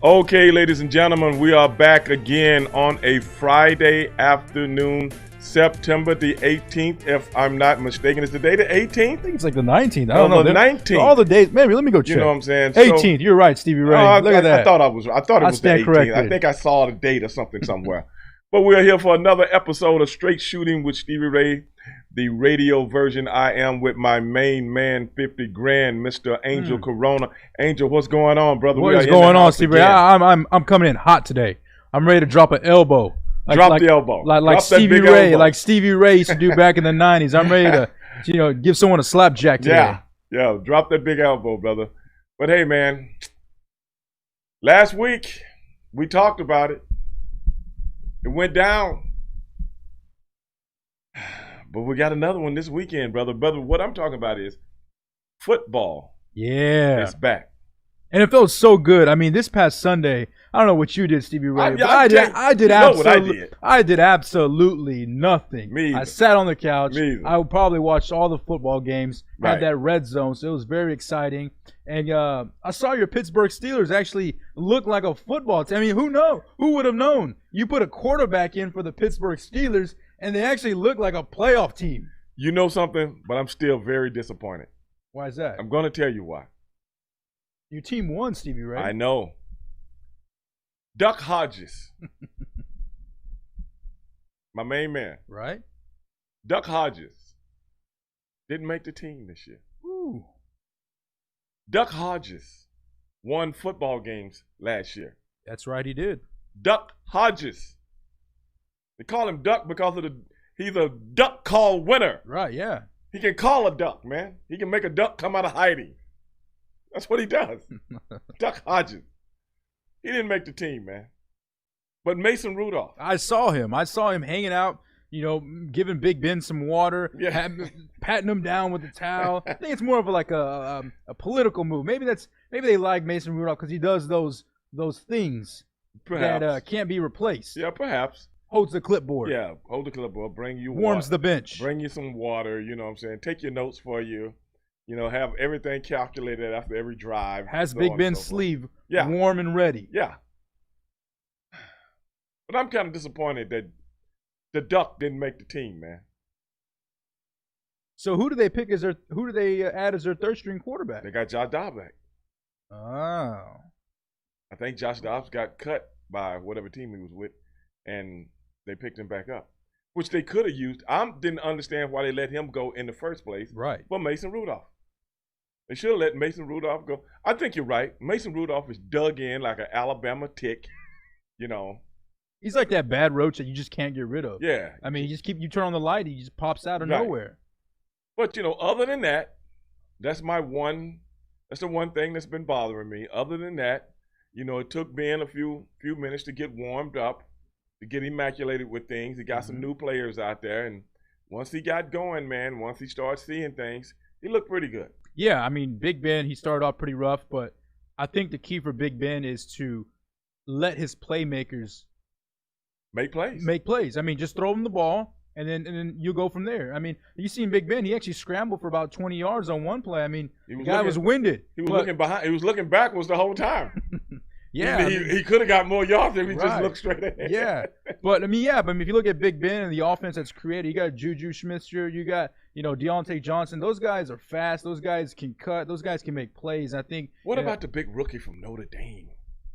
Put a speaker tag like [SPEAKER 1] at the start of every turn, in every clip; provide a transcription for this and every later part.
[SPEAKER 1] Okay, ladies and gentlemen, we are back again on a Friday afternoon, September the 18th, if I'm not mistaken. Is the day the 18th?
[SPEAKER 2] I think it's like the 19th. I don't know.
[SPEAKER 1] The 19th.
[SPEAKER 2] All the days. Maybe let me go check.
[SPEAKER 1] You know what I'm saying?
[SPEAKER 2] 18th. You're right, Stevie Ray. Look at that.
[SPEAKER 1] I thought it was the 18th.
[SPEAKER 2] Corrected.
[SPEAKER 1] I think I saw the date or something somewhere. But we're here for another episode of Straight Shooting with Stevie Ray, the radio version. I am with my main man, 50 grand, Mr. Angel Corona. Angel, what's going on, brother?
[SPEAKER 2] What is going on, Stevie Ray? I'm coming in hot today. I'm ready to drop an elbow.
[SPEAKER 1] Drop the elbow.
[SPEAKER 2] Like Stevie Ray, elbow. Like Stevie Ray used to do back in the 90s. I'm ready to, give someone a slapjack today.
[SPEAKER 1] Yeah, drop that big elbow, brother. But hey, man, last week we talked about it. It went down. But we got another one this weekend, brother. Brother, what I'm talking about is football.
[SPEAKER 2] Yeah.
[SPEAKER 1] It's back.
[SPEAKER 2] And it felt so good. I mean, this past Sunday, I don't know what you did, Stevie Ray, but I did absolutely nothing.
[SPEAKER 1] Me either.
[SPEAKER 2] I sat on the couch.
[SPEAKER 1] Me either.
[SPEAKER 2] I probably watched all the football games,
[SPEAKER 1] Right.
[SPEAKER 2] had that red zone, so it was very exciting. And I saw your Pittsburgh Steelers actually look like a football team. I mean, who would have known? You put a quarterback in for the Pittsburgh Steelers, and they actually look like a playoff team.
[SPEAKER 1] You know something? But I'm still very disappointed.
[SPEAKER 2] Why is that?
[SPEAKER 1] I'm going to tell you why.
[SPEAKER 2] Your team won, Stevie Ray.
[SPEAKER 1] I know. Duck Hodges. My main man.
[SPEAKER 2] Right?
[SPEAKER 1] Duck Hodges didn't make the team this year.
[SPEAKER 2] Ooh.
[SPEAKER 1] Duck Hodges won football games last year.
[SPEAKER 2] That's right, he did.
[SPEAKER 1] Duck Hodges. They call him Duck because he's a duck call winner.
[SPEAKER 2] Right, yeah.
[SPEAKER 1] He can call a duck, man. He can make a duck come out of hiding. That's what he does. Duck Hodges. He didn't make the team, man. But Mason Rudolph.
[SPEAKER 2] I saw him hanging out, giving Big Ben some water, patting him down with the towel. I think it's more of a political move. Maybe they like Mason Rudolph because he does those things that can't be replaced.
[SPEAKER 1] Yeah, perhaps.
[SPEAKER 2] Holds the clipboard.
[SPEAKER 1] Yeah, hold the clipboard. Bring you
[SPEAKER 2] warms
[SPEAKER 1] water.
[SPEAKER 2] The bench.
[SPEAKER 1] Bring you some water. You know what I'm saying? Take your notes for you. Have everything calculated after every drive.
[SPEAKER 2] Has Big Ben's sleeve warm and ready.
[SPEAKER 1] Yeah. But I'm kind of disappointed that the Duck didn't make the team, man.
[SPEAKER 2] So who do they pick who do they add as their third string quarterback?
[SPEAKER 1] They got Josh Dobbs back.
[SPEAKER 2] Oh.
[SPEAKER 1] I think Josh Dobbs got cut by whatever team he was with, and they picked him back up, which they could have used. I didn't understand why they let him go in the first place.
[SPEAKER 2] Right.
[SPEAKER 1] For Mason Rudolph. They should have let Mason Rudolph go. I think you're right. Mason Rudolph is dug in like an Alabama tick,
[SPEAKER 2] He's like that bad roach that you just can't get rid of.
[SPEAKER 1] Yeah.
[SPEAKER 2] I mean, you turn on the light, he just pops out of nowhere.
[SPEAKER 1] But, other than that, that's the one thing that's been bothering me. Other than that, it took Ben a few minutes to get warmed up, to get immaculated with things. He got some new players out there, and once he got going, man, once he started seeing things, he looked pretty good.
[SPEAKER 2] Yeah, I mean, Big Ben, he started off pretty rough, but I think the key for Big Ben is to let his playmakers
[SPEAKER 1] make
[SPEAKER 2] plays. I mean, just throw him the ball, and then you go from there. I mean, you seen Big Ben, he actually scrambled for about 20 yards on one play. I mean, the guy was winded.
[SPEAKER 1] He was looking behind. He was looking backwards the whole time.
[SPEAKER 2] Yeah,
[SPEAKER 1] he could have got more yards if he just looked straight ahead.
[SPEAKER 2] Yeah, but if you look at Big Ben and the offense that's created, you got Juju Smith-Schuster, you got Deontay Johnson. Those guys are fast. Those guys can cut. Those guys can make plays. I think.
[SPEAKER 1] What about the big rookie from Notre Dame?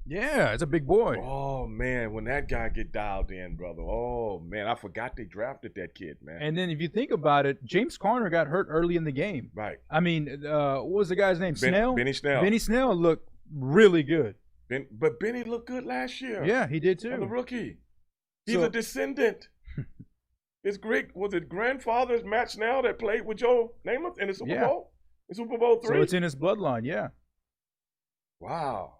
[SPEAKER 2] Yeah, it's a big boy.
[SPEAKER 1] Oh man, when that guy get dialed in, brother. Oh man, I forgot they drafted that kid, man.
[SPEAKER 2] And then if you think about it, James Conner got hurt early in the game.
[SPEAKER 1] Right.
[SPEAKER 2] I mean, what was the guy's name? Snell.
[SPEAKER 1] Benny Snell.
[SPEAKER 2] Benny Snell looked really good.
[SPEAKER 1] But Benny looked good last year.
[SPEAKER 2] Yeah, he did too.
[SPEAKER 1] And the rookie. He's a descendant. His grandfather's Matt Snell that played with Joe Namath in the Super Bowl? In Super Bowl III?
[SPEAKER 2] So it's in his bloodline, yeah.
[SPEAKER 1] Wow.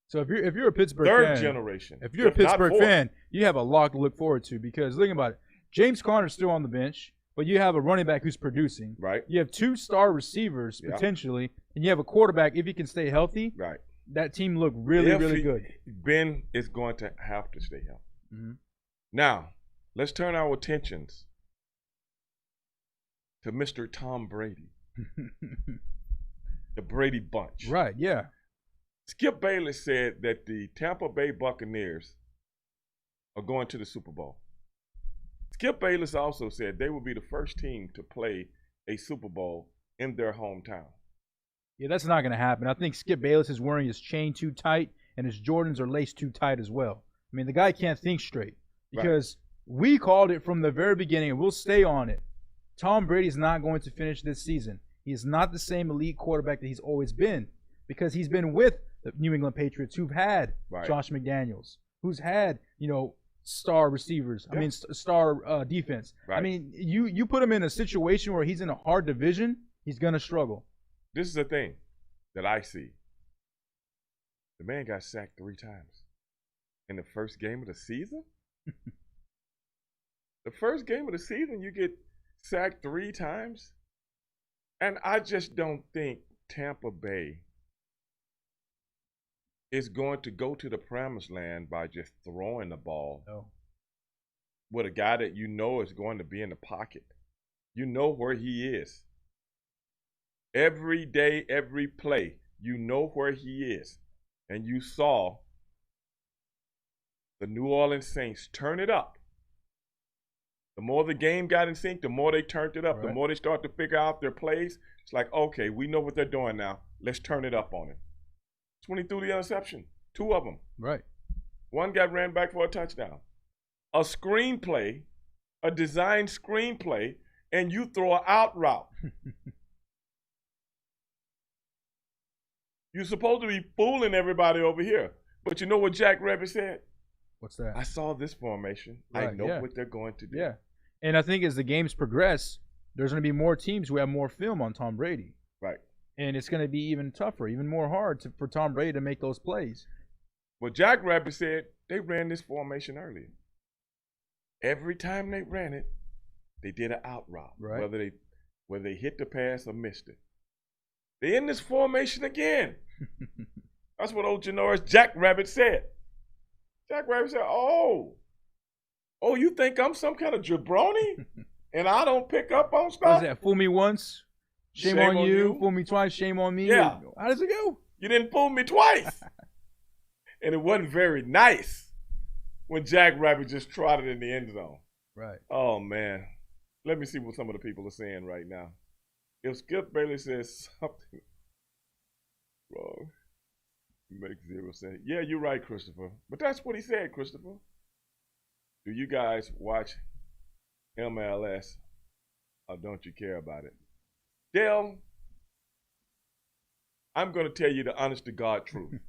[SPEAKER 2] So if you're a Pittsburgh
[SPEAKER 1] Third generation.
[SPEAKER 2] If you're a Pittsburgh fan, you have a lot to look forward to because think about it. James Conner's still on the bench, but you have a running back who's producing.
[SPEAKER 1] Right.
[SPEAKER 2] You have two star receivers potentially, and you have a quarterback if he can stay healthy.
[SPEAKER 1] Right.
[SPEAKER 2] That team looked really good.
[SPEAKER 1] Ben is going to have to stay healthy.
[SPEAKER 2] Mm-hmm.
[SPEAKER 1] Now, let's turn our attentions to Mr. Tom Brady. The Brady Bunch.
[SPEAKER 2] Right, yeah.
[SPEAKER 1] Skip Bayless said that the Tampa Bay Buccaneers are going to the Super Bowl. Skip Bayless also said they will be the first team to play a Super Bowl in their hometown.
[SPEAKER 2] Yeah, that's not going to happen. I think Skip Bayless is wearing his chain too tight, and his Jordans are laced too tight as well. I mean, the guy can't think straight because we called it from the very beginning, and we'll stay on it. Tom Brady's not going to finish this season. He is not the same elite quarterback that he's always been because he's been with the New England Patriots who've had Josh McDaniels, who's had, star receivers. I mean, star defense. I mean, you put him in a situation where he's in a hard division, he's going to struggle.
[SPEAKER 1] This is the thing that I see. The man got sacked 3 times in the first game of the season. The first game of the season, you get sacked 3 times. And I just don't think Tampa Bay is going to go to the promised land by just throwing the ball with a guy that you know is going to be in the pocket. You know where he is. Every day, every play, you know where he is. And you saw the New Orleans Saints turn it up. The more the game got in sync, the more they turned it up. The more they start to figure out their plays. It's like, okay, we know what they're doing now. Let's turn it up on it. That's when he threw the interception. 2 of them.
[SPEAKER 2] Right.
[SPEAKER 1] One got ran back for a touchdown. A screenplay, a designed screenplay, and you throw an out route. You're supposed to be fooling everybody over here. But you know what Jack Rabbit said?
[SPEAKER 2] What's that?
[SPEAKER 1] I saw this formation. I know what they're going to do.
[SPEAKER 2] Yeah. And I think as the games progress, there's going to be more teams who have more film on Tom Brady.
[SPEAKER 1] Right.
[SPEAKER 2] And it's going to be even tougher, even more hard for Tom Brady to make those plays.
[SPEAKER 1] Well, Jack Rabbit said they ran this formation earlier. Every time they ran it, they did an out route. Right. Whether they hit the pass or missed it. They in this formation again. That's what old Janoris Jack Rabbit said. Jack Rabbit said, oh, you think I'm some kind of jabroni? And I don't pick up on stuff?
[SPEAKER 2] What's that? Fool me once, shame on you. Fool me twice, shame on me.
[SPEAKER 1] Yeah.
[SPEAKER 2] How does it go?
[SPEAKER 1] You didn't fool me twice. And it wasn't very nice when Jack Rabbit just trotted in the end zone.
[SPEAKER 2] Right.
[SPEAKER 1] Oh, man. Let me see what some of the people are saying right now. If Skip Bayless says something wrong, it makes 0 sense. Yeah, you're right, Christopher. But that's what he said, Christopher. Do you guys watch MLS or don't you care about it? Dale, I'm going to tell you the honest to God truth.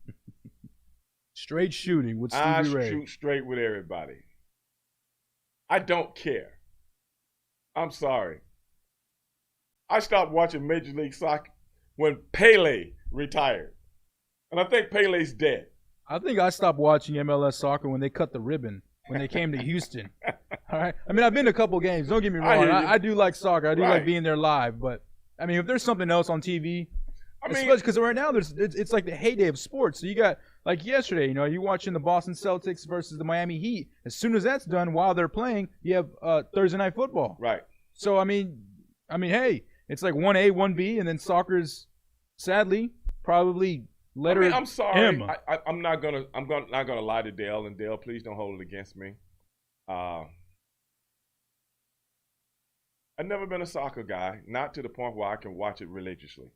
[SPEAKER 2] Straight shooting with Stevie Ray.
[SPEAKER 1] I shoot straight with everybody. I don't care. I'm sorry. I stopped watching Major League Soccer when Pele retired. And I think Pele's dead.
[SPEAKER 2] I think I stopped watching MLS soccer when they cut the ribbon, when they came to Houston. All right. I mean, I've been to a couple games. Don't get me wrong. I do like soccer. I do like being there live. But, I mean, if there's something else on TV, because right now it's like the heyday of sports. So you got, like yesterday, you're watching the Boston Celtics versus the Miami Heat. As soon as that's done, while they're playing, you have Thursday Night Football.
[SPEAKER 1] Right.
[SPEAKER 2] So, I mean, hey, it's like 1A, 1B, and then soccer's, sadly, probably letter
[SPEAKER 1] I'm sorry.
[SPEAKER 2] M.
[SPEAKER 1] I'm not gonna lie to Dale, and Dale, please don't hold it against me. I've never been a soccer guy, not to the point where I can watch it religiously.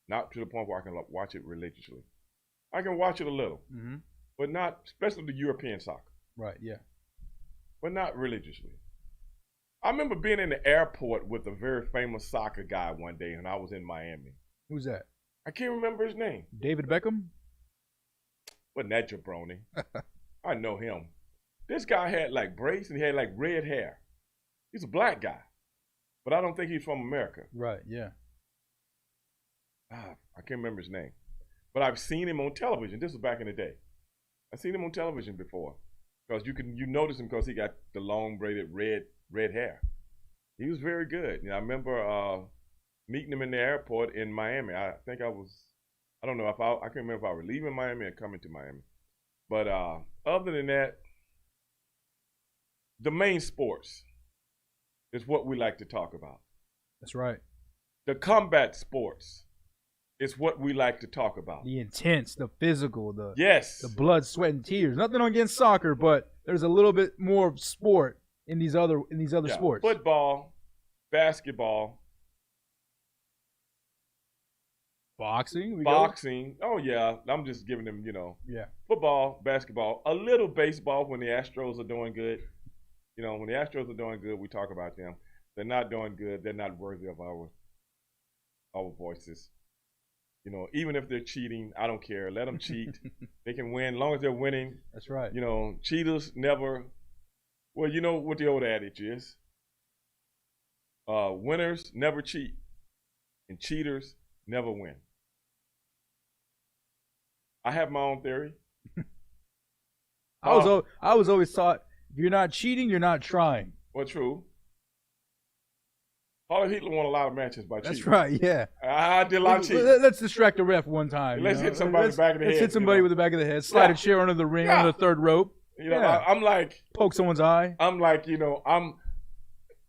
[SPEAKER 1] Not to the point where I can watch it religiously. I can watch it a little, but not, especially the European soccer.
[SPEAKER 2] Right, yeah.
[SPEAKER 1] But not religiously. I remember being in the airport with a very famous soccer guy one day, and I was in Miami.
[SPEAKER 2] Who's that?
[SPEAKER 1] I can't remember his name.
[SPEAKER 2] David Beckham?
[SPEAKER 1] Wasn't that jabroni? I know him. This guy had like braids and he had like red hair. He's a black guy, but I don't think he's from America.
[SPEAKER 2] Right, yeah.
[SPEAKER 1] I can't remember his name. But I've seen him on television. This was back in the day. I've seen him on television before. Because you notice him because he got the long braided red hair. He was very good. I remember meeting him in the airport in Miami. I think I can't remember if I was leaving Miami or coming to Miami. But other than that, the main sports is what we like to talk about.
[SPEAKER 2] That's right.
[SPEAKER 1] The combat sports It's what we like to talk about.
[SPEAKER 2] The intense, the physical, the blood, sweat, and tears. Nothing against soccer, but there's a little bit more sport in these other sports.
[SPEAKER 1] Football, basketball,
[SPEAKER 2] boxing.
[SPEAKER 1] Oh yeah, I'm just giving them, football, basketball, a little baseball when the Astros are doing good. When the Astros are doing good, we talk about them. They're not doing good. They're not worthy of our voices. Even if they're cheating, I don't care. Let them cheat. They can win as long as they're winning.
[SPEAKER 2] That's right.
[SPEAKER 1] Cheaters never. Well, you know what the old adage is. Winners never cheat, and cheaters never win. I have my own theory.
[SPEAKER 2] I was always taught if you're not cheating, you're not trying.
[SPEAKER 1] Well, true. Paul Hitler won a lot of matches by cheating.
[SPEAKER 2] That's right, yeah.
[SPEAKER 1] I did a lot of cheating.
[SPEAKER 2] Let's distract the ref one time.
[SPEAKER 1] Let's hit somebody in the back of the head.
[SPEAKER 2] Let's hit somebody with the back of the head. Slide a chair under the ring, under the third rope.
[SPEAKER 1] I'm like.
[SPEAKER 2] Poke someone's eye.
[SPEAKER 1] I'm like,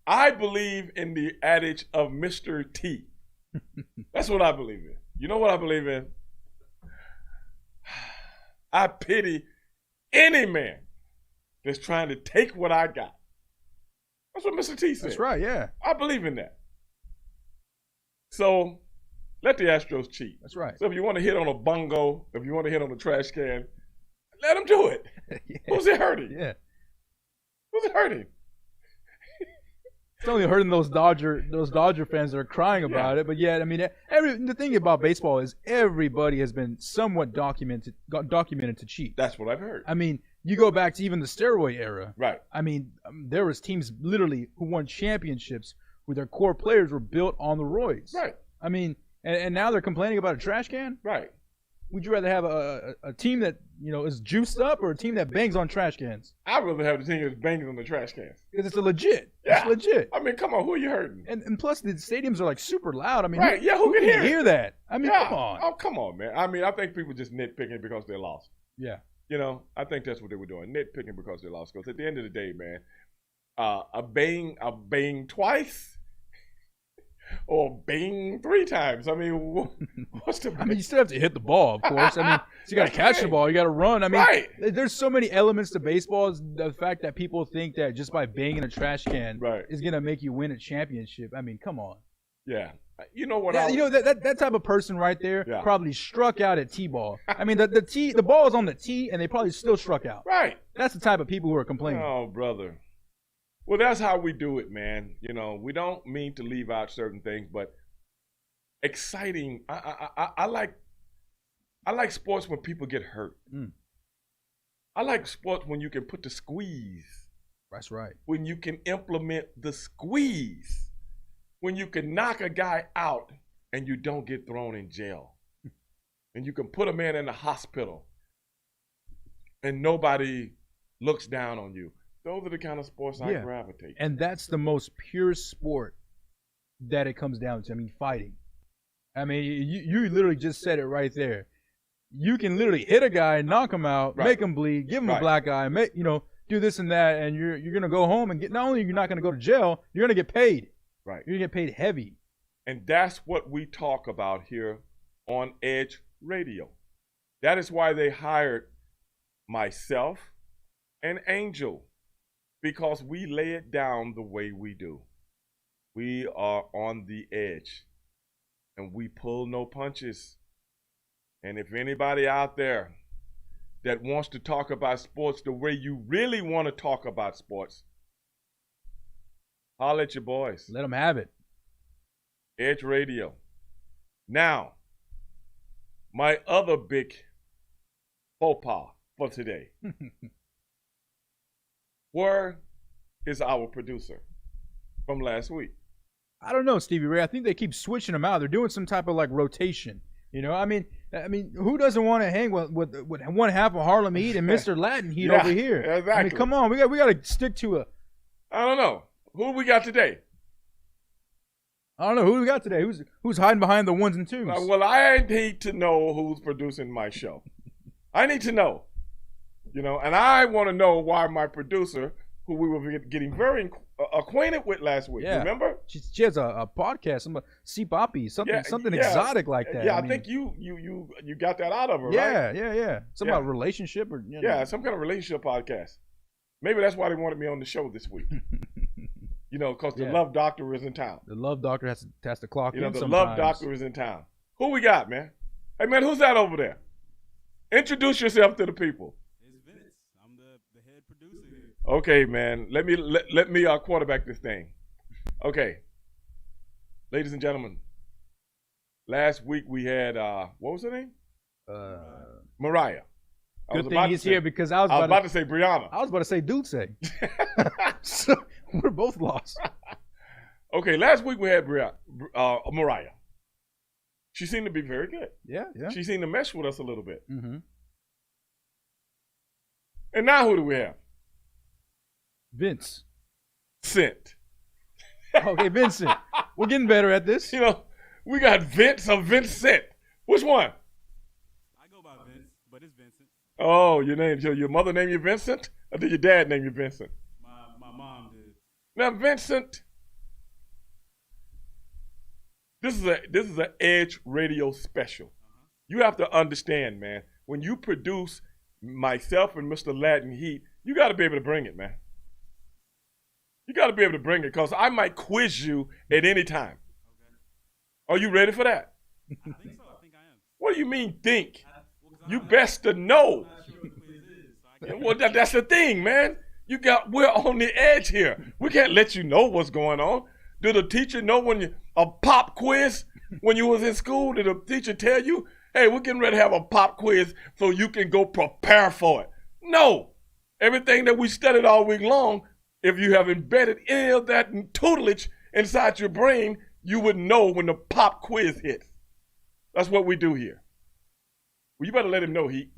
[SPEAKER 1] I believe in the adage of Mr. T. That's what I believe in. You know what I believe in? I pity any man that's trying to take what I got. That's what Mr. T said.
[SPEAKER 2] That's right, yeah.
[SPEAKER 1] I believe in that. So let the Astros cheat.
[SPEAKER 2] That's right.
[SPEAKER 1] So if you want to hit on a bongo, if you want to hit on a trash can, let them do it.
[SPEAKER 2] Yeah.
[SPEAKER 1] Who's it hurting?
[SPEAKER 2] Yeah.
[SPEAKER 1] Who's it hurting?
[SPEAKER 2] It's only hurting those Dodger fans that are crying about it. But yeah, I mean, the thing about baseball is everybody has been somewhat documented to cheat.
[SPEAKER 1] That's what I've heard.
[SPEAKER 2] I mean, you go back to even the steroid era.
[SPEAKER 1] Right.
[SPEAKER 2] I mean, there was teams literally who won championships where their core players were built on the roids.
[SPEAKER 1] Right.
[SPEAKER 2] I mean, and now they're complaining about a trash can.
[SPEAKER 1] Right.
[SPEAKER 2] Would you rather have a team that is juiced up or a team that bangs on trash cans?
[SPEAKER 1] I'd rather have the team that's banging on the trash cans.
[SPEAKER 2] Because it's legit.
[SPEAKER 1] Yeah.
[SPEAKER 2] It's legit.
[SPEAKER 1] I mean, come on, who are you hurting?
[SPEAKER 2] And plus, the stadiums are like super loud. I mean,
[SPEAKER 1] right? Who can
[SPEAKER 2] hear that? I mean, come on.
[SPEAKER 1] Oh, come on, man. I mean, I think people just nitpicking because they lost.
[SPEAKER 2] Yeah.
[SPEAKER 1] I think that's what they were doing, nitpicking because they lost. Because at the end of the day, man, a bang twice. Or bang 3 times. I mean, what's the?
[SPEAKER 2] I mean, you still have to hit the ball, of course. I mean, so you got to catch the ball. You got to run. I mean, there's so many elements to baseball. The fact that people think that just by banging a trash can is gonna make you win a championship. I mean, come on.
[SPEAKER 1] Yeah. You know what?
[SPEAKER 2] That type of person right there probably struck out at T-ball. I mean, the ball is on the tee, and they probably still struck out.
[SPEAKER 1] Right.
[SPEAKER 2] That's the type of people who are complaining.
[SPEAKER 1] Oh, brother. Well, that's how we do it, man. We don't mean to leave out certain things, but exciting. I like sports when people get hurt. I like sports when you can put the squeeze.
[SPEAKER 2] That's right.
[SPEAKER 1] When you can implement the squeeze. When you can knock a guy out and you don't get thrown in jail. And you can put a man in the hospital and nobody looks down on you. Those are the kind of sports I gravitate to.
[SPEAKER 2] And that's the most pure sport that it comes down to. I mean, fighting. I mean, you literally just said it right there. You can literally hit a guy, knock him out, make him bleed, give him a black eye, do this and that, and you're going to go home and not only you're not going to go to jail, you're going to get paid.
[SPEAKER 1] Right.
[SPEAKER 2] You're going to get paid heavy.
[SPEAKER 1] And that's what we talk about here on Edge Radio. That is why they hired myself and Angel. Because we lay it down the way we do. We are on the edge. And we pull no punches. And if anybody out there that wants to talk about sports the way you really want to talk about sports, holler at your boys.
[SPEAKER 2] Let them have it.
[SPEAKER 1] Edge Radio. Now, my other big faux pas for today. Where is our producer from last week?
[SPEAKER 2] I don't know, Stevie Ray. I think they keep switching them out. They're doing some type of rotation. I mean, who doesn't want to hang with one half of Harlem Heat and Mr. Latin Heat over here?
[SPEAKER 1] Exactly.
[SPEAKER 2] I mean, come on, we got to stick to a.
[SPEAKER 1] I don't know who we got today.
[SPEAKER 2] I don't know who we got today. Who's hiding behind the ones and twos?
[SPEAKER 1] Well, I need to know who's producing my show. I need to know. And I want to know why my producer who we were getting very acquainted with last week.
[SPEAKER 2] Yeah.
[SPEAKER 1] Remember?
[SPEAKER 2] She has a podcast, some C-poppy, something exotic like that.
[SPEAKER 1] Yeah, I think you got that out of her, right?
[SPEAKER 2] Yeah. Some about relationship or
[SPEAKER 1] some kind of relationship podcast. Maybe that's why they wanted me on the show this week. Because the love doctor is in town.
[SPEAKER 2] The love doctor has to clock in
[SPEAKER 1] the
[SPEAKER 2] sometimes.
[SPEAKER 1] love doctor is in town. Who we got, man? Hey, man, who's that over there? Introduce yourself to the people.
[SPEAKER 3] It's Vince. I'm the head producer here.
[SPEAKER 1] Okay, man. Let me quarterback this thing. Okay. Ladies and gentlemen, last week we had, what was her name? Mariah.
[SPEAKER 2] Good thing he's here because I was
[SPEAKER 1] about to say Brianna.
[SPEAKER 2] I was about to say Dulce. So we're both lost.
[SPEAKER 1] Okay, last week we had Mariah. She seemed to be very good.
[SPEAKER 2] Yeah.
[SPEAKER 1] She seemed to mesh with us a little bit.
[SPEAKER 2] Mm-hmm.
[SPEAKER 1] And now who do we have?
[SPEAKER 2] Vincent. Okay, Vincent. We're getting better at this.
[SPEAKER 1] We got Vince or Vincent. Which one?
[SPEAKER 3] I go by Vince, but it's Vincent.
[SPEAKER 1] Oh, your mother named you Vincent? Or did your dad name you Vincent?
[SPEAKER 3] My mom did.
[SPEAKER 1] Now, Vincent, this is an Edge Radio special. You have to understand, man, when you produce myself and Mr. Latin Heat, you got to be able to bring it, man. You got to be able to bring it because I might quiz you at any time. Okay. Are you ready for that?
[SPEAKER 3] I think so. I think I am.
[SPEAKER 1] What do you mean think? You best to know. Well, that's the thing, man. We're on the edge here. We can't let you know what's going on. Did the teacher know when a pop quiz when you was in school? Did the teacher tell you, hey, we're getting ready to have a pop quiz so you can go prepare for it? No. Everything that we studied all week long, if you have embedded any of that tutelage inside your brain, you would know when the pop quiz hits. That's what we do here. Well, you better let him know, Heat.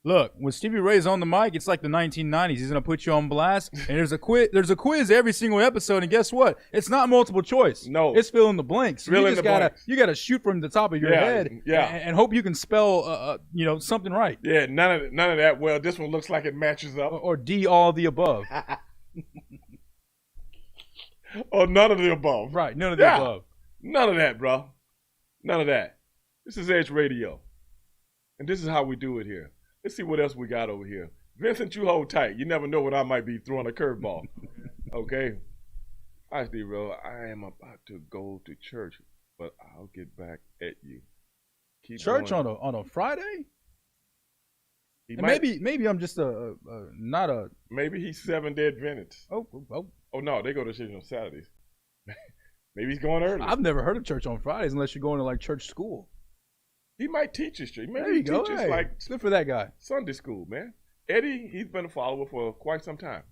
[SPEAKER 2] Look, when Stevie Ray's on the mic, it's like the 1990s. He's gonna put you on blast, and there's a quiz every single episode. And guess what? It's not multiple choice.
[SPEAKER 1] No,
[SPEAKER 2] it's fill in the blanks. You gotta shoot from the top of your head, and hope you can spell, something right.
[SPEAKER 1] Yeah, none of that. Well, this one looks like it matches up.
[SPEAKER 2] Or D, all of the above.
[SPEAKER 1] Or none of the above.
[SPEAKER 2] Right, none of the above.
[SPEAKER 1] None of that, bro. None of that. This is Edge Radio, and this is how we do it here. Let's see what else we got over here. Vincent, you hold tight. You never know when I might be throwing a curveball. Okay? All right, Steve, bro. I am about to go to church, but I'll get back at you. Keep
[SPEAKER 2] church
[SPEAKER 1] going.
[SPEAKER 2] on a Friday? Maybe I'm just not a.
[SPEAKER 1] Maybe he's Seventh-day Adventist.
[SPEAKER 2] Oh.
[SPEAKER 1] Oh no, they go to church on Saturdays. Maybe he's going early.
[SPEAKER 2] I've never heard of church on Fridays unless you're going to like church school.
[SPEAKER 1] He might teach us.
[SPEAKER 2] Maybe he teaches like good for that guy.
[SPEAKER 1] Sunday school, man. Eddie, he's been a follower for quite some time.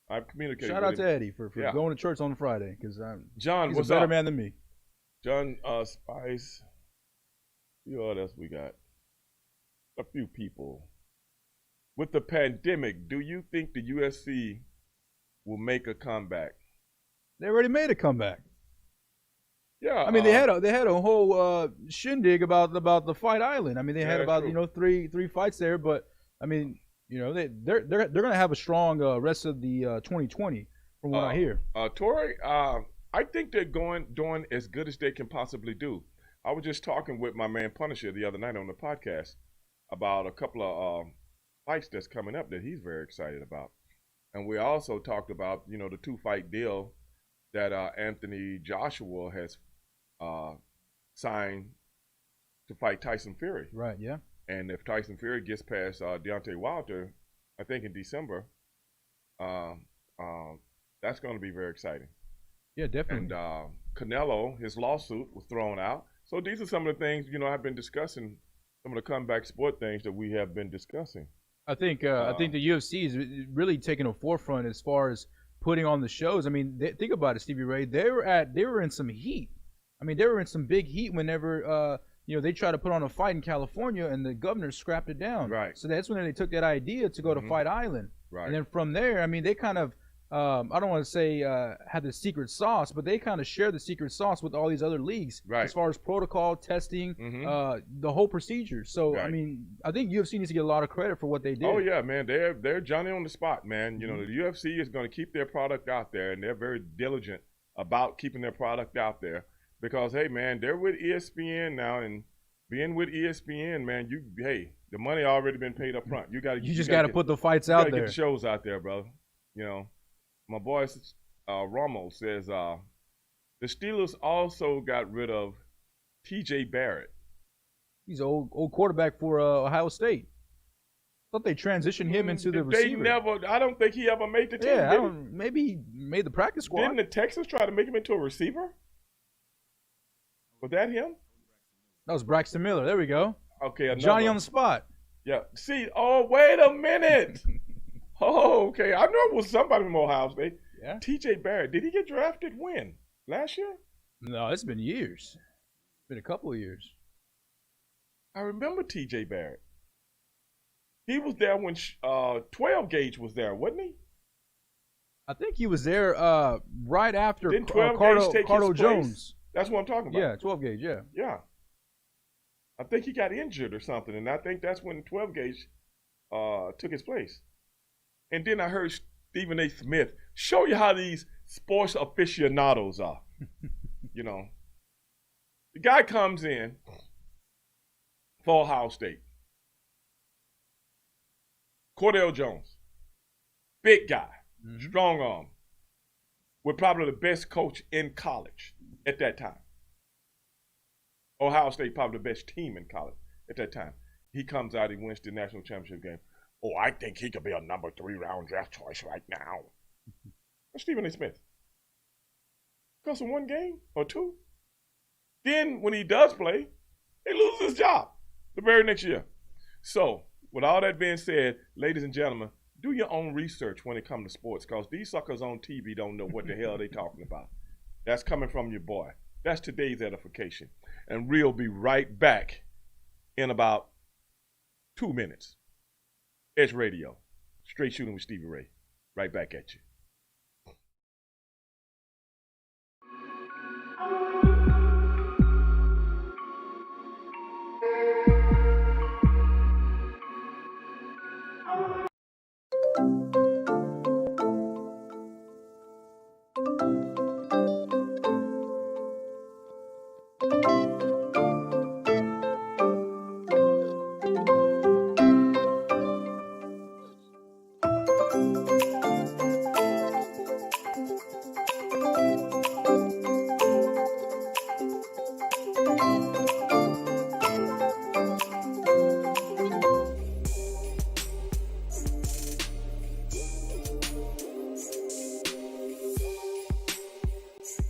[SPEAKER 1] I've communicated.
[SPEAKER 2] Shout out to Eddie for going to church on Friday because
[SPEAKER 1] John,
[SPEAKER 2] he's
[SPEAKER 1] what's
[SPEAKER 2] a better
[SPEAKER 1] up?
[SPEAKER 2] man than me.
[SPEAKER 1] John Spice. You know what else we got? A few people. With the pandemic, do you think the UFC will make a comeback?
[SPEAKER 2] They already made a comeback.
[SPEAKER 1] Yeah,
[SPEAKER 2] I mean they had a whole shindig about the Fight Island. I mean they had about three fights there, but I mean they're gonna have a strong rest of the 2020 from what I hear.
[SPEAKER 1] Tori, I think they're doing as good as they can possibly do. I was just talking with my man Punisher the other night on the podcast about a couple of fights that's coming up that he's very excited about, and we also talked about the 2-fight deal that Anthony Joshua has signed to fight Tyson Fury.
[SPEAKER 2] Right, yeah.
[SPEAKER 1] And if Tyson Fury gets past Deontay Wilder, I think in December, that's going to be very exciting.
[SPEAKER 2] Yeah, definitely.
[SPEAKER 1] And Canelo, his lawsuit was thrown out. So these are some of the things, I've been discussing, some of the comeback sport things that we have been discussing.
[SPEAKER 2] I think the UFC is really taking a forefront as far as putting on the shows. I mean, think about it, Stevie Ray. They were in some heat. I mean, they were in some big heat whenever they tried to put on a fight in California and the governor scrapped it down.
[SPEAKER 1] Right.
[SPEAKER 2] So that's when they took that idea to go to Fight Island.
[SPEAKER 1] Right.
[SPEAKER 2] And then from there, I mean, they kind of I don't want to say had the secret sauce, but they kind of share the secret sauce with all these other leagues
[SPEAKER 1] Right.
[SPEAKER 2] as far as protocol, testing, the whole procedure. So I
[SPEAKER 1] Right.
[SPEAKER 2] mean, I think UFC needs to get a lot of credit for what they did.
[SPEAKER 1] Oh yeah, man, they're Johnny on the spot, man. You know, the UFC is going to keep their product out there, and they're very diligent about keeping their product out there because, hey, man, they're with ESPN now, and being with ESPN, man, the money already been paid up front. You just got to
[SPEAKER 2] put the fights out there.
[SPEAKER 1] Get the shows out there, brother. You know, my boy Romo says the Steelers also got rid of T.J. Barrett.
[SPEAKER 2] He's an old quarterback for Ohio State. Thought they transitioned him into the receiver.
[SPEAKER 1] I don't think he ever made the team.
[SPEAKER 2] Yeah, maybe he made the practice squad.
[SPEAKER 1] Didn't the Texans try to make him into a receiver? Was that him?
[SPEAKER 2] That was Braxton Miller. There we go.
[SPEAKER 1] Okay,
[SPEAKER 2] Johnny on the spot.
[SPEAKER 1] Yeah. See, wait a minute. Okay. I know it was somebody from Ohio State.
[SPEAKER 2] Yeah.
[SPEAKER 1] T.J. Barrett. Did he get drafted when? Last year?
[SPEAKER 2] No, it's been years. It's been a couple of years.
[SPEAKER 1] I remember T.J. Barrett. He was there when 12 Gauge was there, wasn't he?
[SPEAKER 2] I think he was there right after
[SPEAKER 1] Didn't 12 Gauge take
[SPEAKER 2] Cardo
[SPEAKER 1] his
[SPEAKER 2] Jones.
[SPEAKER 1] place? That's what I'm talking about.
[SPEAKER 2] Yeah, 12 Gauge, yeah.
[SPEAKER 1] Yeah. I think he got injured or something, and I think that's when 12 Gauge took his place. And then I heard Stephen A. Smith show you how these sports aficionados are. You know, the guy comes in for Ohio State. Cordell Jones, big guy, strong arm, with probably the best coach in college at that time. Ohio State probably the best team in college at that time. He comes out, he wins the national championship game. Oh, I think he could be a number 3 round draft choice right now. That's Stephen A. Smith. Because of one game or two. Then when he does play, he loses his job the very next year. So, with all that being said, ladies and gentlemen, do your own research when it comes to sports because these suckers on TV don't know what the hell they talking about. That's coming from your boy. That's today's edification. And we'll be right back in about 2 minutes. Edge Radio, Straight Shooting with Stevie Ray. Right back at you.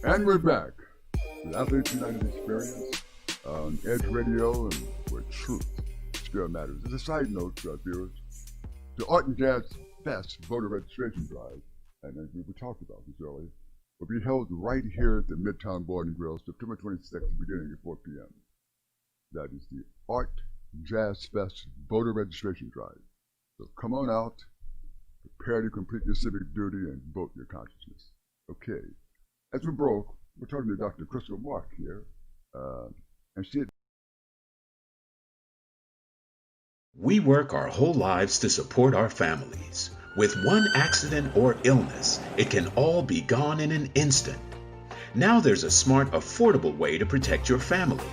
[SPEAKER 4] And we're back with Athletes United Experience on Edge Radio and where truth still matters. As a side note to our viewers, the Art and Jazz Fest voter registration drive, and as we talked about this earlier, will be held right here at the Midtown Bar and Grill, September 26th, beginning at 4 p.m. That is the Art Jazz Fest voter registration drive. So come on out, prepare to complete your civic duty and vote your consciousness. Okay. As we broke, we're talking to Dr. Crystal Mark here, and she had
[SPEAKER 5] We work our whole lives to support our families. With one accident or illness, it can all be gone in an instant. Now there's a smart, affordable way to protect your family.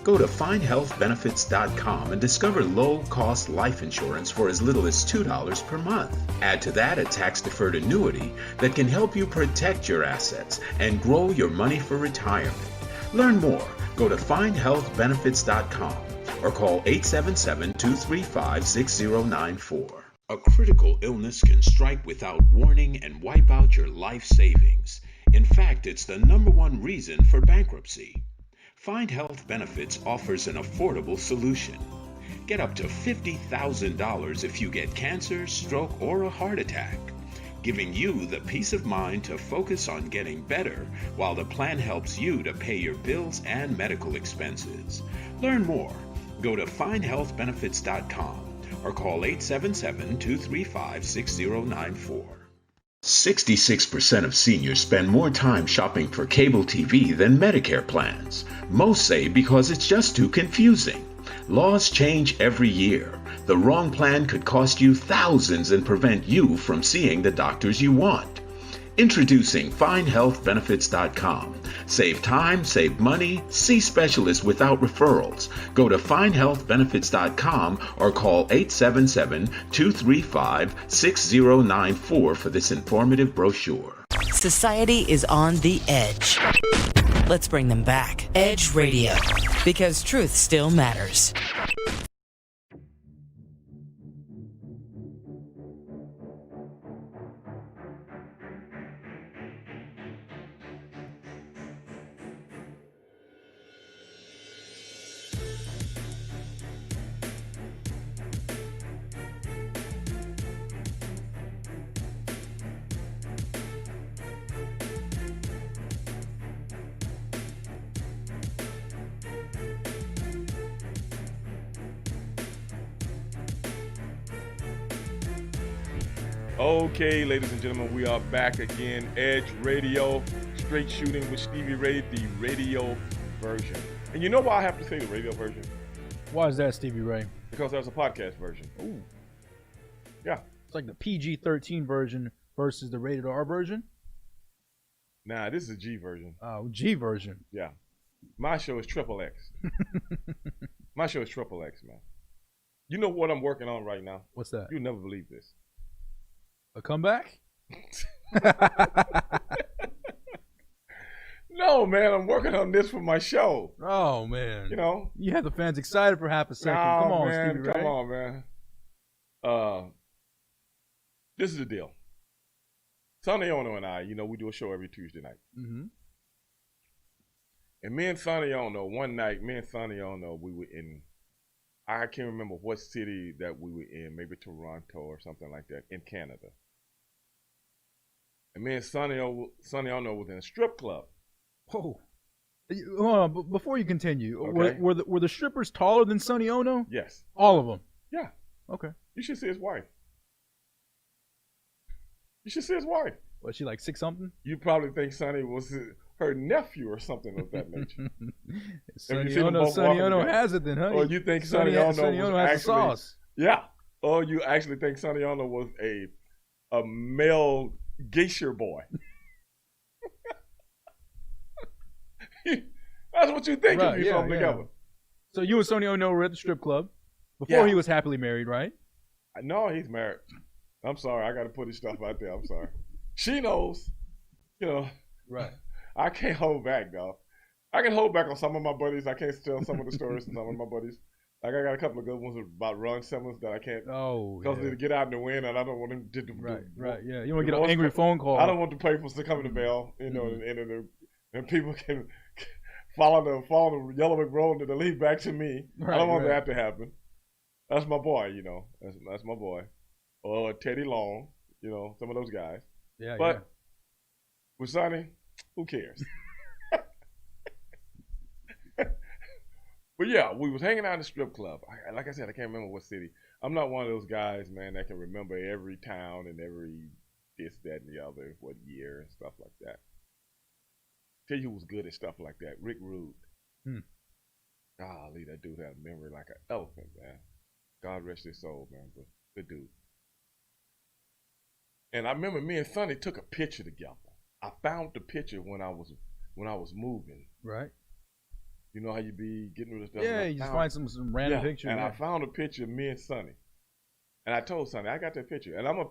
[SPEAKER 5] Go to findhealthbenefits.com and discover low-cost life insurance for as little as $2 per month. Add to that a tax-deferred annuity that can help you protect your assets and grow your money for retirement. Learn more. Go to findhealthbenefits.com or call 877-235-6094. A critical illness can strike without warning and wipe out your life savings. In fact, it's the #1 reason for bankruptcy. Find Health Benefits offers an affordable solution. Get up to $50,000 if you get cancer, stroke, or a heart attack, giving you the peace of mind to focus on getting better while the plan helps you to pay your bills and medical expenses. Learn more. Go to findhealthbenefits.com or call 877-235-6094. 66% of seniors spend more time shopping for cable TV than Medicare plans. Most say because it's just too confusing. Laws change every year. The wrong plan could cost you thousands and prevent you from seeing the doctors you want. Introducing FindHealthBenefits.com. Save time, save money, see specialists without referrals. Go to FindHealthBenefits.com or call 877-235-6094 for this informative brochure.
[SPEAKER 6] Society is on the edge. Let's bring them back. Edge Radio. Because truth still matters.
[SPEAKER 1] Okay, ladies and gentlemen, we are back again. Edge Radio, straight shooting with Stevie Ray, the radio version. And you know why I have to say the radio version?
[SPEAKER 2] Why is that, Stevie Ray?
[SPEAKER 1] Because there's a podcast version.
[SPEAKER 2] Ooh.
[SPEAKER 1] Yeah.
[SPEAKER 2] It's like the PG-13 version versus the rated R version?
[SPEAKER 1] Nah, this is a G version.
[SPEAKER 2] Oh, G version.
[SPEAKER 1] Yeah. My show is Triple X. My show is Triple X, man. You know what I'm working on right now?
[SPEAKER 2] What's that?
[SPEAKER 1] You'll never believe this.
[SPEAKER 2] A comeback?
[SPEAKER 1] No, man, I'm working on this for my show.
[SPEAKER 2] Oh, man.
[SPEAKER 1] You know?
[SPEAKER 2] You had the fans excited for half a second.
[SPEAKER 1] Nah,
[SPEAKER 2] Come on,
[SPEAKER 1] man,
[SPEAKER 2] Stevie Ray.
[SPEAKER 1] Come on, man. This is the deal. Sonny Ono and I, you know, we do a show every Tuesday night.
[SPEAKER 2] Mm-hmm.
[SPEAKER 1] And me and Sonny Ono, one night, we were in, I can't remember what city that we were in, maybe Toronto or something like that, in Canada. And me and Sonny Ono was in a strip club.
[SPEAKER 2] Oh. Hold on, before you continue,
[SPEAKER 1] Okay.
[SPEAKER 2] were the strippers taller than Sonny Ono?
[SPEAKER 1] Yes.
[SPEAKER 2] All of them?
[SPEAKER 1] Yeah.
[SPEAKER 2] Okay.
[SPEAKER 1] You should see his wife. You should see his wife.
[SPEAKER 2] Was she like 6-something?
[SPEAKER 1] You probably think Sonny was her nephew or something of that nature.
[SPEAKER 2] Sonny Ono has it then, honey.
[SPEAKER 1] Or you think Sonny Ono was
[SPEAKER 2] has the sauce.
[SPEAKER 1] Yeah. Or you actually think Sonny Ono was a male geisha boy. That's what you think if you saw them together.
[SPEAKER 2] So you and Sonny Ono were at the strip club before he was happily married, right?
[SPEAKER 1] No, he's married. I'm sorry. I got to put his stuff out there. I'm sorry. She knows. You know.
[SPEAKER 2] Right.
[SPEAKER 1] I can't hold back, though. I can hold back on some of my buddies. I can't tell some of the stories from some of my buddies. Like, I got a couple of good ones about Ron Simmons that I can't.
[SPEAKER 2] Oh,
[SPEAKER 1] because they get out in the wind, and I don't want him to do.
[SPEAKER 2] Right. Yeah. You want to get an angry phone call.
[SPEAKER 1] I don't want the papers to come in the mail, you know, and people can follow the yellow brick road to lead back to me. Right, I don't want that to happen. That's my boy, you know. That's my boy. Or Teddy Long, you know, some of those guys.
[SPEAKER 2] Yeah.
[SPEAKER 1] But with Sonny, who cares? But yeah, we was hanging out in the strip club. Like I said, I can't remember what city. I'm not one of those guys, man, that can remember every town and every this, that, and the other, what year and stuff like that. Tell you who was good at stuff like that. Rick Rude. Golly, that dude had a memory like an elephant, man. God rest his soul, man. But good dude. And I remember me and Sonny took a picture together. I found the picture when I was moving.
[SPEAKER 2] Right.
[SPEAKER 1] You know how you be getting rid of stuff?
[SPEAKER 2] Yeah, you just find some random picture.
[SPEAKER 1] And I found a picture of me and Sonny. And I told Sonny, I got that picture. And I'm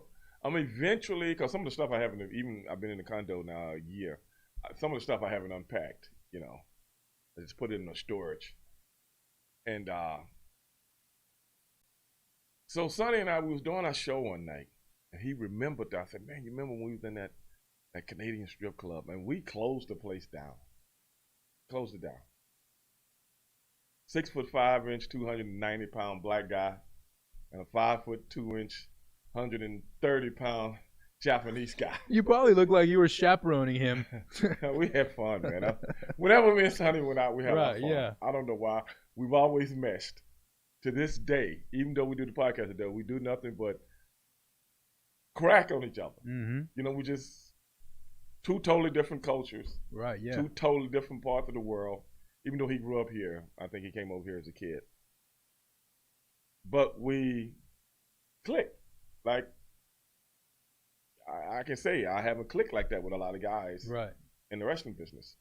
[SPEAKER 1] eventually, because some of the stuff I haven't, even I've been in the condo now a year. Some of the stuff I haven't unpacked, you know. I just put it in the storage. And so Sonny and I, we was doing our show one night. And he remembered that. I said, man, you remember when we was in that Canadian strip club? And we closed the place down. Closed it down. 6'5" 290-pound black guy, and a 5'2", 130-pound Japanese guy.
[SPEAKER 2] You probably look like you were chaperoning him.
[SPEAKER 1] We had fun, man. Whenever me and Sonny went out, we had fun.
[SPEAKER 2] Yeah.
[SPEAKER 1] I don't know why. We've always meshed. To this day, even though we do the podcast today, we do nothing but crack on each other.
[SPEAKER 2] Mm-hmm.
[SPEAKER 1] You know, we just two totally different cultures,
[SPEAKER 2] Right. Yeah.
[SPEAKER 1] two totally different parts of the world. Even though he grew up here, I think he came over here as a kid. But we clicked. Like, I can say I haven't clicked like that with a lot of guys
[SPEAKER 2] Right.
[SPEAKER 1] in the wrestling business.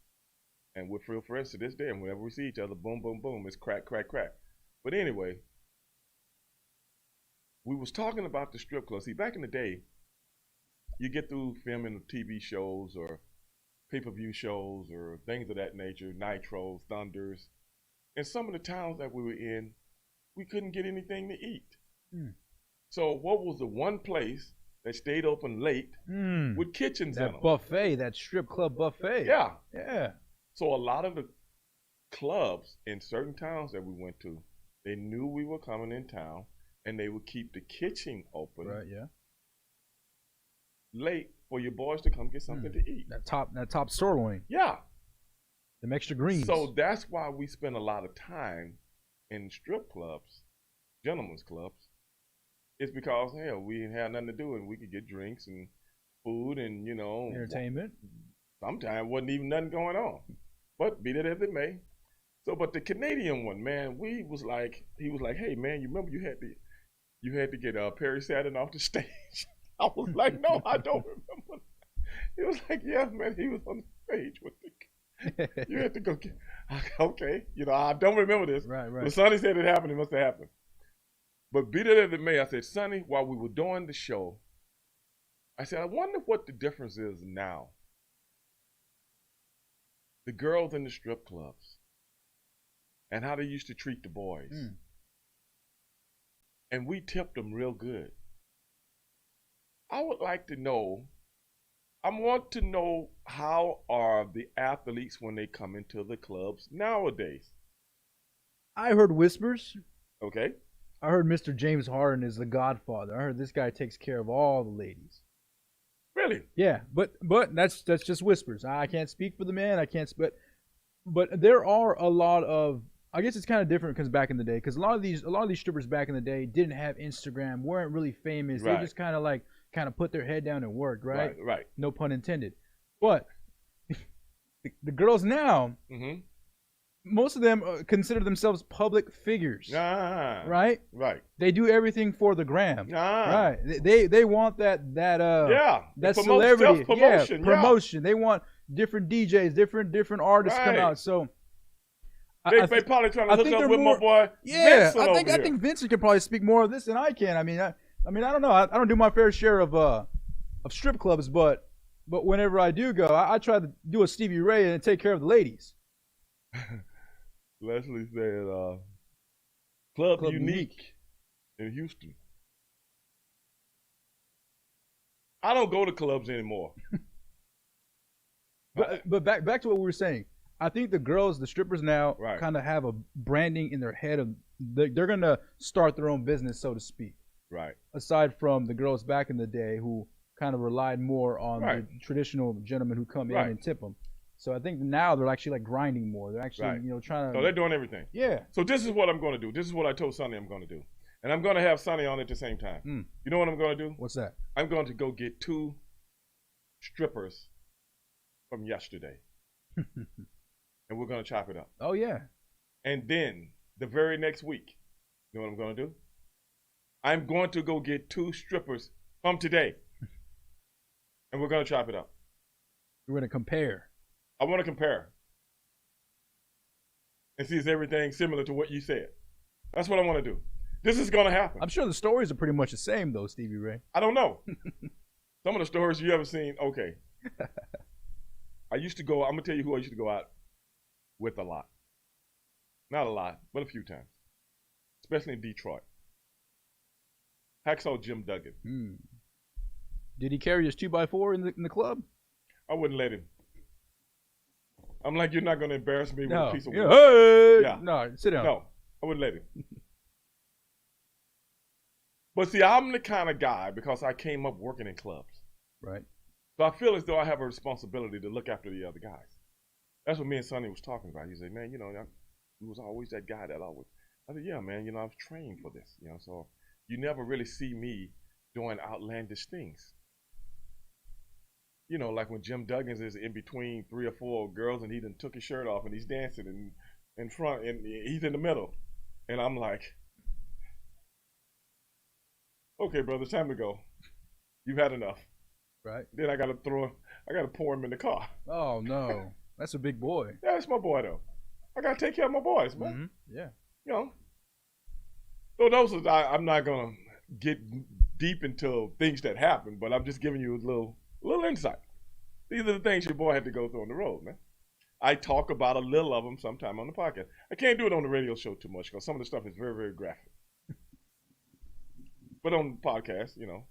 [SPEAKER 1] And we're real friends to this day. And whenever we see each other, boom, boom, boom, it's crack, crack, crack. But anyway, we was talking about the strip club. See, back in the day, you get through filming TV shows or pay-per-view shows or things of that nature, Nitros, Thunders. In some of the towns that we were in, we couldn't get anything to eat. So what was the one place that stayed open late with kitchens in them?
[SPEAKER 2] That buffet, that strip club buffet.
[SPEAKER 1] Yeah.
[SPEAKER 2] Yeah.
[SPEAKER 1] So a lot of the clubs in certain towns that we went to, they knew we were coming in town, and they would keep the kitchen open late for your boys to come get something to eat.
[SPEAKER 2] That top sirloin.
[SPEAKER 1] Yeah.
[SPEAKER 2] Them extra greens.
[SPEAKER 1] So that's why we spend a lot of time in strip clubs, gentlemen's clubs. It's because, hell, we didn't have nothing to do, and we could get drinks and food and, you know.
[SPEAKER 2] Entertainment.
[SPEAKER 1] Sometimes wasn't even nothing going on. But be that as it may. So, but the Canadian one, man, he was like, hey, man, you remember you had to get Perry Saturn off the stage? I was like, no, I don't remember. He was like, yeah, man, he was on the stage with the, you had to go get, okay. You know, I don't remember this.
[SPEAKER 2] Right.
[SPEAKER 1] But Sonny said it happened. It must have happened. But be that as it may, I said, Sonny, while we were doing the show, I said, I wonder what the difference is now. The girls in the strip clubs and how they used to treat the boys. And we tipped them real good. I would like to know, I want to know, how are the athletes when they come into the clubs nowadays?
[SPEAKER 2] I heard whispers.
[SPEAKER 1] Okay.
[SPEAKER 2] I heard Mr. James Harden is the godfather. I heard this guy takes care of all the ladies.
[SPEAKER 1] Really?
[SPEAKER 2] Yeah, but that's just whispers. I can't speak for the man. I can't. But there are a lot of. I guess it's kind of different because back in the day, because a lot of these strippers back in the day didn't have Instagram, weren't really famous.
[SPEAKER 1] Right.
[SPEAKER 2] They just kind of put their head down and worked, right?
[SPEAKER 1] Right.
[SPEAKER 2] No pun intended. But the girls now, most of them consider themselves public figures, right?
[SPEAKER 1] Right.
[SPEAKER 2] They do everything for the gram, right? They want that celebrity, promotion. They want different DJs, different artists come out. So
[SPEAKER 1] they probably trying to hook up with my boy.
[SPEAKER 2] Yeah,
[SPEAKER 1] Vincent
[SPEAKER 2] I think Vincent can probably speak more of this than I can. I mean, I don't know. I don't do my fair share of strip clubs, but whenever I do go, I try to do a Stevie Ray and take care of the ladies.
[SPEAKER 1] Leslie said, Club Unique in Houston. I don't go to clubs anymore.
[SPEAKER 2] But back to what we were saying. I think the girls, the strippers now,
[SPEAKER 1] Right.
[SPEAKER 2] kind of have a branding in their head of they're going to start their own business, so to speak.
[SPEAKER 1] Right.
[SPEAKER 2] Aside from the girls back in the day who kind of relied more on
[SPEAKER 1] Right.
[SPEAKER 2] the traditional gentlemen who come in
[SPEAKER 1] Right.
[SPEAKER 2] and tip them. So I think now they're actually like grinding more. They're actually,
[SPEAKER 1] Right.
[SPEAKER 2] Trying to.
[SPEAKER 1] So they're doing everything.
[SPEAKER 2] Yeah.
[SPEAKER 1] So this is what I'm going to do. This is what I told Sonny I'm going to do. And I'm going to have Sonny on at the same time. You know what I'm going to do?
[SPEAKER 2] What's that?
[SPEAKER 1] I'm going to go get 2 strippers from yesterday. And we're going to chop it up.
[SPEAKER 2] Oh, yeah.
[SPEAKER 1] And then the very next week, you know what I'm going to do? I'm going to go get 2 strippers from today. And we're going to chop it up.
[SPEAKER 2] We're going to compare.
[SPEAKER 1] I want to compare. And see if everything similar to what you said. That's what I want to do. This is going to happen.
[SPEAKER 2] I'm sure the stories are pretty much the same, though, Stevie Ray.
[SPEAKER 1] I don't know. Some of the stories you ever seen, okay. I'm going to tell you who I used to go out with a lot. Not a lot, but a few times. Especially in Detroit. Hacksaw Jim Duggan.
[SPEAKER 2] Did he carry his 2x4 in the club?
[SPEAKER 1] I wouldn't let him. I'm like, you're not going to embarrass me with a piece of wood.
[SPEAKER 2] Hey!
[SPEAKER 1] Yeah.
[SPEAKER 2] No, sit down.
[SPEAKER 1] No, I wouldn't let him. But see, I'm the kind of guy, because I came up working in clubs.
[SPEAKER 2] Right.
[SPEAKER 1] So I feel as though I have a responsibility to look after the other guys. That's what me and Sonny was talking about. He said, man, he was always that guy that always. I said, yeah, man, I was trained for this, so you never really see me doing outlandish things. You know, like when Jim Duggins is in between 3 or 4 girls and he done took his shirt off and he's dancing in front and he's in the middle. And I'm like, okay, brother, it's time to go. You've had enough.
[SPEAKER 2] Right.
[SPEAKER 1] Then I gotta pour him in the car.
[SPEAKER 2] Oh no. That's a big boy.
[SPEAKER 1] Yeah, it's my boy though. I gotta take care of my boys, man.
[SPEAKER 2] Mm-hmm. Yeah.
[SPEAKER 1] You know. So those are, I'm not gonna get deep into things that happen, but I'm just giving you a little insight. These are the things your boy had to go through on the road, man. I talk about a little of them sometime on the podcast. I can't do it on the radio show too much because some of the stuff is very, very graphic. But on the podcast, you know,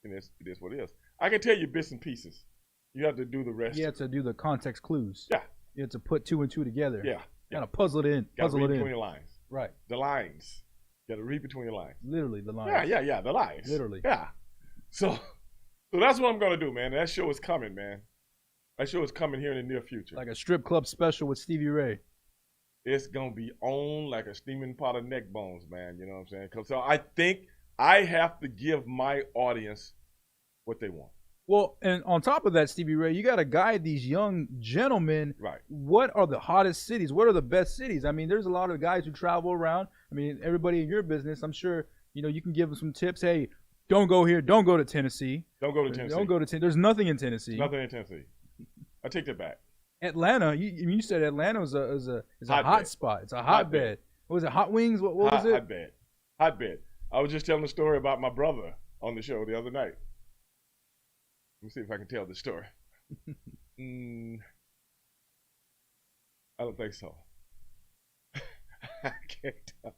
[SPEAKER 1] and it is what it is. I can tell you bits and pieces. You have to do the rest.
[SPEAKER 2] You have to do the context clues.
[SPEAKER 1] Yeah.
[SPEAKER 2] You have to put 2 and 2 together.
[SPEAKER 1] Yeah.
[SPEAKER 2] Kind of puzzle it in.
[SPEAKER 1] Got to read between the lines.
[SPEAKER 2] Right.
[SPEAKER 1] The lines. You got to read between the lines.
[SPEAKER 2] Literally the lines.
[SPEAKER 1] Yeah, the lines.
[SPEAKER 2] Literally.
[SPEAKER 1] Yeah. So that's what I'm going to do, man. That show is coming, man. That show is coming here in the near future.
[SPEAKER 2] Like a strip club special with Stevie Ray.
[SPEAKER 1] It's going to be on like a steaming pot of neck bones, man. You know what I'm saying? So I think I have to give my audience what they want.
[SPEAKER 2] Well, and on top of that, Stevie Ray, you got to guide these young gentlemen.
[SPEAKER 1] Right.
[SPEAKER 2] What are the hottest cities? What are the best cities? I mean, there's a lot of guys who travel around. I mean, everybody in your business, I'm sure, you know, you can give them some tips. Hey, don't go here. Don't go to Tennessee.
[SPEAKER 1] Don't go to Tennessee.
[SPEAKER 2] Don't go to Tennessee. There's nothing in Tennessee.
[SPEAKER 1] Nothing in Tennessee. I take that back.
[SPEAKER 2] Atlanta, you said Atlanta is a hot spot. It's a hotbed. What was it? Hot wings? What was it?
[SPEAKER 1] Hotbed. I was just telling a story about my brother on the show the other night. Let me see if I can tell this story. I don't think so. I can't tell.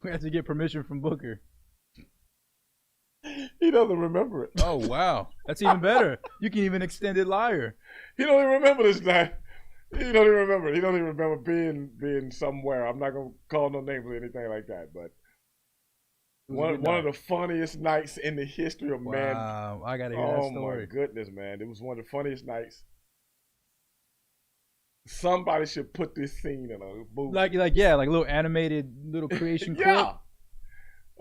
[SPEAKER 2] We have to get permission from Booker.
[SPEAKER 1] He doesn't remember it.
[SPEAKER 2] Oh, wow. That's even better. You can even extend it liar.
[SPEAKER 1] He don't even remember this night. He don't even remember. He don't even remember being somewhere. I'm not going to call no names or anything like that, but one of the funniest nights in the history of man.
[SPEAKER 2] Wow, I got to hear that story.
[SPEAKER 1] Oh, my goodness, man. It was one of the funniest nights. Somebody should put this scene in a movie.
[SPEAKER 2] Like a little animated little creation clip.
[SPEAKER 1] Yeah.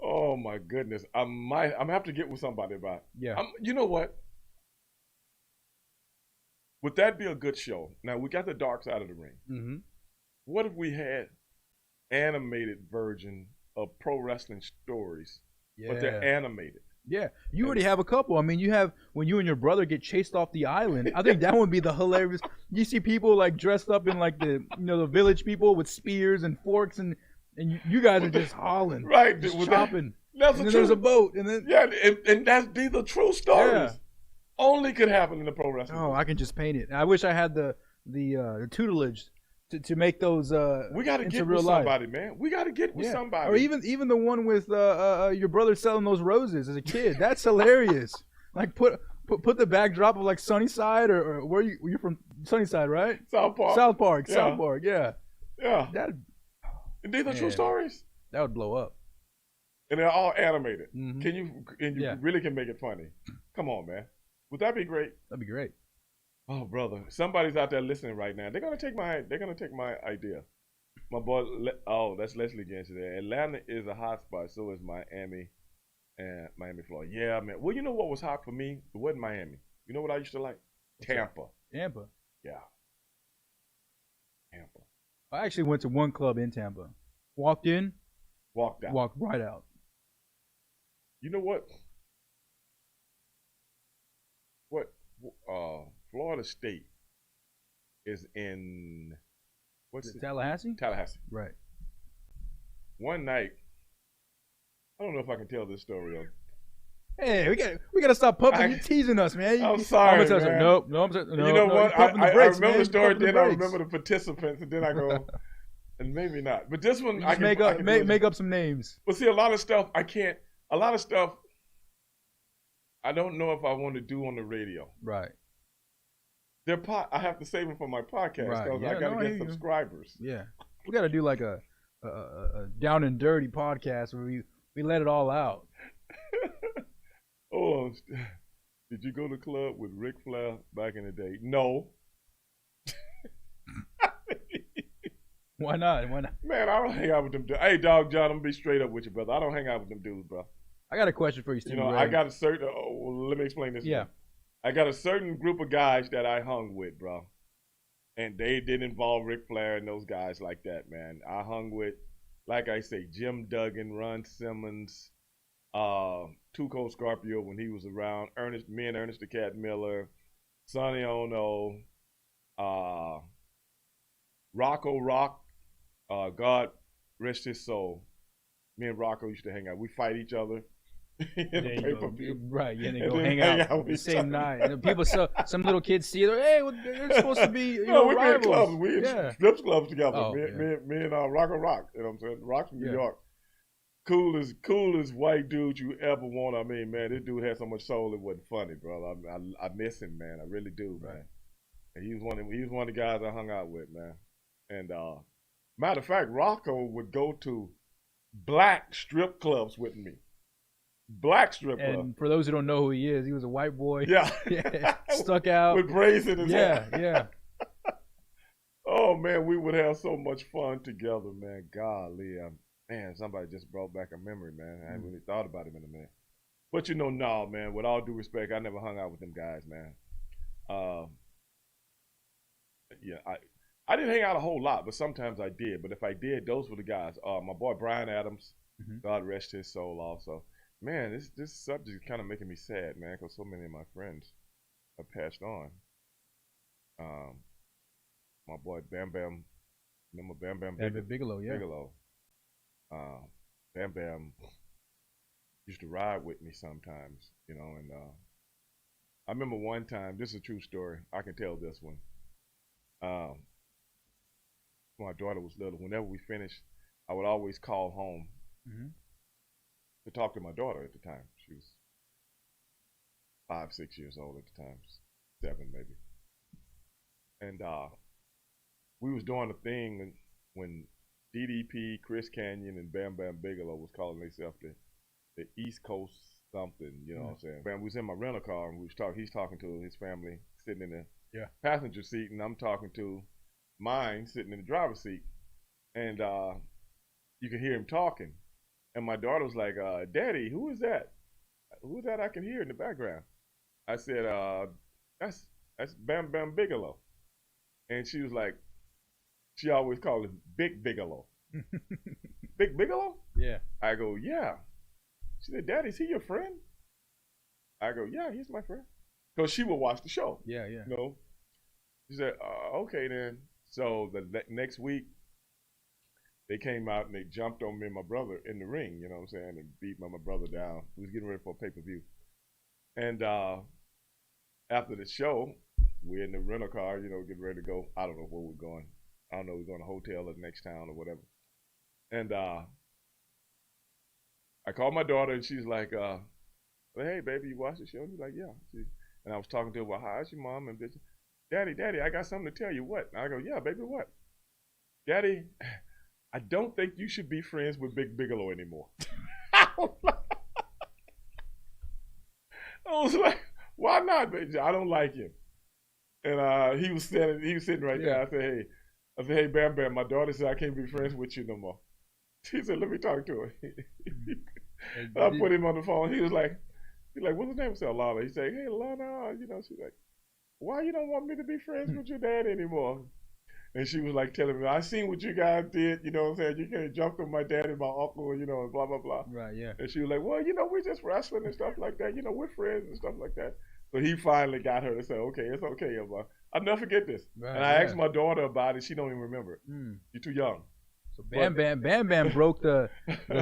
[SPEAKER 1] Oh, my goodness. I'm going to have to get with somebody about it.
[SPEAKER 2] Yeah.
[SPEAKER 1] You know what? Would that be a good show? Now, we got the dark side of the ring.
[SPEAKER 2] Mm-hmm.
[SPEAKER 1] What if we had animated version of pro wrestling stories, but they're animated?
[SPEAKER 2] Yeah, you already have a couple. I mean, you have when you and your brother get chased off the island. I think that would be the hilarious. You see people like dressed up in like the the village people with spears and forks, and you guys are just hauling,
[SPEAKER 1] right?
[SPEAKER 2] Just chopping.
[SPEAKER 1] That's
[SPEAKER 2] and then there's a boat, and then
[SPEAKER 1] these are true stories.
[SPEAKER 2] Yeah.
[SPEAKER 1] Only could happen in the pro wrestling.
[SPEAKER 2] Oh, I can just paint it. I wish I had the tutelage to make those.
[SPEAKER 1] We got to get
[SPEAKER 2] real
[SPEAKER 1] with
[SPEAKER 2] life.
[SPEAKER 1] somebody, man. We got to get with somebody.
[SPEAKER 2] Or even the one with your brother selling those roses as a kid. That's hilarious. Like put the backdrop of like Sunnyside or where you're from, Sunnyside, right?
[SPEAKER 1] South Park.
[SPEAKER 2] Yeah.
[SPEAKER 1] Yeah.
[SPEAKER 2] And
[SPEAKER 1] these are true stories.
[SPEAKER 2] That would blow up.
[SPEAKER 1] And they're all animated.
[SPEAKER 2] Mm-hmm.
[SPEAKER 1] You really can make it funny. Come on, man. Would that be great?
[SPEAKER 2] That'd be great.
[SPEAKER 1] Oh, brother, somebody's out there listening right now. They're gonna take my idea. My boy, that's Leslie Genscher there. Atlanta is a hot spot. So is Miami and Miami, Florida. Yeah, man. Well, you know what was hot for me? It wasn't Miami. You know what I used to like? Tampa.
[SPEAKER 2] Yeah.
[SPEAKER 1] Tampa.
[SPEAKER 2] I actually went to one club in Tampa. Walked in.
[SPEAKER 1] Walked out.
[SPEAKER 2] Walked right out.
[SPEAKER 1] You know what? Florida State is in
[SPEAKER 2] Tallahassee?
[SPEAKER 1] Tallahassee.
[SPEAKER 2] Right.
[SPEAKER 1] One night, I don't know if I can tell this story.
[SPEAKER 2] Hey, we gotta stop pumping. You're teasing us, man.
[SPEAKER 1] I'm sorry, man.
[SPEAKER 2] Nope.
[SPEAKER 1] You know what? I remember the story, then I remember the participants, and then I go, and maybe not. But this one, I can
[SPEAKER 2] make up some names.
[SPEAKER 1] Well, see, a lot of stuff I can't. A lot of stuff I don't know if I want to do on the radio.
[SPEAKER 2] Right.
[SPEAKER 1] I have to save them for my podcast because I got to get subscribers.
[SPEAKER 2] Yeah, we got to do like a down and dirty podcast where we let it all out.
[SPEAKER 1] Oh, did you go to the club with Ric Flair back in the day? No.
[SPEAKER 2] Why not?
[SPEAKER 1] Man, I don't hang out with them dudes. Hey, Dog John, I'm going to be straight up with you, brother. I don't hang out with them dudes, bro.
[SPEAKER 2] I got a question for you, Stevie Ray.
[SPEAKER 1] I got a certain. Let me explain this.
[SPEAKER 2] Yeah.
[SPEAKER 1] I got a certain group of guys that I hung with, bro, and they didn't involve Ric Flair and those guys like that, man. I hung with, like I say, Jim Duggan, Ron Simmons, Tuco Scarpio when he was around, Ernest the Cat Miller, Sonny Ono, Rocco Rock, God rest his soul. Me and Rocco used to hang out. We fight each other in the pay-per-view.
[SPEAKER 2] Right, yeah, they go hang out the same night. And people, some little kids see it. Hey, they're supposed to be
[SPEAKER 1] we
[SPEAKER 2] rivals.
[SPEAKER 1] in clubs. We in strips clubs together.
[SPEAKER 2] Oh,
[SPEAKER 1] me and Rocco Rock. You know what I'm saying? Rock's from New York. Coolest white dude you ever want. I mean, man, this dude had so much soul it wasn't funny, bro. I miss him, man. I really do, man. And he was one of the guys I hung out with, man. And matter of fact, Rocco would go to black strip clubs with me. Black strip club.
[SPEAKER 2] And for those who don't know who he is, he was a white boy.
[SPEAKER 1] Yeah.
[SPEAKER 2] Stuck out.
[SPEAKER 1] With braids in his hair.
[SPEAKER 2] Yeah.
[SPEAKER 1] Oh, man, we would have so much fun together, man. Golly. Man, somebody just brought back a memory, man. I hadn't really thought about him in a minute. But no, man, with all due respect, I never hung out with them guys, man. I didn't hang out a whole lot, but sometimes I did. But if I did, those were the guys. My boy Brian Adams, God rest his soul also. Man, this subject is kind of making me sad, man, because so many of my friends have passed on. My boy Bam Bam, remember Bam Bam
[SPEAKER 2] Bigelow, yeah.
[SPEAKER 1] Bigelow. Bam Bam used to ride with me sometimes, and I remember one time, this is a true story, I can tell this one. My daughter was little. Whenever we finished, I would always call home to talk to my daughter at the time. She was 5, 6 years old at the time, 7 maybe. And we was doing a thing when DDP, Chris Canyon, and Bam Bam Bigelow was calling themselves the East Coast something, you know what I'm saying? Man, we was in my rental car and he's talking to his family sitting in the passenger seat, and I'm talking to mine sitting in the driver's seat. And you could hear him talking. And my daughter was like, Daddy, who is that? Who is that I can hear in the background? I said, that's Bam Bam Bigelow. And she was like, she always called him Big Bigelow. Big Bigelow?
[SPEAKER 2] Yeah.
[SPEAKER 1] I go, yeah. She said, Daddy, is he your friend? I go, yeah, he's my friend. Because she would watch the show.
[SPEAKER 2] Yeah.
[SPEAKER 1] She said, okay then. So the next week, they came out and they jumped on me and my brother in the ring, you know what I'm saying, and beat my brother down. We was getting ready for a pay-per-view. And after the show, we're in the rental car, getting ready to go. I don't know where we're going. I don't know, we're going to a hotel in the next town or whatever. And I called my daughter and she's like, hey, baby, you watch the show? And she's like, yeah. And I was talking to her about, how's your mom? And bitch, Daddy, I got something to tell you. What? And I go, yeah, baby, what? Daddy, I don't think you should be friends with Big Bigelow anymore. I was like, why not, baby? I don't like him. And he was sitting right there. I said, hey, Bam Bam, my daughter said I can't be friends with you no more. She said, let me talk to her. I put him on the phone. He's like, what's his name? I said, Lana. He said, hey, Lana, she's like, why you don't want me to be friends with your dad anymore? And she was like telling me, I seen what you guys did, you know what I'm saying? You can't jump on my dad and my uncle, and blah, blah, blah.
[SPEAKER 2] Right, yeah.
[SPEAKER 1] And she was like, well, we're just wrestling and stuff like that. We're friends and stuff like that. So he finally got her to say, okay, it's okay, Emma. I'll never forget this. Right, and I asked my daughter about it. She don't even remember it. She's too young.
[SPEAKER 2] So Bam Bam broke the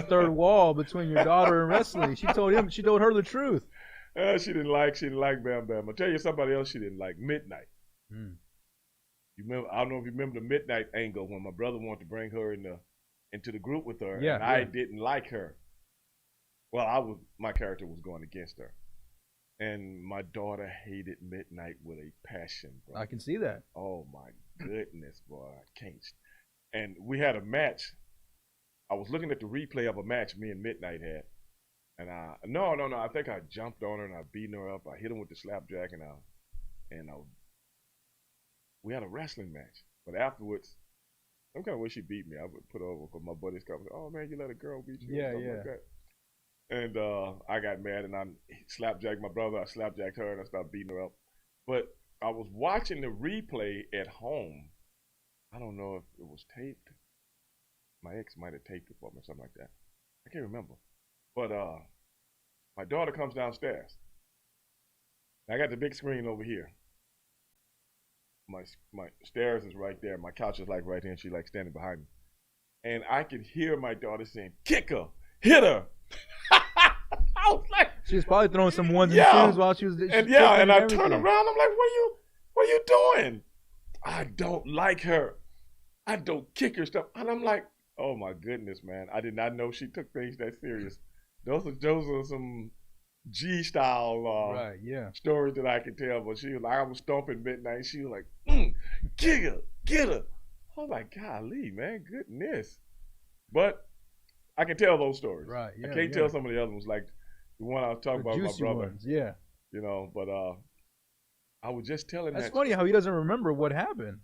[SPEAKER 2] third wall between your daughter and wrestling. She told her the truth.
[SPEAKER 1] She didn't like Bam Bam. I'll tell you somebody else she didn't like, Midnight. You remember? I don't know if you remember the Midnight angle when my brother wanted to bring her into the group with her, and I didn't like her. Well, my character was going against her, and my daughter hated Midnight with a passion, bro.
[SPEAKER 2] I can see that.
[SPEAKER 1] Oh my goodness, boy, I can't. And we had a match. I was looking at the replay of a match me and Midnight had, and no, I think I jumped on her and I beat her up. I hit him with the slapjack, and we had a wrestling match. But afterwards, some kind of way she beat me. I would put her over for my buddies coming. Oh man, you let a girl beat you?
[SPEAKER 2] Yeah.
[SPEAKER 1] Like that. And I got mad and I slapjacked my brother. I slapjacked her and I started beating her up. But I was watching the replay at home. I don't know if it was taped. My ex might have taped it for me or something like that. I can't remember. But my daughter comes downstairs. I got the big screen over here. My stairs is right there. My couch is like right here, and she like standing behind me. And I could hear my daughter saying, "Kick her, hit her." I was like,
[SPEAKER 2] she was probably throwing some ones and twos while she was.
[SPEAKER 1] And I turned around. I'm like, what are you doing? I don't like her. I don't kick her stuff. And I'm like, oh my goodness, man. I did not know she took things that serious. Those are some G-style stories that I could tell. But she was like, I was stomping midnight. She was like, kick her, get her. I was like, golly, man, goodness. But I can tell those stories.
[SPEAKER 2] Right. Yeah,
[SPEAKER 1] I can't tell some of the other ones, like the one I was talking about with my brother.
[SPEAKER 2] Ones, yeah.
[SPEAKER 1] You know, but I was just telling
[SPEAKER 2] That's funny how he doesn't remember what happened.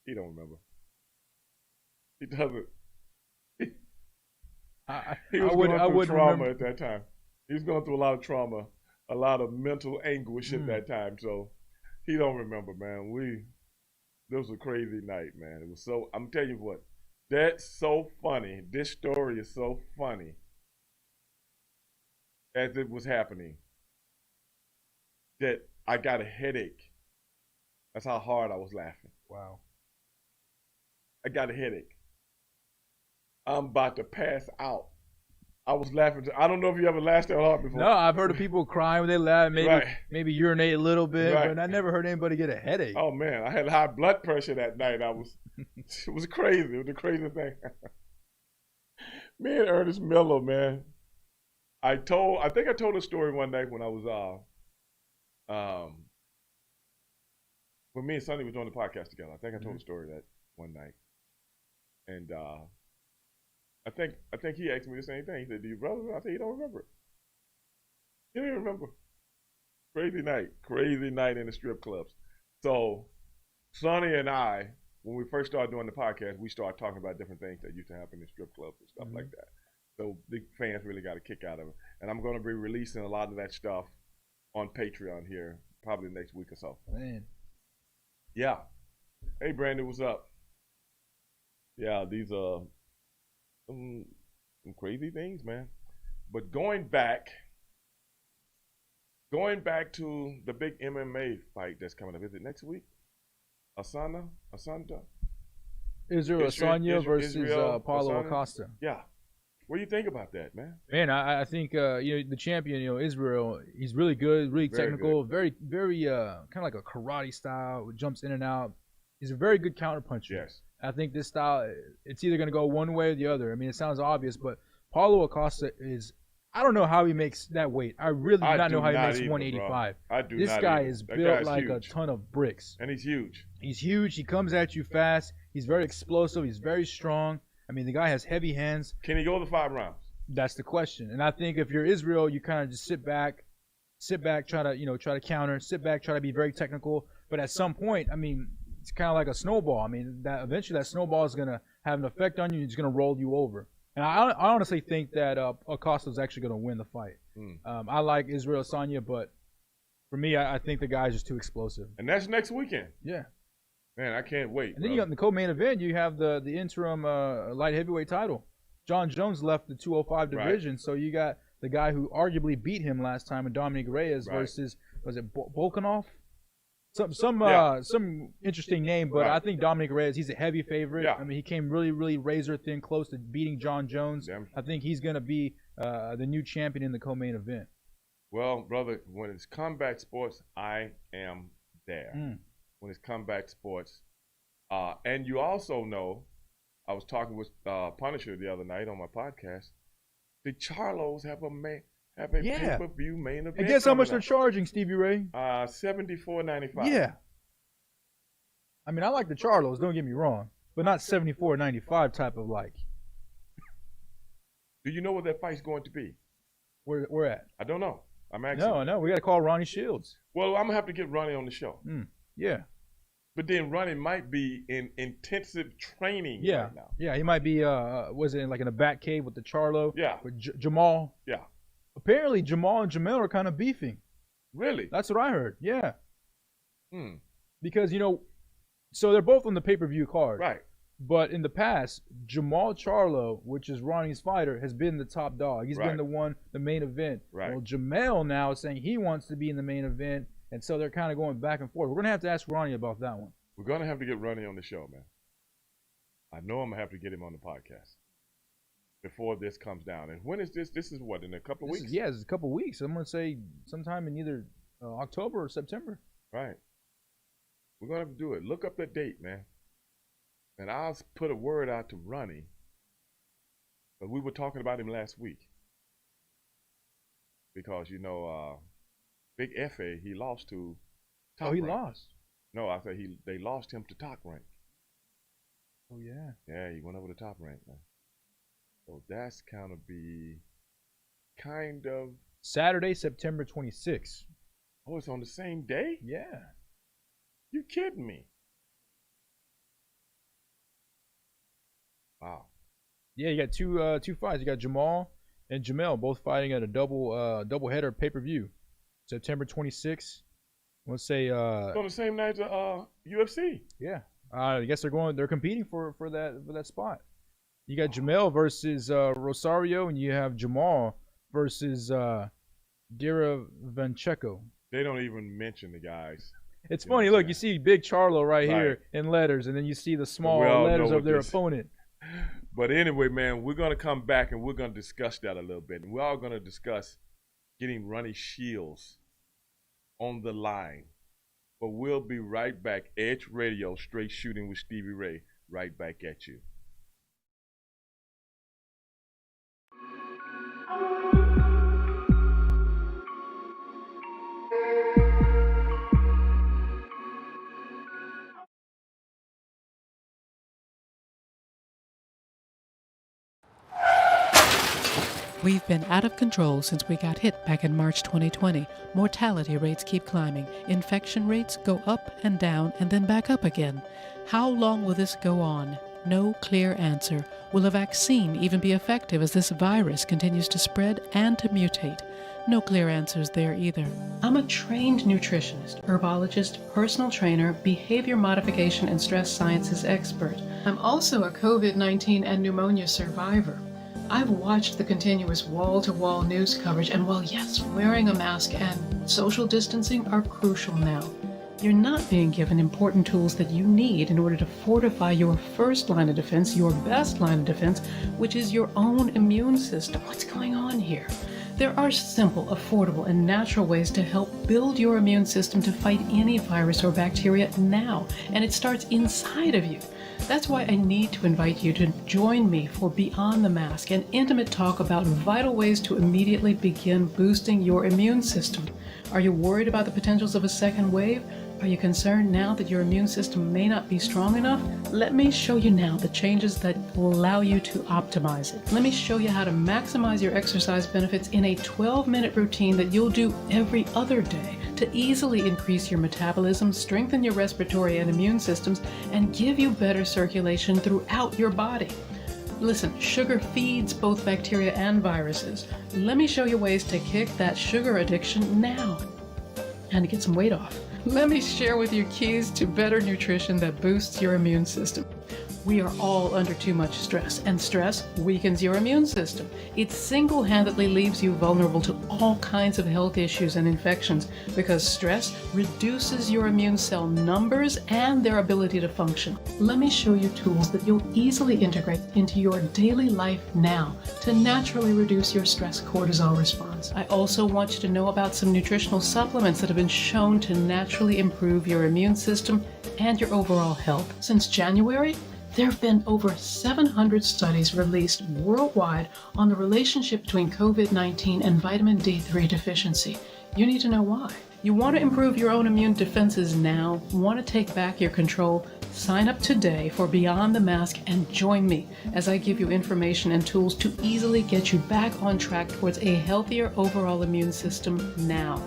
[SPEAKER 1] He don't remember. He doesn't. He was going through trauma at that time. He was going through a lot of trauma, a lot of mental anguish at that time. So he don't remember, man. This was a crazy night, man. It was so, I'm telling you what, that's so funny. This story is so funny as it was happening that I got a headache. That's how hard I was laughing.
[SPEAKER 2] Wow.
[SPEAKER 1] I got a headache. I'm about to pass out. I was laughing. I don't know if you ever laughed that hard before.
[SPEAKER 2] No, I've heard of people crying when they laugh, maybe urinate a little bit, but I never heard anybody get a headache.
[SPEAKER 1] Oh man, I had high blood pressure that night. It was crazy. It was a crazy thing. Me and Ernest Miller, man. I think I told a story one night when I was when me and Sonny was doing the podcast together. I think I told a story that one night, and I think he asked me the same thing. He said, "Do you brother?" I said, "You don't remember it. You don't even remember." Crazy night in the strip clubs. So Sonny and I, when we first started doing the podcast, we started talking about different things that used to happen in strip clubs and stuff like that. So the fans really got a kick out of it. And I'm going to be releasing a lot of that stuff on Patreon here probably next week or so.
[SPEAKER 2] Man.
[SPEAKER 1] Yeah. Hey, Brandon, what's up? Yeah, these are some crazy things, man. But going back to the big MMA fight that's coming up. Is it next week? Asanta?
[SPEAKER 2] Israel Adesanya versus Paulo Acosta.
[SPEAKER 1] Yeah. What do you think about that, man?
[SPEAKER 2] Man, I think the champion, Israel, he's really good, really technical, very kind of like a karate style, jumps in and out. He's a very good counterpuncher.
[SPEAKER 1] Yes.
[SPEAKER 2] I think this style, it's either going to go one way or the other. I mean, it sounds obvious, but Paulo Acosta is, I don't know how he makes that weight. I really do not know how he makes 185.
[SPEAKER 1] I do
[SPEAKER 2] this
[SPEAKER 1] not
[SPEAKER 2] guy
[SPEAKER 1] either.
[SPEAKER 2] is
[SPEAKER 1] That
[SPEAKER 2] built
[SPEAKER 1] guy's
[SPEAKER 2] like
[SPEAKER 1] huge.
[SPEAKER 2] a ton of bricks.
[SPEAKER 1] And he's huge.
[SPEAKER 2] He's huge. He comes at you fast. He's very explosive. He's very strong. I mean, the guy has heavy hands.
[SPEAKER 1] Can he go the 5 rounds?
[SPEAKER 2] That's the question. And I think if you're Israel, you kind of just sit back, try to counter, sit back, try to be very technical. But at some point, I mean, it's kind of like a snowball. I mean, that eventually that snowball is going to have an effect on you. It's going to roll you over. And I honestly think that Acosta is actually going to win the fight. I like Israel Adesanya, but for me, I think the guy's just too explosive.
[SPEAKER 1] And that's next weekend.
[SPEAKER 2] Yeah.
[SPEAKER 1] Man, I can't wait.
[SPEAKER 2] And then you got in the co-main event, you have the interim light heavyweight title. John Jones left the 205 division, so you got the guy who arguably beat him last time, in Dominic Reyes versus, was it Volkanov? Some interesting name, but I think Dominic Reyes, he's a heavy favorite.
[SPEAKER 1] Yeah.
[SPEAKER 2] I mean, he came really, really razor thin close to beating John Jones.
[SPEAKER 1] Damn.
[SPEAKER 2] I think he's going to be the new champion in the co-main event.
[SPEAKER 1] Well, brother, when it's combat sports, I am there. When it's combat sports. And you also know, I was talking with Punisher the other night on my podcast, the Charlos have a pay-per-view main event.
[SPEAKER 2] And guess how much they're charging, Stevie Ray?
[SPEAKER 1] $74.95.
[SPEAKER 2] Yeah. I mean, I like the Charlos, don't get me wrong, but not $74.95 type of like.
[SPEAKER 1] Do you know what that fight's going to be?
[SPEAKER 2] Where at?
[SPEAKER 1] I don't know. I'm actually.
[SPEAKER 2] No, we got to call Ronnie Shields.
[SPEAKER 1] Well, I'm going to have to get Ronnie on the show.
[SPEAKER 2] Yeah.
[SPEAKER 1] But then Ronnie might be in intensive training right now.
[SPEAKER 2] Yeah, he might be, was it like in a bat cave with the Charlo?
[SPEAKER 1] Yeah.
[SPEAKER 2] With Jamal.
[SPEAKER 1] Yeah.
[SPEAKER 2] Apparently, Jamal and Jamel are kind of beefing.
[SPEAKER 1] Really?
[SPEAKER 2] That's what I heard. Yeah.
[SPEAKER 1] Hmm.
[SPEAKER 2] Because, so they're both on the pay-per-view card.
[SPEAKER 1] Right.
[SPEAKER 2] But in the past, Jamal Charlo, which is Ronnie's fighter, has been the top dog. He's been the main event.
[SPEAKER 1] Right.
[SPEAKER 2] Well, Jamel now is saying he wants to be in the main event, and so they're kind of going back and forth. We're going to have to ask Ronnie about that one.
[SPEAKER 1] We're going to have to get Ronnie on the show, man. I know I'm going to have to get him on the podcast before this comes down. And when is this? This is what, in a couple of weeks?
[SPEAKER 2] It's a couple of weeks. I'm going to say sometime in either October or September.
[SPEAKER 1] Right. We're going to have to do it. look up that date, man. And I'll put a word out to Ronnie. But we were talking about him last week. Because, Big F.A., he lost to Top Rank.
[SPEAKER 2] Lost?
[SPEAKER 1] No, I said they lost him to Top Rank.
[SPEAKER 2] Oh, yeah.
[SPEAKER 1] Yeah, he went over to Top Rank, man. So that's kind of
[SPEAKER 2] Saturday, September 26th.
[SPEAKER 1] Oh, it's on the same day?
[SPEAKER 2] Yeah.
[SPEAKER 1] You kidding me? Wow. Yeah,
[SPEAKER 2] you got two fights. You got Jamal and Jamel both fighting at a double header pay-per-view. September 26th. Let's say
[SPEAKER 1] on the same night as UFC.
[SPEAKER 2] Yeah. I guess they're competing for that spot. You got Jamel versus Rosario, and you have Jamal versus Giravancheko.
[SPEAKER 1] They don't even mention the guys.
[SPEAKER 2] It's funny. Look, you see Big Charlo right here in letters, and then you see the small letters of their opponent.
[SPEAKER 1] But anyway, man, we're going to come back and we're going to discuss that a little bit. And we're all going to discuss getting Ronnie Shields on the line. But we'll be right back. Edge Radio, Straight Shooting with Stevie Ray, right back at you.
[SPEAKER 7] We've been out of control since we got hit back in March 2020. Mortality rates keep climbing. Infection rates go up and down and then back up again. How long will this go on? No clear answer. Will a vaccine even be effective as this virus continues to spread and to mutate? No clear answers there either. I'm a trained nutritionist, herbologist, personal trainer, behavior modification and stress sciences expert. I'm also a COVID-19 and pneumonia survivor. I've watched the continuous wall-to-wall news coverage, and while yes, wearing a mask and social distancing are crucial now, you're not being given important tools that you need in order to fortify your first line of defense, your best line of defense, which is your own immune system. What's going on here? There are simple, affordable, and natural ways to help build your immune system to fight any virus or bacteria now, and it starts inside of you. That's why I need to invite you to join me for Beyond the Mask, an intimate talk about vital ways to immediately begin boosting your immune system. Are you worried about the potentials of a second wave? Are you concerned now that your immune system may not be strong enough? Let me show you now the changes that will allow you to optimize it. Let me show you how to maximize your exercise benefits in a 12-minute routine that you'll do every other day to easily increase your metabolism, strengthen your respiratory and immune systems, and give you better circulation throughout your body. Listen, sugar feeds both bacteria and viruses. Let me show you ways to kick that sugar addiction now and to get some weight off. Let me share with you keys to better nutrition that boosts your immune system. We are all under too much stress, and stress weakens your immune system. It single-handedly leaves you vulnerable to all kinds of health issues and infections because stress reduces your immune cell numbers and their ability to function. Let me show you tools that you'll easily integrate into your daily life now to naturally reduce your stress cortisol response. I also want you to know about some nutritional supplements that have been shown to naturally improve your immune system and your overall health. Since January, there have been over 700 studies released worldwide on the relationship between COVID-19 and vitamin D3 deficiency. You need to know why. You want to improve your own immune defenses now? Want to take back your control? Sign up today for Beyond the Mask and join me as I give you information and tools to easily get you back on track towards a healthier overall immune system now.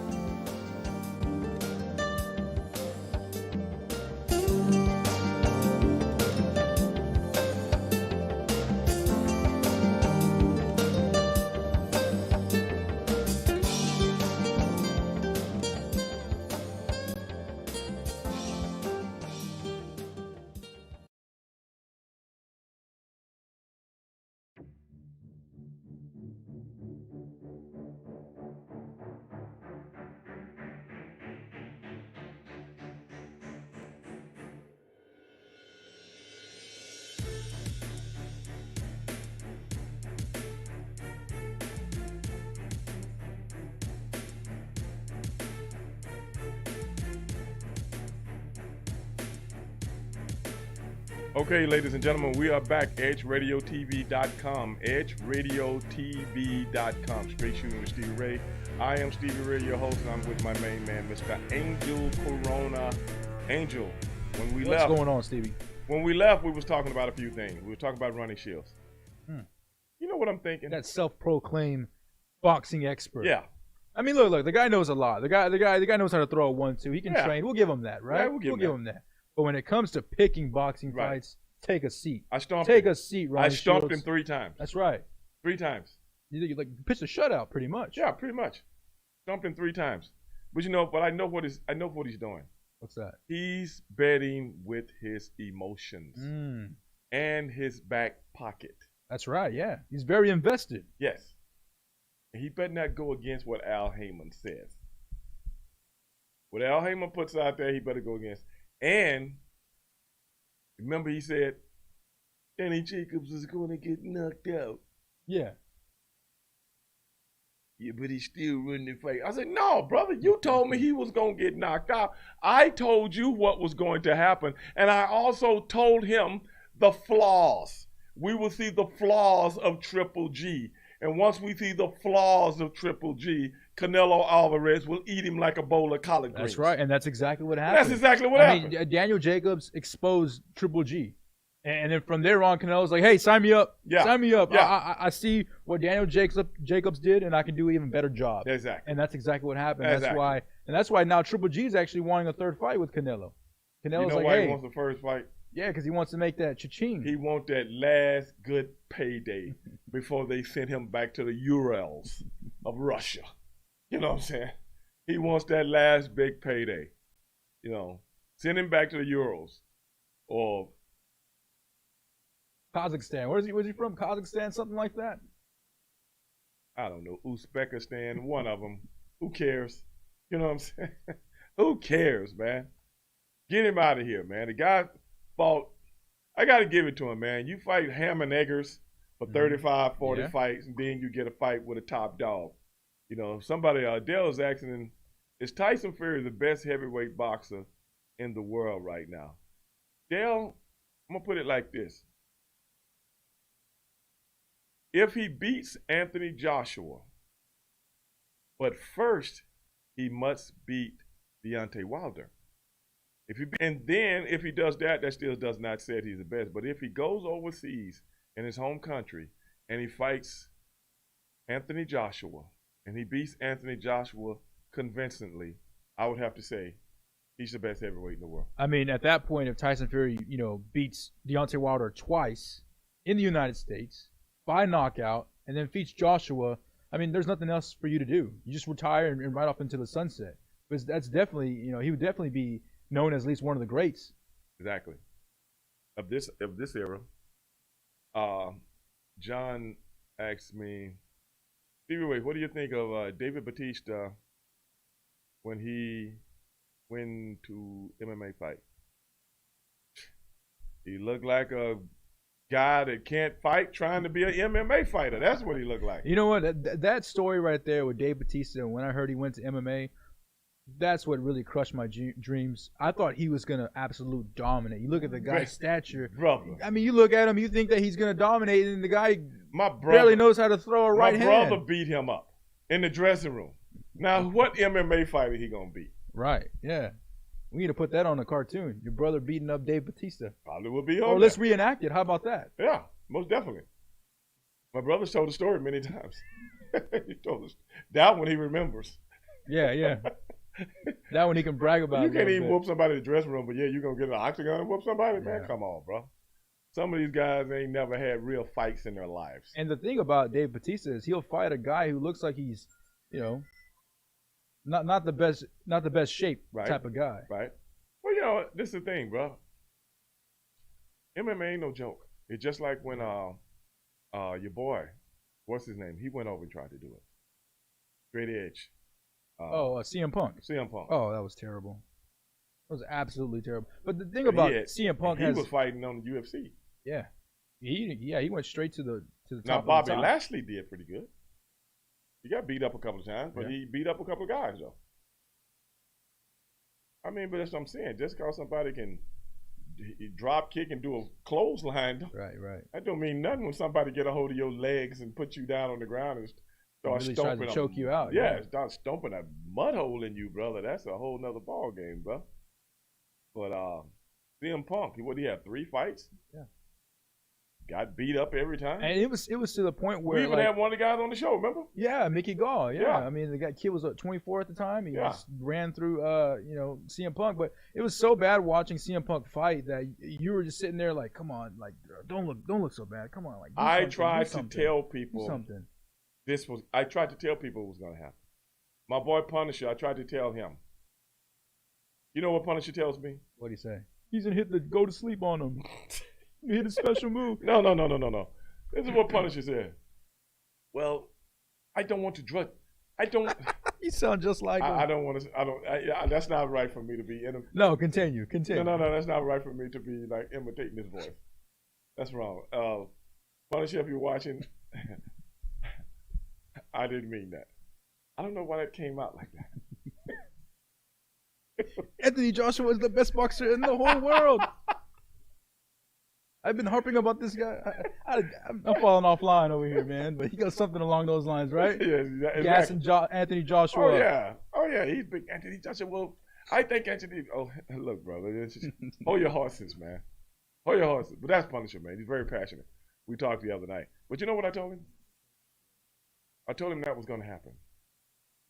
[SPEAKER 1] Okay, ladies and gentlemen, we are back. EdgeRadioTV.com. EdgeRadioTV.com. Straight Shooting with Stevie Ray. I am Stevie Ray, your host, and I'm with my main man, Mr. Angel Corona. Angel, when we left.
[SPEAKER 2] What's going on, Stevie?
[SPEAKER 1] When we left, we was talking about a few things. We were talking about Ronnie Shields. You know what I'm thinking?
[SPEAKER 2] That self-proclaimed boxing expert.
[SPEAKER 1] Yeah.
[SPEAKER 2] I mean, look, the guy knows a lot. The guy knows how to throw a 1-2. He can train. We'll give him that, right?
[SPEAKER 1] Yeah, we'll give him that.
[SPEAKER 2] But when it comes to picking boxing fights, take a seat.
[SPEAKER 1] Take
[SPEAKER 2] a seat, Ronnie
[SPEAKER 1] I stomped
[SPEAKER 2] Shields.
[SPEAKER 1] him 3 times.
[SPEAKER 2] That's right.
[SPEAKER 1] 3 times.
[SPEAKER 2] You pitched a shutout, pretty much.
[SPEAKER 1] Yeah, pretty much. Stomped him 3 times. But I know what he's doing.
[SPEAKER 2] What's that?
[SPEAKER 1] He's betting with his emotions and his back pocket.
[SPEAKER 2] That's right. Yeah, he's very invested.
[SPEAKER 1] Yes. He better not go against what Al Heyman says. What Al Heyman puts out there, he better go against. And remember, he said Danny Jacobs is going to get knocked out.
[SPEAKER 2] Yeah.
[SPEAKER 1] Yeah, but he's still running the fight. I said, no, brother, you told me he was going to get knocked out. I told you what was going to happen. And I also told him the flaws. We will see the flaws of Triple G. And once we see the flaws of Triple G, Canelo Alvarez will eat him like a bowl of collard greens.
[SPEAKER 2] That's right, and that's exactly what happened.
[SPEAKER 1] That's exactly what happened.
[SPEAKER 2] I mean, Daniel Jacobs exposed Triple G. And then from there on, Canelo's like, hey, sign me up.
[SPEAKER 1] Yeah.
[SPEAKER 2] Sign me up.
[SPEAKER 1] Yeah.
[SPEAKER 2] I see what Daniel Jacobs did, and I can do an even better job.
[SPEAKER 1] Exactly.
[SPEAKER 2] And that's exactly what happened.
[SPEAKER 1] Exactly.
[SPEAKER 2] That's why now Triple G is actually wanting a 3rd fight with Canelo. Canelo's
[SPEAKER 1] why he wants the first fight?
[SPEAKER 2] Yeah, because he wants to make that cha-ching.
[SPEAKER 1] He wants that last good payday before they send him back to the Urals of Russia. You know what I'm saying? He wants that last big payday. Send him back to the Urals or
[SPEAKER 2] Kazakhstan. Where's he from? Kazakhstan, something like that?
[SPEAKER 1] I don't know. Uzbekistan, one of them. Who cares? You know what I'm saying? Who cares, man? Get him out of here, man. The guy fought. I got to give it to him, man. You fight ham and eggers for 35, 40 fights, and then you get a fight with a top dog. Somebody, Dale is asking, is Tyson Fury the best heavyweight boxer in the world right now? Dale, I'm going to put it like this. If he beats Anthony Joshua, but first he must beat Deontay Wilder. If he does that, that still does not say he's the best. But if he goes overseas in his home country and he fights Anthony Joshua and he beats Anthony Joshua convincingly, I would have to say he's the best heavyweight in the world.
[SPEAKER 2] I mean, at that point, if Tyson Fury, beats Deontay Wilder twice in the United States by knockout and then beats Joshua, I mean, there's nothing else for you to do. You just retire and ride off into the sunset. Because that's definitely, he would definitely be known as at least one of the greats.
[SPEAKER 1] Exactly. Of this era. John asked me, Stevie Ray, what do you think of David Batista when he went to MMA fight? He looked like a guy that can't fight trying to be an MMA fighter. That's what he looked like.
[SPEAKER 2] You know what? That story right there with Dave Batista, when I heard he went to MMA, that's what really crushed my dreams. I thought he was going to absolute dominate. You look at the guy's stature.
[SPEAKER 1] Brother.
[SPEAKER 2] I mean, you look at him, you think that he's going to dominate, and the guy barely knows how to throw a right hand.
[SPEAKER 1] My brother beat him up in the dressing room. Now, what MMA fighter he going to beat?
[SPEAKER 2] Right, yeah. We need to put that on a cartoon. Your brother beating up Dave Batista.
[SPEAKER 1] Probably will be on
[SPEAKER 2] Or let's reenact it. How about that?
[SPEAKER 1] Yeah, most definitely. My brother's told the story many times. He told us that one he remembers.
[SPEAKER 2] Yeah. That one he can brag about.
[SPEAKER 1] You can't even whoop somebody in the dressing room, but yeah, you're going to get an octagon and whoop somebody? Yeah. Man, come on, bro. Some of these guys ain't never had real fights in their lives.
[SPEAKER 2] And the thing about Dave Batista is he'll fight a guy who looks like he's, not the best shape type of guy.
[SPEAKER 1] Right. Well, this is the thing, bro. MMA ain't no joke. It's just like when your boy, what's his name? He went over and tried to do it. Straight Edge.
[SPEAKER 2] CM Punk.
[SPEAKER 1] CM Punk.
[SPEAKER 2] Oh, that was terrible. It was absolutely terrible. But the thing about CM Punk
[SPEAKER 1] he was fighting on the UFC.
[SPEAKER 2] Yeah. He went straight to the top.
[SPEAKER 1] Now Bobby Lashley did pretty good. He got beat up a couple of times, but he beat up a couple of guys though. I mean, but that's what I'm saying. Just because somebody can drop kick and do a clothesline.
[SPEAKER 2] Right.
[SPEAKER 1] That don't mean nothing when somebody get a hold of your legs and put you down on the ground and start
[SPEAKER 2] really
[SPEAKER 1] stomping.
[SPEAKER 2] tries to choke you out.
[SPEAKER 1] Yeah, start stomping a mud hole in you, brother. That's a whole nother ball game, bro. But CM Punk, what did he have? 3 fights?
[SPEAKER 2] Yeah.
[SPEAKER 1] Got beat up every time.
[SPEAKER 2] And it was to the point where
[SPEAKER 1] we even had one of the guys on the show, remember?
[SPEAKER 2] Yeah, Mickey Gall. Yeah.
[SPEAKER 1] Yeah.
[SPEAKER 2] I mean, the kid was 24 at the time. He just ran through, CM Punk. But it was so bad watching CM Punk fight that you were just sitting there like, come on, like don't look so bad. Come on, like.
[SPEAKER 1] I tried to tell people
[SPEAKER 2] something.
[SPEAKER 1] I tried to tell people it was going to happen. My boy Punisher, I tried to tell him. You know what Punisher tells me?
[SPEAKER 2] What'd he say? He's gonna hit the go to sleep on him. He hit a special move.
[SPEAKER 1] No. This is what Punisher said. Well, I don't want to drug. I don't.
[SPEAKER 2] You sound just like him.
[SPEAKER 1] I don't want to. That's not right for me to be in a.
[SPEAKER 2] No, continue.
[SPEAKER 1] No. That's not right for me to be like imitating his voice. That's wrong. Punisher, if you're watching, I didn't mean that. I don't know why that came out like that.
[SPEAKER 2] Anthony Joshua is the best boxer in the whole world. I've been harping about this guy. I'm falling offline over here, man. But he got something along those lines, right?
[SPEAKER 1] Yeah, exactly.
[SPEAKER 2] Gassing Anthony Joshua.
[SPEAKER 1] Oh yeah. He's big Anthony Joshua. Well, I think Anthony. Oh, look, brother. Hold your horses, man. Hold your horses. But that's Punisher, man. He's very passionate. We talked the other night. But you know what I told him? I told him that was going to happen.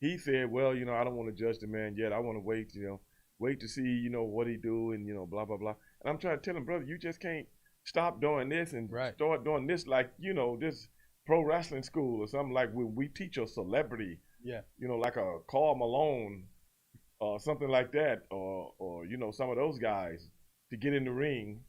[SPEAKER 1] He said, well, I don't want to judge the man yet. I want to wait, wait to see, what he do and, blah, blah, blah. And I'm trying to tell him, brother, you just can't stop doing this and start doing this like, this pro wrestling school or something like we teach a celebrity, like a Karl Malone or something like that or some of those guys to get in the ring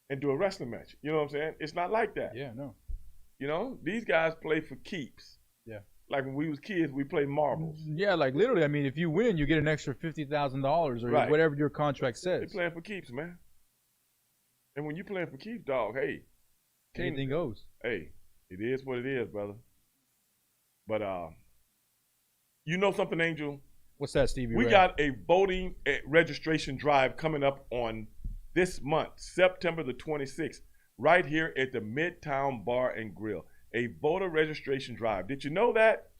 [SPEAKER 1] and do a wrestling match. You know what I'm saying? It's not like that.
[SPEAKER 2] Yeah, no.
[SPEAKER 1] These guys play for keeps.
[SPEAKER 2] Yeah.
[SPEAKER 1] Like when we was kids, we played marbles.
[SPEAKER 2] Yeah, like literally. I mean, if you win, you get an extra $50,000 or whatever your contract says.
[SPEAKER 1] They playing for keeps, man. And when you playing for keeps, dog, hey,
[SPEAKER 2] anything goes.
[SPEAKER 1] Hey, it is what it is, brother. But something, Angel?
[SPEAKER 2] What's that, Stevie Ray?
[SPEAKER 1] We got a voting registration drive coming up on this month, September the 26th, right here at the Midtown Bar and Grill. A voter registration drive. Did you know that?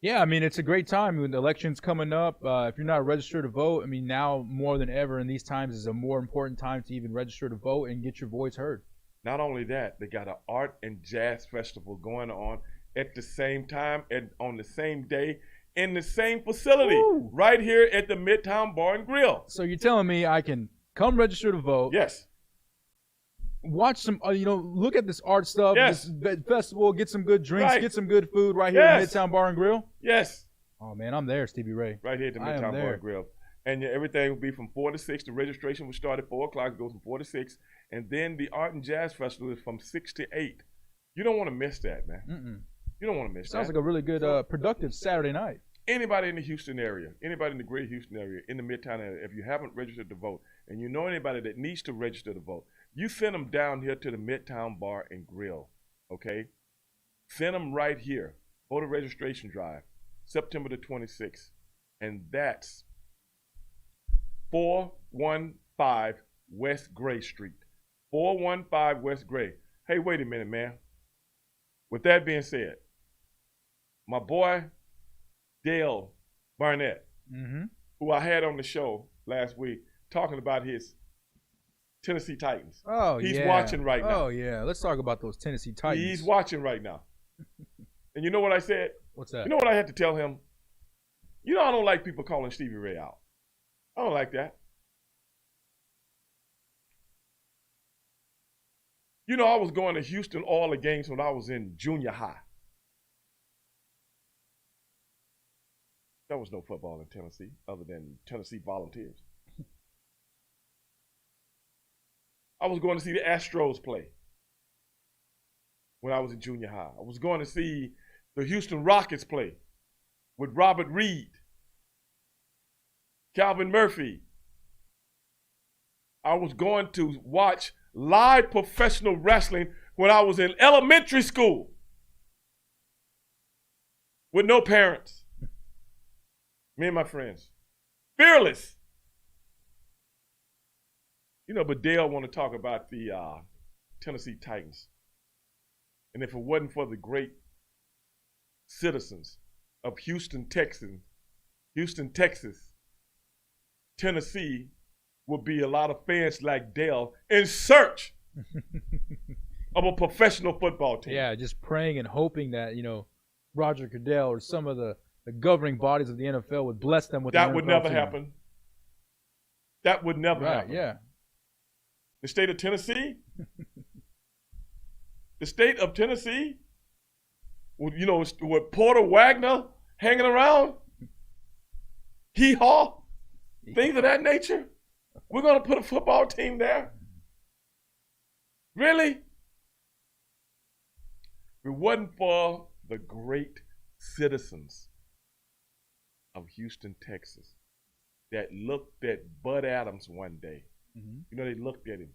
[SPEAKER 2] Yeah, I mean, it's a great time. When the election's coming up, if you're not registered to vote, I mean, now more than ever in these times is a more important time to even register to vote and get your voice heard.
[SPEAKER 1] Not only that, they got an art and jazz festival going on at the same time and on the same day in the same facility, right here at the Midtown Bar and Grill.
[SPEAKER 2] So you're telling me I can come register to vote?
[SPEAKER 1] Yes.
[SPEAKER 2] Watch some, look at this art stuff,
[SPEAKER 1] yes.
[SPEAKER 2] This festival, get some good drinks, get some good food right here at Midtown Bar and Grill?
[SPEAKER 1] Yes.
[SPEAKER 2] Oh, man, I'm there, Stevie Ray.
[SPEAKER 1] Right here at the Midtown Bar and Grill. And everything will be from 4 to 6. The registration will start at 4 o'clock. It goes from 4 to 6. And then the Art and Jazz Festival is from 6 to 8. You don't want to miss that, man.
[SPEAKER 2] Mm-mm.
[SPEAKER 1] You don't want to miss that.
[SPEAKER 2] Sounds like a really good, productive Saturday night.
[SPEAKER 1] Anybody in the Houston area, anybody in the greater Houston area, in the Midtown area, if you haven't registered to vote and you know anybody that needs to register to vote, you send them down here to the Midtown Bar and Grill, okay? Send them right here. Voter registration drive, September the 26th. And that's 415 West Gray Street. 415 West Gray. Hey, wait a minute, man. With that being said, my boy Dale Barnett, who I had on the show last week, talking about his Tennessee Titans.
[SPEAKER 2] Oh,
[SPEAKER 1] He's watching right now.
[SPEAKER 2] Oh, yeah. Let's talk about those Tennessee Titans.
[SPEAKER 1] He's watching right now. And you know what I said?
[SPEAKER 2] What's that?
[SPEAKER 1] You know what I had to tell him? I don't like people calling Stevie Ray out. I don't like that. I was going to Houston all the games when I was in junior high. There was no football in Tennessee other than Tennessee Volunteers. I was going to see the Astros play when I was in junior high. I was going to see the Houston Rockets play with Robert Reed, Calvin Murphy. I was going to watch live professional wrestling when I was in elementary school with no parents. Me and my friends. Fearless. But Dale want to talk about the Tennessee Titans. And if it wasn't for the great citizens of Houston, Texas, Tennessee would be a lot of fans like Dale in search of a professional football team.
[SPEAKER 2] Yeah, just praying and hoping that, Roger Goodell or some of the governing bodies of the NFL would bless them with
[SPEAKER 1] that would never happen. That would never happen.
[SPEAKER 2] Yeah.
[SPEAKER 1] The state of Tennessee, with Porter Wagner hanging around, hee-haw, things of that nature. We're going to put a football team there? Really? If it wasn't for the great citizens of Houston, Texas, that looked at Bud Adams one day.
[SPEAKER 2] Mm-hmm.
[SPEAKER 1] They looked at him.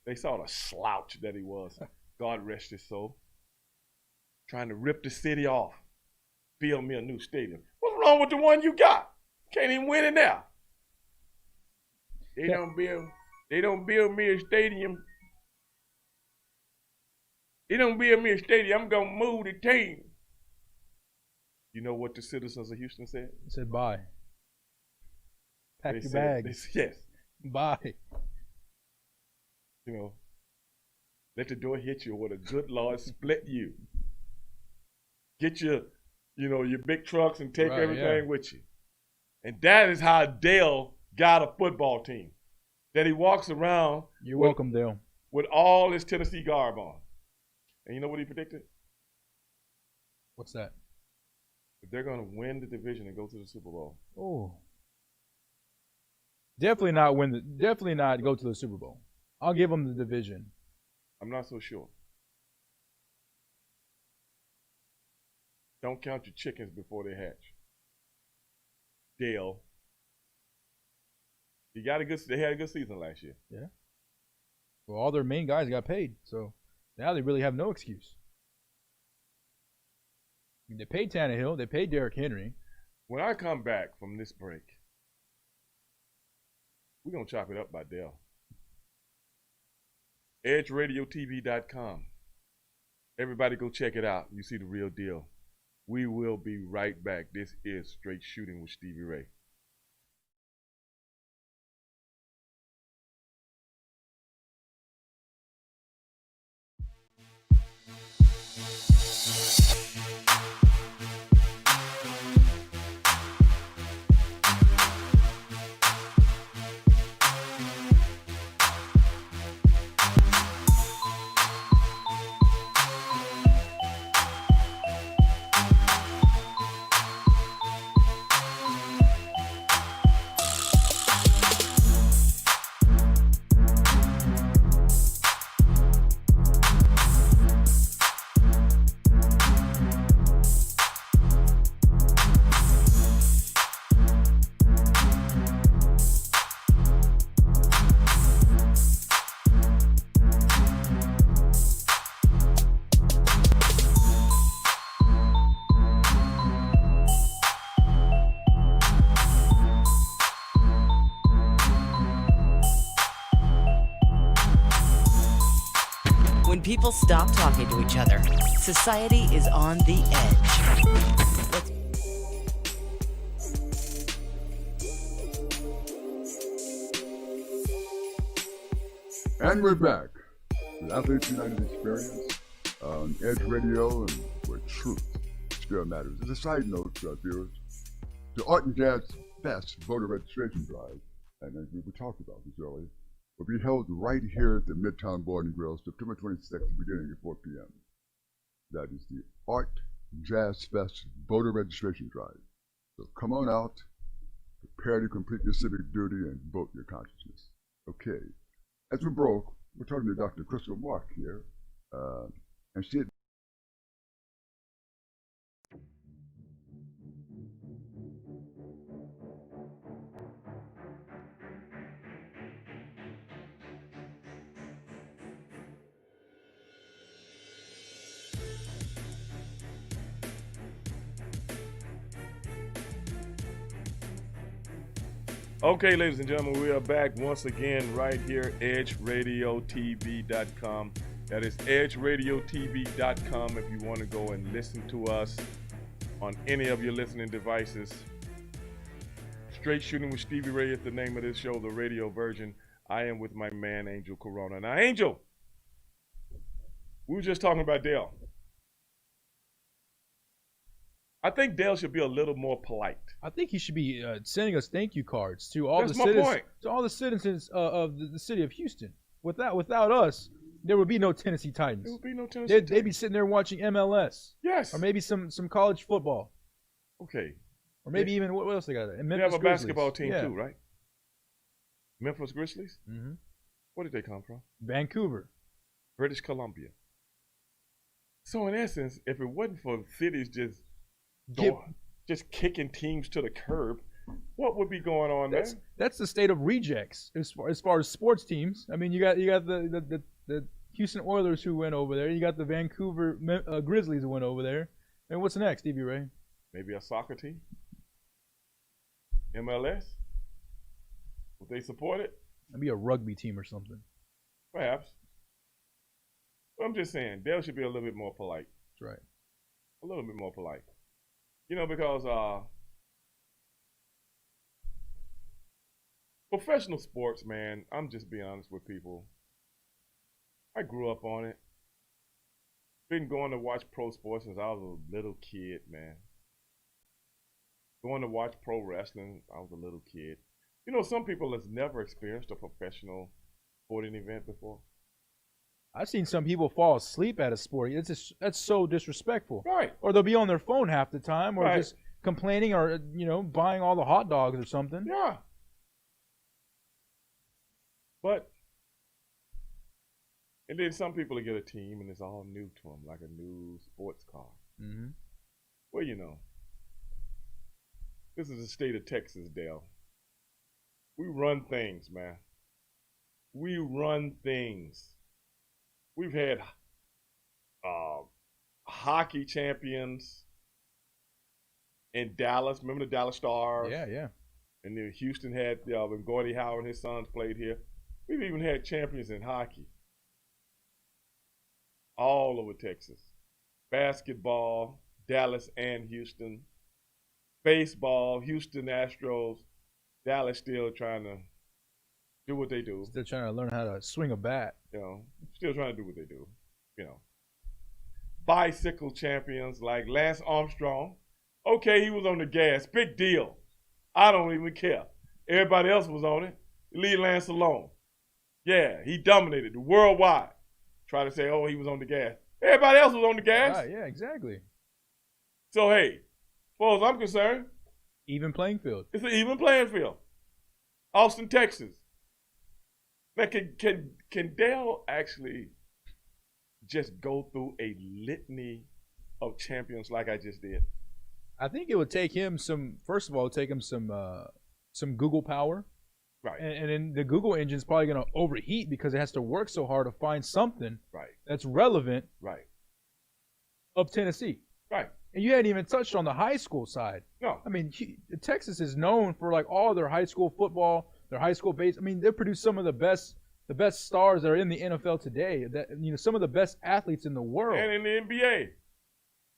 [SPEAKER 1] They saw the slouch that he was. God rest his soul. Trying to rip the city off. Build me a new stadium. What's wrong with the one you got? Can't even win it now. They don't build me a stadium. They don't build me a stadium. I'm gonna move the team. You know what the citizens of Houston said?
[SPEAKER 2] They said bye. Pack your bags.
[SPEAKER 1] Yes.
[SPEAKER 2] Bye.
[SPEAKER 1] Let the door hit you, or the good Lord split you. Get your big trucks and take everything with you. And that is how Dale got a football team. That he walks around.
[SPEAKER 2] You're welcome, Dale.
[SPEAKER 1] With all his Tennessee garb on. And you know what he predicted?
[SPEAKER 2] What's that?
[SPEAKER 1] They're going to win the division and go to the Super Bowl.
[SPEAKER 2] Oh. Definitely not go to the Super Bowl. I'll give them the division.
[SPEAKER 1] I'm not so sure. Don't count your chickens before they hatch. Dale. They had a good season last year.
[SPEAKER 2] Yeah. Well, all their main guys got paid, so now they really have no excuse. They paid Tannehill. They paid Derrick Henry.
[SPEAKER 1] When I come back from this break, we're going to chop it up by Dale. EdgeRadioTV.com. Everybody go check it out. You see the real deal. We will be right back. This is Straight Shooting with Stevie Ray.
[SPEAKER 6] When people stop talking to each other, society is on the edge.
[SPEAKER 4] And we're back with Athletes United Experience on Edge Radio, and where truth still matters. As a side note, viewers, the Art and Jazz Fest voter registration drive, and as we talked about this earlier, will be held right here at the Midtown Bar and Grill, September 26th, beginning at 4 p.m. That is the Art Jazz Fest voter registration drive. So come on out, prepare to complete your civic duty, and vote your consciousness. Okay. As we broke, we're talking to Dr. Crystal Mark here, and she had
[SPEAKER 1] Okay, ladies and gentlemen, we are back once again right here, edgeradiotv.com. That is edgeradiotv.com if you want to go and listen to us on any of your listening devices. Straight Shooting with Stevie Ray is the name of this show, the radio version. I am with my man, Angel Corona. Now, Angel, we were just talking about Dale. I think Dale should be a little more polite.
[SPEAKER 2] I think he should be sending us thank you cards to all
[SPEAKER 1] That's
[SPEAKER 2] the
[SPEAKER 1] my
[SPEAKER 2] citizens,
[SPEAKER 1] point.
[SPEAKER 2] to all the citizens of the city of Houston. Without us, there would be no Tennessee Titans.
[SPEAKER 1] There would be no Tennessee Titans.
[SPEAKER 2] They'd be sitting there watching MLS.
[SPEAKER 1] Yes.
[SPEAKER 2] Or maybe some college football.
[SPEAKER 1] Okay.
[SPEAKER 2] Or maybe even what else they got? And
[SPEAKER 1] They
[SPEAKER 2] Memphis
[SPEAKER 1] have a
[SPEAKER 2] Grizzlies.
[SPEAKER 1] basketball team
[SPEAKER 2] Yeah.
[SPEAKER 1] too, right? Memphis Grizzlies?
[SPEAKER 2] Mm-hmm.
[SPEAKER 1] Where did they come from?
[SPEAKER 2] Vancouver.
[SPEAKER 1] British Columbia. So in essence, if it wasn't for cities just kicking teams to the curb, what would be going on there?
[SPEAKER 2] That's the state of rejects as far as sports teams. I mean, you got the Houston Oilers who went over there. You got the Vancouver Grizzlies who went over there. And what's next, Stevie Ray?
[SPEAKER 1] Maybe a soccer team? MLS? Would they support it?
[SPEAKER 2] Maybe a rugby team or something.
[SPEAKER 1] Perhaps. But I'm just saying, Dale should be a little bit more polite.
[SPEAKER 2] That's right.
[SPEAKER 1] A little bit more polite. You know, because professional sports, man, I'm just being honest with people. I grew up on it. Been going to watch pro sports since I was a little kid, man. Going to watch pro wrestling, I was a little kid. You know, some people has never experienced a professional sporting event before.
[SPEAKER 2] I've seen some people fall asleep at a sport. That's so disrespectful.
[SPEAKER 1] Right.
[SPEAKER 2] Or they'll be on their phone half the time, or
[SPEAKER 1] Right.
[SPEAKER 2] just complaining, or buying all the hot dogs or something.
[SPEAKER 1] Yeah. But, and then some people will get a team and it's all new to them, like a new sports car.
[SPEAKER 2] Mm-hmm.
[SPEAKER 1] Well, you know, this is the state of Texas, Dale. We run things, man. We run things. We've had hockey champions in Dallas. Remember the Dallas Stars?
[SPEAKER 2] Yeah.
[SPEAKER 1] And then Houston had when Gordie Howe and his sons played here. We've even had champions in hockey all over Texas. Basketball, Dallas and Houston. Baseball, Houston Astros. Dallas still trying to do what they do.
[SPEAKER 2] Still trying to learn how to swing a bat.
[SPEAKER 1] You know, still trying to do what they do. You know. Bicycle champions like Lance Armstrong. Okay, he was on the gas. Big deal. I don't even care. Everybody else was on it. Leave Lance alone. Yeah, he dominated the worldwide. Try to say, oh, he was on the gas. Everybody else was on the gas.
[SPEAKER 2] Right, yeah, exactly.
[SPEAKER 1] So, hey, as far as I'm concerned,
[SPEAKER 2] even playing field.
[SPEAKER 1] It's an even playing field. Austin, Texas. Now, can Dale actually just go through a litany of champions like I just did?
[SPEAKER 2] I think it would take him some Google power.
[SPEAKER 1] Right.
[SPEAKER 2] And then the Google engine is probably going to overheat because it has to work so hard to find something that's relevant of Tennessee.
[SPEAKER 1] Right.
[SPEAKER 2] And you hadn't even touched on the high school side.
[SPEAKER 1] No.
[SPEAKER 2] I mean, Texas is known for like all their high school football, their high school base. I mean, they produce some of the best stars that are in the NFL today. That some of the best athletes in the world.
[SPEAKER 1] And in the NBA.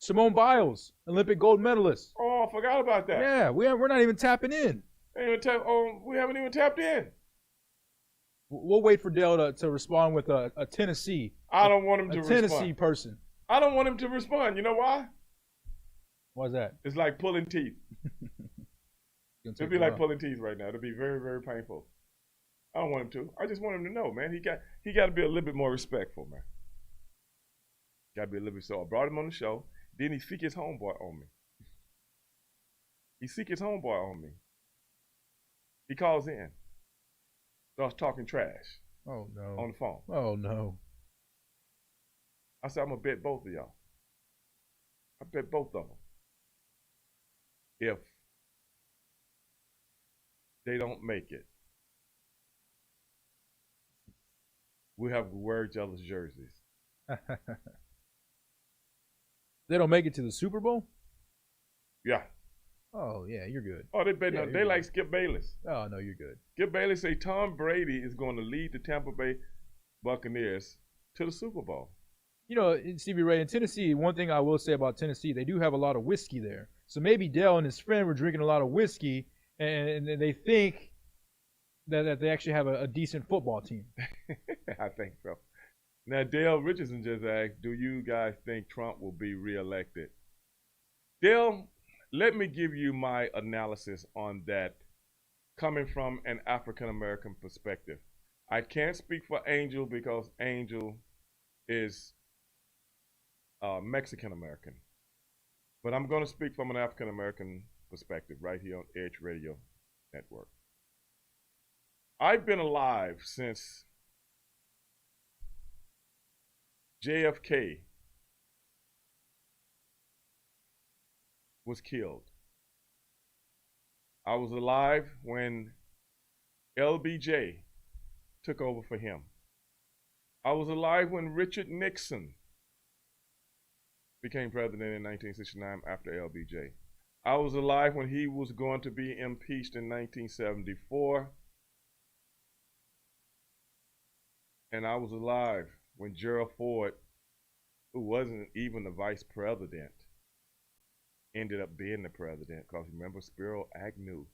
[SPEAKER 2] Simone Biles, Olympic gold medalist.
[SPEAKER 1] Oh, I forgot about that.
[SPEAKER 2] Yeah, we're not even tapping in.
[SPEAKER 1] We haven't even tapped in.
[SPEAKER 2] We'll wait for Dale to respond with a Tennessee.
[SPEAKER 1] I don't want him to respond.
[SPEAKER 2] A Tennessee person.
[SPEAKER 1] I don't want him to respond. You know why?
[SPEAKER 2] Why's that?
[SPEAKER 1] It's like pulling teeth. It'll be like pulling teeth right now. It'll be very, very painful. I don't want him to. I just want him to know, man. He got to be a little bit more respectful, man. Got to be a little bit. So I brought him on the show. Then he seek his homeboy on me. He calls in. Starts talking trash.
[SPEAKER 2] Oh, no.
[SPEAKER 1] On the phone.
[SPEAKER 2] Oh, no.
[SPEAKER 1] I said, I'm going to bet both of y'all. I bet both of them. If they don't make it, we'll have to wear each other's jerseys.
[SPEAKER 2] They don't make it to the Super Bowl?
[SPEAKER 1] Yeah.
[SPEAKER 2] Oh yeah, you're good.
[SPEAKER 1] Oh, they bet
[SPEAKER 2] Yeah,
[SPEAKER 1] no.
[SPEAKER 2] you're
[SPEAKER 1] They
[SPEAKER 2] good.
[SPEAKER 1] like Skip Bayless.
[SPEAKER 2] Oh no, you're good.
[SPEAKER 1] Skip Bayless say Tom Brady is going to lead the Tampa Bay Buccaneers to the Super Bowl.
[SPEAKER 2] You know, in Stevie Ray, in Tennessee, one thing I will say about Tennessee, they do have a lot of whiskey there. So maybe Dale and his friend were drinking a lot of whiskey, and they think that they actually have a decent football team.
[SPEAKER 1] I think so. Now, Dale Richardson just asked, do you guys think Trump will be reelected? Dale, let me give you my analysis on that coming from an African-American perspective. I can't speak for Angel because Angel is Mexican-American. But I'm going to speak from an African-American perspective right here on Edge Radio Network. I've been alive since JFK was killed. I was alive when LBJ took over for him. I was alive when Richard Nixon became president in 1969 after LBJ. I was alive when he was going to be impeached in 1974. And I was alive when Gerald Ford, who wasn't even the vice president, ended up being the president. Because remember, Spiro Agnew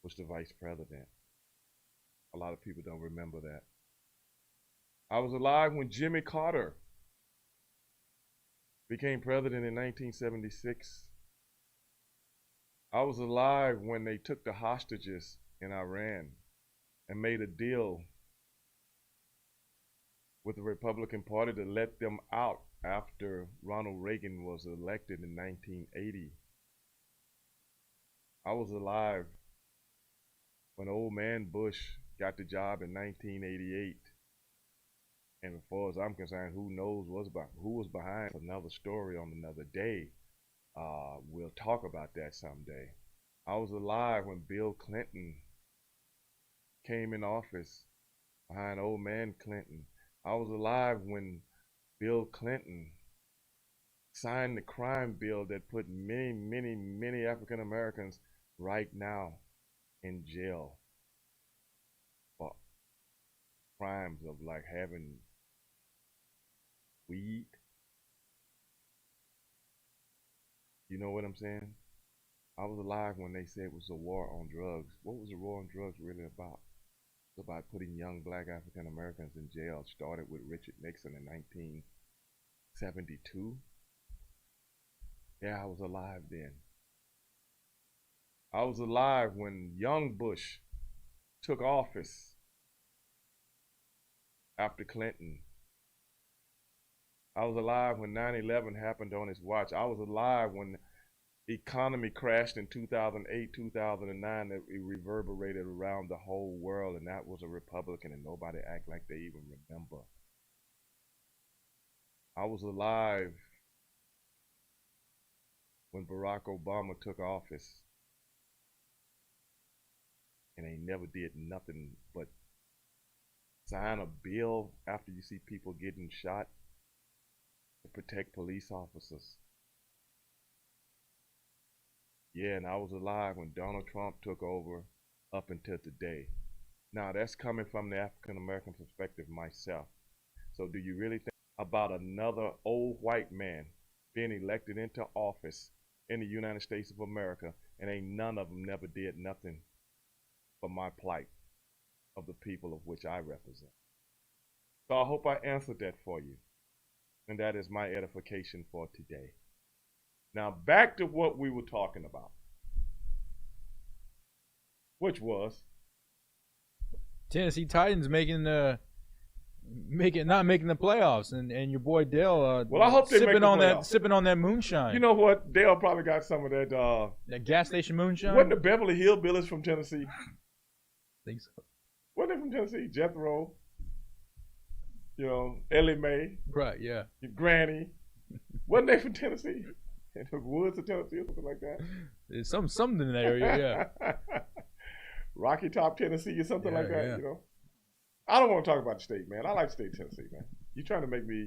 [SPEAKER 1] was the vice president. A lot of people don't remember that. I was alive when Jimmy Carter became president in 1976. I was alive when they took the hostages in Iran and made a deal with the Republican Party to let them out after Ronald Reagan was elected in 1980. I was alive when old man Bush got the job in 1988. And as far as I'm concerned, who knows who was behind another story on another day. We'll talk about that someday. I was alive when Bill Clinton came in office behind old man Clinton. I was alive when Bill Clinton signed the crime bill that put many, many, many African Americans right now in jail for crimes of like having weed. You know what I'm saying? I was alive when they said it was a war on drugs. What was the war on drugs really about? It was about putting young black African Americans in jail. It started with Richard Nixon in 1972. Yeah, I was alive then. I was alive when young Bush took office after Clinton. I was alive when 9/11 happened on his watch. I was alive when the economy crashed in 2008, 2009, that it reverberated around the whole world, and that was a Republican, and nobody act like they even remember. I was alive when Barack Obama took office, and they never did nothing but sign a bill after you see people getting shot to protect police officers. Yeah, and I was alive when Donald Trump took over up until today. Now, that's coming from the African American perspective myself. So do you really think about another old white man being elected into office in the United States of America, and ain't none of them never did nothing for my plight of the people of which I represent? So I hope I answered that for you. And that is my edification for today. Now back to what we were talking about, which was
[SPEAKER 2] Tennessee Titans not making the playoffs, and your boy Dale.
[SPEAKER 1] Well, I hope they
[SPEAKER 2] sipping
[SPEAKER 1] make the
[SPEAKER 2] on
[SPEAKER 1] playoffs.
[SPEAKER 2] that sipping on that moonshine.
[SPEAKER 1] You know what? Dale probably got some of that.
[SPEAKER 2] That gas station moonshine.
[SPEAKER 1] Wasn't the Beverly Hillbillies from Tennessee?
[SPEAKER 2] I think so.
[SPEAKER 1] Wasn't they from Tennessee? Jethro. You know, Ellie Mae.
[SPEAKER 2] Right. Yeah.
[SPEAKER 1] Your granny. Wasn't they from Tennessee? In the woods of Tennessee or something like that?
[SPEAKER 2] There's something in that area, yeah.
[SPEAKER 1] Rocky Top, Tennessee or something
[SPEAKER 2] Yeah,
[SPEAKER 1] like that,
[SPEAKER 2] yeah.
[SPEAKER 1] you know? I don't want to talk about the state, man. I like the state of Tennessee, man. You trying to make me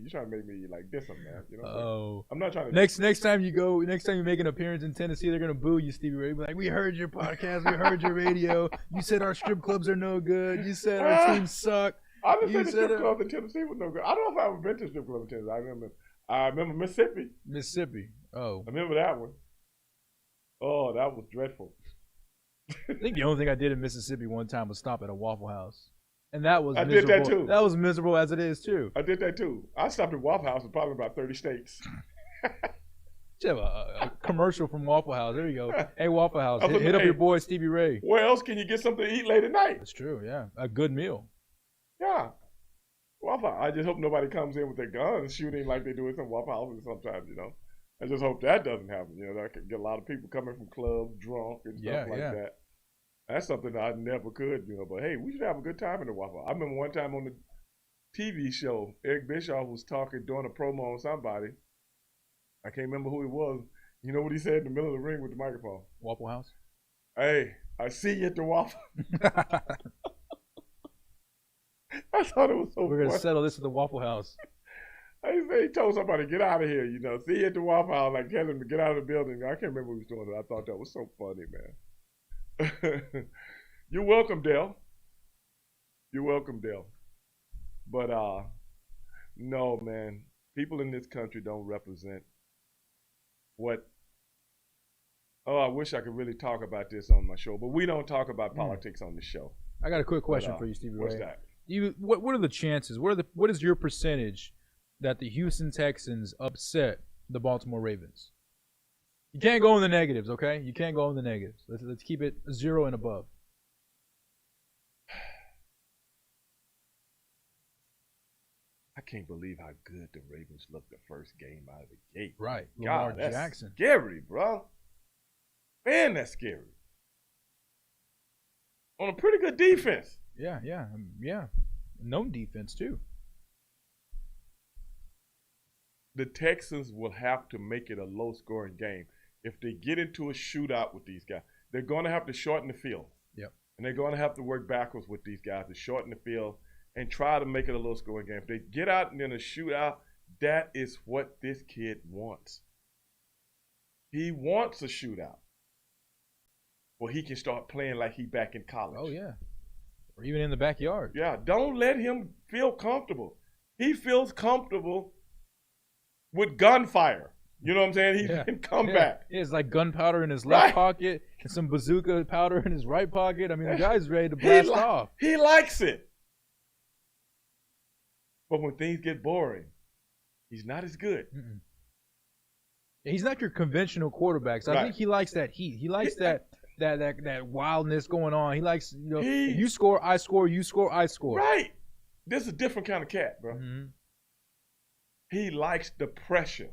[SPEAKER 1] like diss him, man. You know what I'm saying?
[SPEAKER 2] Oh.
[SPEAKER 1] I'm not trying to.
[SPEAKER 2] Next time you make an appearance in Tennessee, they're gonna boo you, Stevie Ray. Be like, we heard your podcast, we heard your radio. You said our strip clubs are no good. You said our teams suck.
[SPEAKER 1] I didn't say
[SPEAKER 2] You
[SPEAKER 1] the
[SPEAKER 2] said
[SPEAKER 1] strip club in Tennessee was no good. I don't know if I've ever been to a strip club in Tennessee. I remember Mississippi.
[SPEAKER 2] Mississippi. Oh.
[SPEAKER 1] I remember that one. Oh, that was dreadful.
[SPEAKER 2] I think the only thing I did in Mississippi one time was stop at a Waffle House. And that was
[SPEAKER 1] I
[SPEAKER 2] miserable.
[SPEAKER 1] did that too.
[SPEAKER 2] That was miserable as it is too.
[SPEAKER 1] I did that too. I stopped at Waffle House in probably about 30 states.
[SPEAKER 2] You have a commercial from Waffle House. There you go. Hey, Waffle House,
[SPEAKER 1] I was
[SPEAKER 2] hit up
[SPEAKER 1] hey,
[SPEAKER 2] your boy Stevie Ray.
[SPEAKER 1] Where else can you get something to eat late at night?
[SPEAKER 2] That's true, yeah. A good meal.
[SPEAKER 1] Yeah. Waffle House. I just hope nobody comes in with their guns shooting like they do in some Waffle Houses sometimes, you know. I just hope that doesn't happen. You know, that could get a lot of people coming from clubs drunk and stuff like that. That's something that I never could, you know. But hey, we should have a good time in the Waffle House. I remember one time on the TV show, Eric Bischoff was doing a promo on somebody. I can't remember who it was. You know what he said in the middle of the ring with the microphone?
[SPEAKER 2] Waffle House?
[SPEAKER 1] Hey, I see you at the Waffle. I thought it was so
[SPEAKER 2] We're going to
[SPEAKER 1] funny.
[SPEAKER 2] settle this at the Waffle House.
[SPEAKER 1] He told somebody, get out of here, you know. See you at the Waffle House, like tell him to get out of the building. I can't remember who was doing it. I thought that was so funny, man. You're welcome, Dale. You're welcome, Dale. But no, man. People in this country don't represent what. Oh, I wish I could really talk about this on my show, but we don't talk about politics on the show.
[SPEAKER 2] I got a quick question for you, Stevie Ray.
[SPEAKER 1] What's that?
[SPEAKER 2] What are the chances? What is your percentage that the Houston Texans upset the Baltimore Ravens? You can't go in the negatives, okay? You can't go in the negatives. Let's keep it 0 and above.
[SPEAKER 1] I can't believe how good the Ravens looked the first game out of the gate.
[SPEAKER 2] Right.
[SPEAKER 1] God,
[SPEAKER 2] Lamar
[SPEAKER 1] that's
[SPEAKER 2] Jackson.
[SPEAKER 1] scary, bro. Man, that's scary. On a pretty good defense.
[SPEAKER 2] Yeah. Known defense, too.
[SPEAKER 1] The Texans will have to make it a low-scoring game. If they get into a shootout with these guys, they're going to have to shorten the field.
[SPEAKER 2] Yep.
[SPEAKER 1] And they're going to have to work backwards with these guys to shorten the field and try to make it a low-scoring game. If they get out and in a shootout, that is what this kid wants. He wants a shootout. Well, he can start playing like he back in college.
[SPEAKER 2] Oh, yeah. Or even in the backyard.
[SPEAKER 1] Yeah, don't let him feel comfortable. He feels comfortable with gunfire. You know what I'm saying? He can come back.
[SPEAKER 2] Yeah, it's like gunpowder in his left pocket and some bazooka powder in his right pocket. I mean, the guy's ready to blast off.
[SPEAKER 1] He likes it. But when things get boring, he's not as good.
[SPEAKER 2] Mm-mm. He's not your conventional quarterback. So I think he likes that heat. He likes that wildness going on. He likes, you score, I score, you score, I score.
[SPEAKER 1] Right. This is a different kind of cat, bro.
[SPEAKER 2] Mm-hmm.
[SPEAKER 1] He likes the pressure.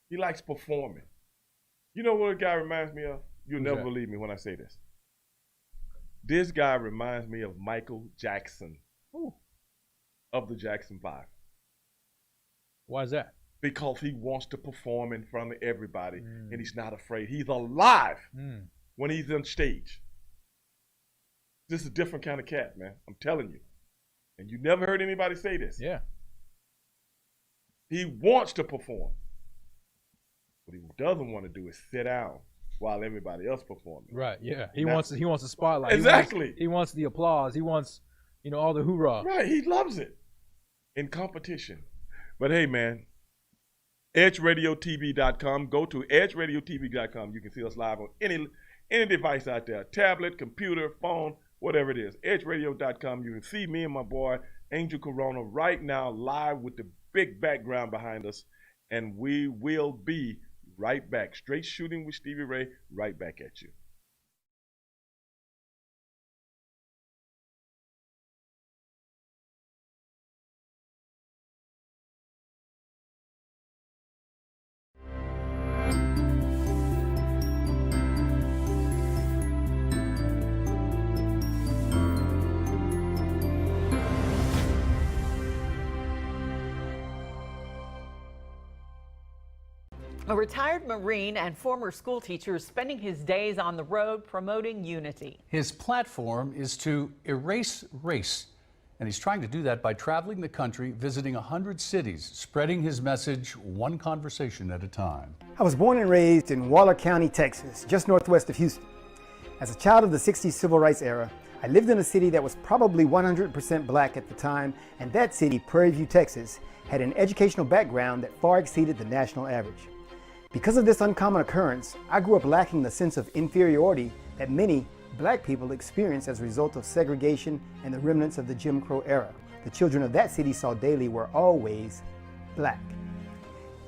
[SPEAKER 1] He likes performing. You know what a guy reminds me of? You'll never believe me when I say this. This guy reminds me of Michael Jackson of the Jackson 5.
[SPEAKER 2] Why is that?
[SPEAKER 1] Because he wants to perform in front of everybody, and he's not afraid. He's alive when he's on stage. This is a different kind of cat, man. I'm telling you. And you never heard anybody say this.
[SPEAKER 2] Yeah.
[SPEAKER 1] He wants to perform. What he doesn't want to do is sit down while everybody else performing.
[SPEAKER 2] Right, yeah. He wants the spotlight.
[SPEAKER 1] Exactly.
[SPEAKER 2] He wants the applause. He wants, all the hoorah.
[SPEAKER 1] Right, he loves it. In competition. But hey, man, edgeradiotv.com. Go to edgeradiotv.com. You can see us live on any device out there. Tablet, computer, phone, whatever it is. edgeradio.com. You can see me and my boy, Angel Corona, right now live with the big background behind us. And we will be right back. Straight Shooting with Stevie Ray, right back at you.
[SPEAKER 8] A retired Marine and former school teacher is spending his days on the road promoting unity.
[SPEAKER 9] His platform is to erase race And he's trying to do that by traveling the country, visiting 100 cities, spreading his message one conversation at a time.
[SPEAKER 10] I was born and raised in Waller County, Texas, just northwest of Houston. As a child of the 60s civil rights era, I lived in a city that was probably 100% black at the time, and that city, Prairie View, Texas, had an educational background that far exceeded the national average. Because of this uncommon occurrence, I grew up lacking the sense of inferiority that many black people experience as a result of segregation and the remnants of the Jim Crow era. The children of that city saw daily were always black.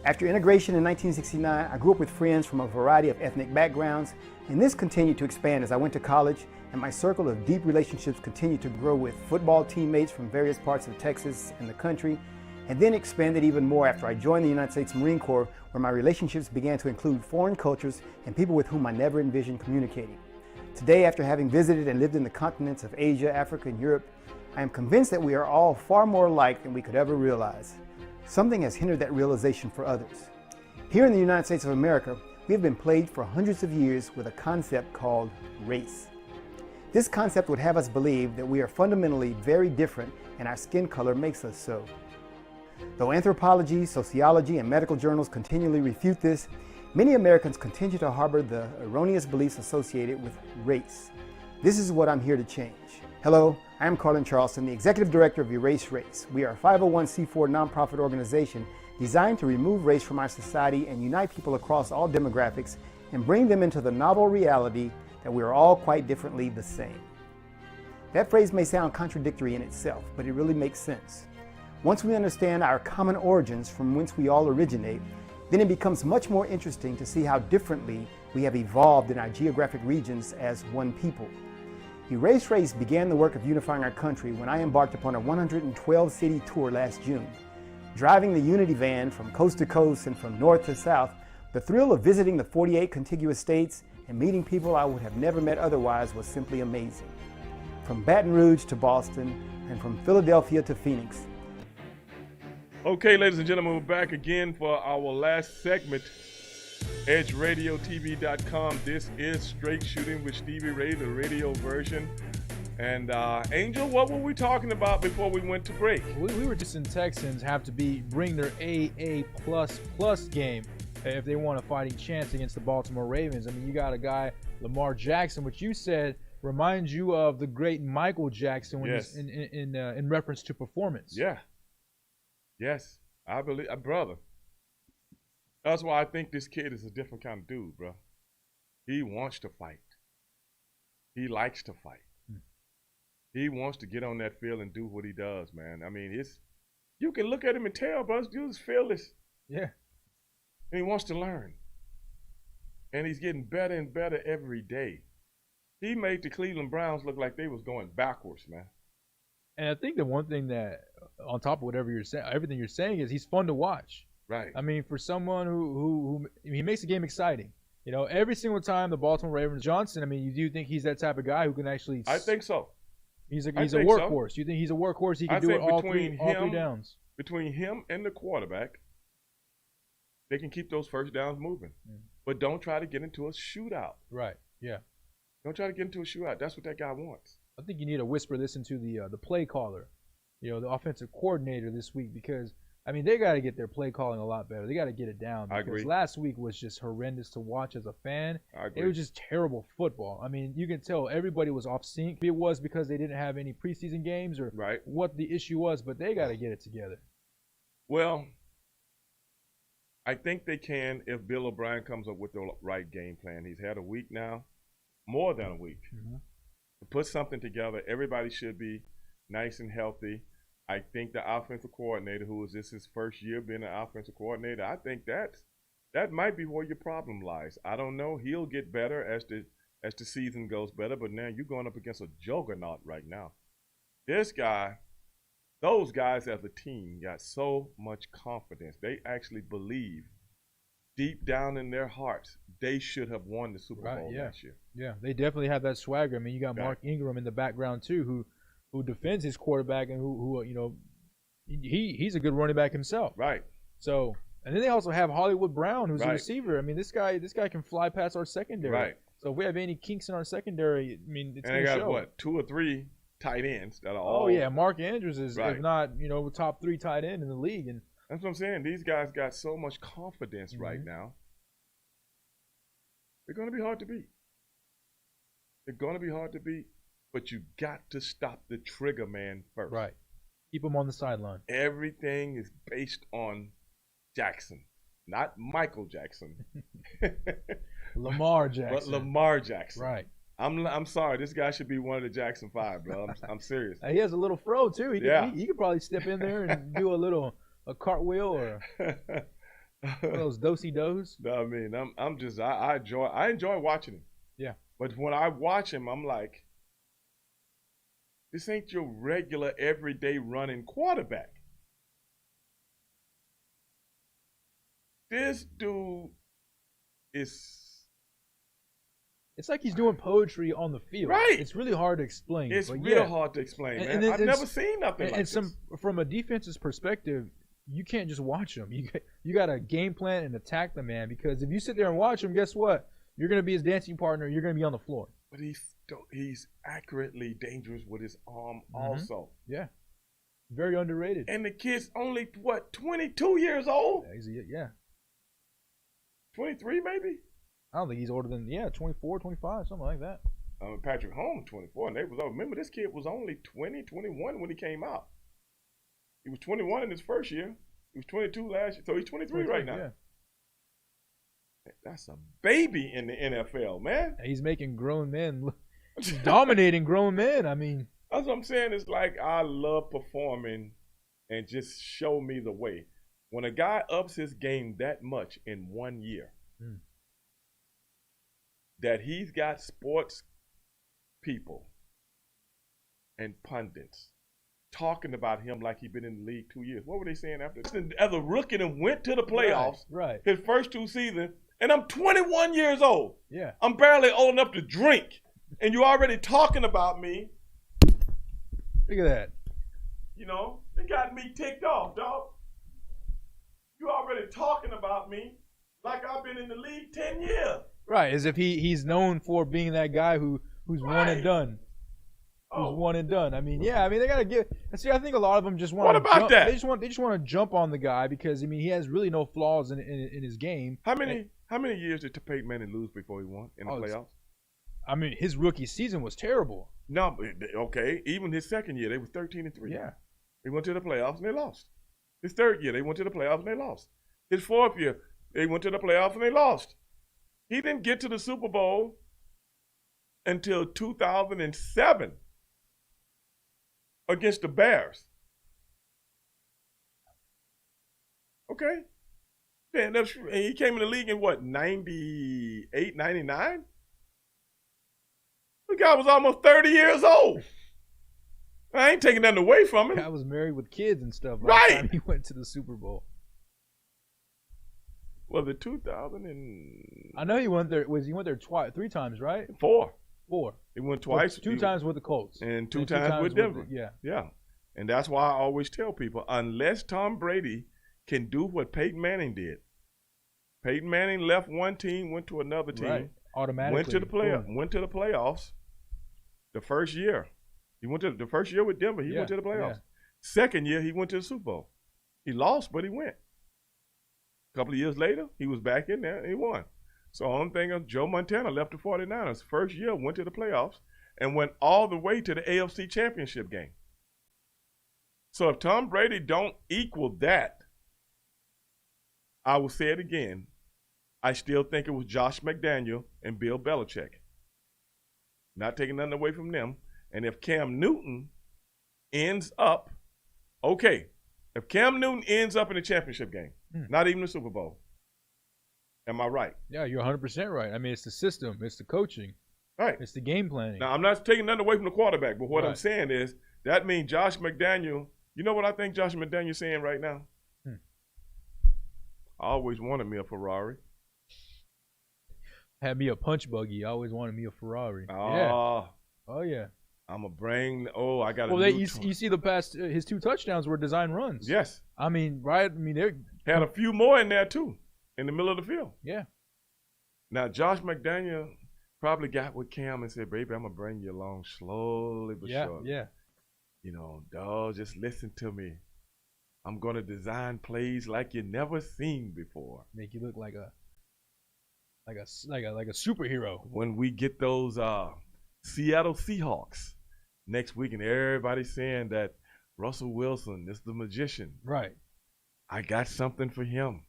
[SPEAKER 10] After integration in 1969, I grew up with friends from a variety of ethnic backgrounds, and this continued to expand as I went to college, and my circle of deep relationships continued to grow with football teammates from various parts of Texas and the country, and then expanded even more after I joined the United States Marine Corps, where my relationships began to include foreign cultures and people with whom I never envisioned communicating. Today, after having visited and lived in the continents of Asia, Africa, and Europe, I am convinced that we are all far more alike than we could ever realize. Something has hindered that realization for others. Here in the United States of America, we have been plagued for hundreds of years with a concept called race. This concept would have us believe that we are fundamentally very different and our skin color makes us so. Though anthropology, sociology, and medical journals continually refute this, many Americans continue to harbor the erroneous beliefs associated with race. This is what I'm here to change. Hello, I am Carlin Charleston, the Executive Director of Erase Race. We are a 501c4 nonprofit organization designed to remove race from our society and unite people across all demographics and bring them into the novel reality that we are all quite differently the same. That phrase may sound contradictory in itself, but it really makes sense. Once we understand our common origins from whence we all originate, then it becomes much more interesting to see how differently we have evolved in our geographic regions as one people. Erase Race began the work of unifying our country when I embarked upon a 112-city tour last June. Driving the Unity van from coast to coast and from north to south, the thrill of visiting the 48 contiguous states and meeting people I would have never met otherwise was simply amazing. From Baton Rouge to Boston, and from Philadelphia to Phoenix.
[SPEAKER 1] Okay, ladies and gentlemen, we're back again for our last segment, EdgeRadioTV.com. This is Straight Shooting with Stevie Ray, the radio version. And Angel, what were we talking about before we went to break?
[SPEAKER 2] We were just in Texans have to bring their AA++ game if they want a fighting chance against the Baltimore Ravens. I mean, you got a guy, Lamar Jackson, which you said reminds you of the great Michael Jackson when
[SPEAKER 1] Yes.
[SPEAKER 2] in reference to performance.
[SPEAKER 1] Yeah. Yes, I believe, brother. That's why I think this kid is a different kind of dude, bro. He wants to fight. He likes to fight. He wants to get on that field and do what he does, man. I mean, you can look at him and tell, bro, this dude's fearless.
[SPEAKER 2] Yeah.
[SPEAKER 1] And he wants to learn. And he's getting better and better every day. He made the Cleveland Browns look like they was going backwards, man.
[SPEAKER 2] And I think the one thing that, on top of whatever you're saying, everything you're saying, is he's fun to watch.
[SPEAKER 1] Right.
[SPEAKER 2] I mean, for someone who he makes the game exciting. You know, every single time the Baltimore Ravens, Johnson, I mean, you do think he's that type of guy who can actually.
[SPEAKER 1] I think so.
[SPEAKER 2] He's a workhorse. You think he's a workhorse? He can do it all three downs.
[SPEAKER 1] Between him and the quarterback, they can keep those first downs moving. But don't try to get into a shootout.
[SPEAKER 2] Right. Yeah.
[SPEAKER 1] Don't try to get into a shootout. That's what that guy wants.
[SPEAKER 2] I think you need to whisper this into the play caller, the offensive coordinator this week, because I mean they got to get their play calling a lot better. They got to get it down. Because
[SPEAKER 1] I agree.
[SPEAKER 2] Last week was just horrendous to watch as a fan.
[SPEAKER 1] I agree.
[SPEAKER 2] It was just terrible football. I mean, you can tell everybody was off sync. It was because they didn't have any preseason games or what the issue was, but they got to get it together.
[SPEAKER 1] Well, I think they can if Bill O'Brien comes up with the right game plan. He's had a week now, more than a week, to put something together. Everybody should be nice and healthy. I think the offensive coordinator, this his first year being an offensive coordinator, I think that might be where your problem lies. I don't know. He'll get better as the season goes better, but now you're going up against a juggernaut right now. Those guys as a team got so much confidence. They actually believe deep down in their hearts they should have won the Super Bowl last year.
[SPEAKER 2] Yeah, they definitely have that swagger. I mean, you got Mark Ingram in the background too, who defends his quarterback and who he's a good running back himself.
[SPEAKER 1] Right.
[SPEAKER 2] So, and then they also have Hollywood Brown, who's a receiver. I mean, this guy can fly past our secondary.
[SPEAKER 1] Right.
[SPEAKER 2] So if we have any kinks in our secondary, I mean, it's going
[SPEAKER 1] to show.
[SPEAKER 2] And
[SPEAKER 1] they got what, 2 or 3 tight ends that are all.
[SPEAKER 2] Oh yeah, Mark Andrews is
[SPEAKER 1] Right.
[SPEAKER 2] if not top 3 tight end in the league, and
[SPEAKER 1] That's what I'm saying. These guys got so much confidence right now. They're going to be hard to beat. They're going to be hard to beat, but you got to stop the trigger man first.
[SPEAKER 2] right, keep him on the sideline.
[SPEAKER 1] Everything is based on Jackson, not Michael Jackson.
[SPEAKER 2] Lamar Jackson.
[SPEAKER 1] But Lamar Jackson.
[SPEAKER 2] Right.
[SPEAKER 1] I'm sorry. This guy should be one of the Jackson 5, bro. I'm serious.
[SPEAKER 2] He has a little fro too.
[SPEAKER 1] Yeah.
[SPEAKER 2] He could probably step in there and do a cartwheel or one of those do-si-dos.
[SPEAKER 1] No, I mean, I enjoy watching him.
[SPEAKER 2] Yeah.
[SPEAKER 1] But when I watch him, I'm like, this ain't your regular everyday running quarterback. This dude is.
[SPEAKER 2] It's like he's doing poetry on the field.
[SPEAKER 1] Right.
[SPEAKER 2] It's really hard to explain.
[SPEAKER 1] It's
[SPEAKER 2] but
[SPEAKER 1] real
[SPEAKER 2] yeah.
[SPEAKER 1] hard to explain, man.
[SPEAKER 2] And
[SPEAKER 1] I've never seen nothing like this.
[SPEAKER 2] From a defense's perspective, you can't just watch him. You got to game plan and attack the man, because if you sit there and watch him, guess what? You're going to be his dancing partner. You're going to be on the floor.
[SPEAKER 1] But he's accurately dangerous with his arm also.
[SPEAKER 2] Yeah. Very underrated.
[SPEAKER 1] And the kid's only, 22 years old?
[SPEAKER 2] Yeah.
[SPEAKER 1] 23 maybe?
[SPEAKER 2] I don't think he's older than, 24, 25, something like that.
[SPEAKER 1] Patrick Holmes, 24. And remember, this kid was only 20, 21 when he came out. He was 21 in his first year. He was 22 last year. So he's 23 right now.
[SPEAKER 2] Yeah.
[SPEAKER 1] That's a baby in the NFL, man.
[SPEAKER 2] And he's making grown men. He's dominating grown men. I mean.
[SPEAKER 1] That's what I'm saying. It's like I love performing and just show me the way. When a guy ups his game that much in 1 year, that he's got sports people and pundits talking about him like he's been in the league 2 years. What were they saying after? As a rookie and went to the playoffs,
[SPEAKER 2] right.
[SPEAKER 1] His first 2 seasons, and I'm 21 years old.
[SPEAKER 2] Yeah.
[SPEAKER 1] I'm barely old enough to drink, and you're already talking about me.
[SPEAKER 2] Look at that.
[SPEAKER 1] They got me ticked off, dog. You already talking about me like I've been in the league 10 years.
[SPEAKER 2] Right, as if he's known for being that guy who's one and done. Who's one and done. I mean, they gotta get. See, I think a lot of them just want.
[SPEAKER 1] What about that?
[SPEAKER 2] They just want to jump on the guy because he has really no flaws in his game.
[SPEAKER 1] How many years did Peyton Manning lose before he won in the playoffs?
[SPEAKER 2] I mean, his rookie season was terrible.
[SPEAKER 1] No, okay. Even his second year, they were 13-3.
[SPEAKER 2] Yeah.
[SPEAKER 1] They went to the playoffs and they lost. His third year, they went to the playoffs and they lost. His fourth year, they went to the playoffs and they lost. He didn't get to the Super Bowl until 2007 against the Bears. Okay. And he came in the league in what, 98, 99? The guy was almost 30 years old. I ain't taking nothing away from him.
[SPEAKER 2] The guy was married with kids and stuff.
[SPEAKER 1] Right.
[SPEAKER 2] By the time he went to the Super Bowl.
[SPEAKER 1] Well, the 2000 and
[SPEAKER 2] I know he went there. He went there 3 times, right?
[SPEAKER 1] 4.
[SPEAKER 2] He
[SPEAKER 1] went twice.
[SPEAKER 2] 2 times with the Colts.
[SPEAKER 1] And 2 times with Denver. Yeah. And that's why I always tell people, unless Tom Brady can do what Peyton Manning did. Peyton Manning left one team, went to another team.
[SPEAKER 2] Right. Automatically.
[SPEAKER 1] Went to the playoffs the first year. He went to the first year with Denver. He went to the playoffs.
[SPEAKER 2] Yeah.
[SPEAKER 1] Second year, he went to the Super Bowl. He lost, but he went. A couple of years later, he was back in there and he won. So I'm thinking Joe Montana left the 49ers. First year, went to the playoffs and went all the way to the AFC Championship game. So if Tom Brady don't equal that, I will say it again. I still think it was Josh McDaniel and Bill Belichick. Not taking nothing away from them. And if Cam Newton ends up, if Cam Newton ends up in the championship game, not even the Super Bowl, am I right?
[SPEAKER 2] Yeah, you're 100% right. I mean, it's the system. It's the coaching.
[SPEAKER 1] Right.
[SPEAKER 2] It's the game planning.
[SPEAKER 1] Now, I'm not taking nothing away from the quarterback, but what I'm saying is that means Josh McDaniel, you know what I think Josh McDaniel's saying right now? I always wanted me a Ferrari.
[SPEAKER 2] Had me a punch buggy. I always wanted me a Ferrari.
[SPEAKER 1] Oh
[SPEAKER 2] yeah.
[SPEAKER 1] I'm going to bring, I got a
[SPEAKER 2] new
[SPEAKER 1] you
[SPEAKER 2] see the past, his 2 touchdowns were design runs.
[SPEAKER 1] Yes.
[SPEAKER 2] I mean, they
[SPEAKER 1] had a few more in there, too, in the middle of the field.
[SPEAKER 2] Yeah.
[SPEAKER 1] Now, Josh McDaniel, Probably got with Cam and said, baby, I'm going to bring you along slowly but surely.
[SPEAKER 2] Yeah.
[SPEAKER 1] You know, dog, just listen to me. I'm going to design plays like you never seen before.
[SPEAKER 2] Make you look like a superhero.
[SPEAKER 1] When we get those Seattle Seahawks next week and everybody's saying that Russell Wilson is the magician.
[SPEAKER 2] Right.
[SPEAKER 1] I got something for him,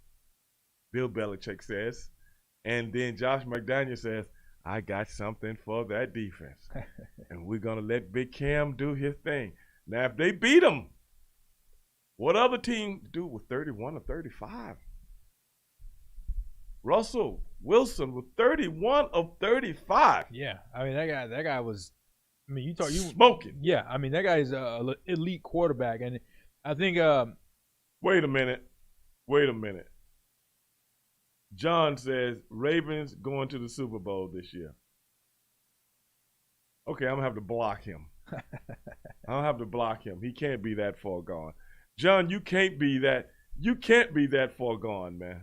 [SPEAKER 1] Bill Belichick says. And then Josh McDaniel says, I got something for that defense. And we're going to let Big Cam do his thing. Now, if they beat him, what other team do with 31 or 35? Russell Wilson with 31 of 35.
[SPEAKER 2] Yeah, I mean that guy was. I mean, you
[SPEAKER 1] smoking.
[SPEAKER 2] Yeah, I mean that guy is an elite quarterback, and I think.
[SPEAKER 1] Wait a minute. John says Ravens going to the Super Bowl this year. Okay, I'm gonna have to block him. I'll have to block him. He can't be that far gone. John, you can't be that. You can't be that far gone, man.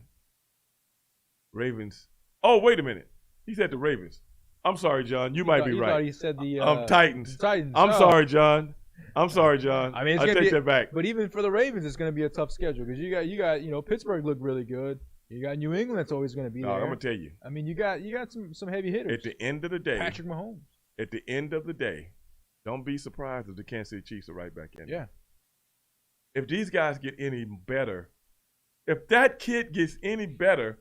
[SPEAKER 1] Ravens. Oh, wait a minute. He said the Ravens. I'm sorry, John. You might be right.
[SPEAKER 2] Thought he said the
[SPEAKER 1] Titans.
[SPEAKER 2] Titans.
[SPEAKER 1] I'm sorry, John. I mean, I take that back.
[SPEAKER 2] But even for the Ravens, it's going to be a tough schedule because you got Pittsburgh looked really good. You got New England that's always going to be there.
[SPEAKER 1] I'm gonna tell you.
[SPEAKER 2] I mean, you got some heavy hitters.
[SPEAKER 1] At the end of the day,
[SPEAKER 2] Patrick Mahomes.
[SPEAKER 1] At the end of the day, don't be surprised if the Kansas City Chiefs are right back in.
[SPEAKER 2] Yeah.
[SPEAKER 1] If these guys get any better, if that kid gets any better,